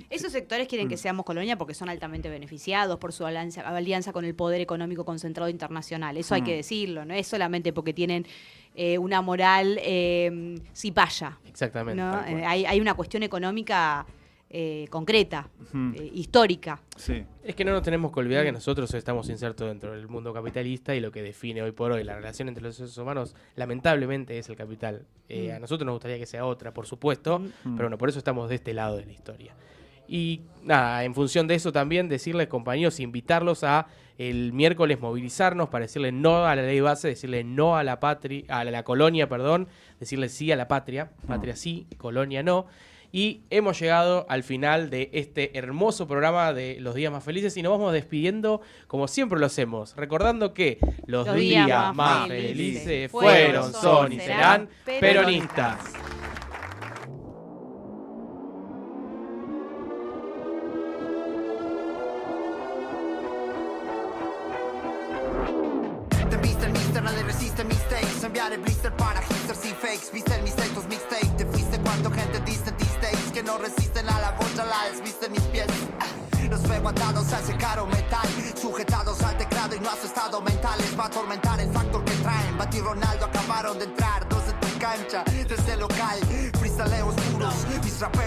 Esos sectores quieren que seamos colonia porque son altamente beneficiados por su alianza con el poder económico concentrado internacional. Eso hay que decirlo, no es solamente porque tienen una moral cipaya. Exactamente. ¿No? Hay una cuestión económica concreta, histórica. Sí. Es que no nos tenemos que olvidar que nosotros estamos insertos dentro del mundo capitalista y lo que define hoy por hoy la relación entre los seres humanos, lamentablemente, es el capital. A nosotros nos gustaría que sea otra, por supuesto, pero bueno, por eso estamos de este lado de la historia. Y nada, en función de eso también decirles, compañeros, invitarlos a el miércoles movilizarnos para decirle no a la ley base, decirle no a la patria, a la colonia, perdón, decirle sí a la patria, patria sí, colonia no. Y hemos llegado al final de este hermoso programa de Los Días Más Felices y nos vamos despidiendo como siempre lo hacemos, recordando que los días más felices fueron, son y serán peronistas. Te viste el mister, nadie resiste mistakes. Enviar el blister para hipsters y fakes. Viste el mistake, tus mixtape. Te fuiste cuánto gente diste D-States que no resisten a la bocha, la desviste en mis pies. Los veo atados a ese caro metal, sujetados al teclado y no a su estado mental. Les va a atormentar el factor que traen. Bati Ronaldo acabaron de entrar, dos en tu cancha, desde local. Freestaleos puros, mis rapeos